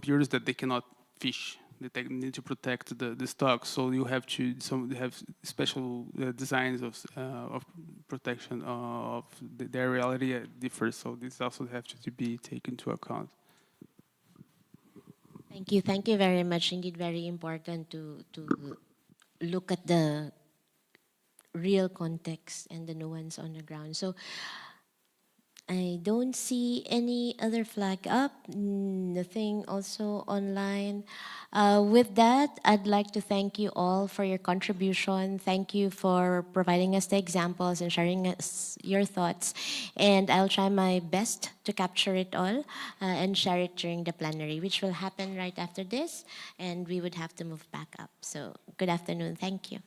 periods that they cannot fish. They need to protect the stock. So you have to have special designs of protection of their reality differs. So this also have to be taken into account. Thank you very much. Indeed, very important to look at the real context and the nuance on the ground. So I don't see any other flag up, nothing also online. With that, I'd like to thank you all for your contribution. Thank you for providing us the examples and sharing us your thoughts. And I'll try my best to capture it all and share it during the plenary, which will happen right after this. And we would have to move back up. So good afternoon. Thank you.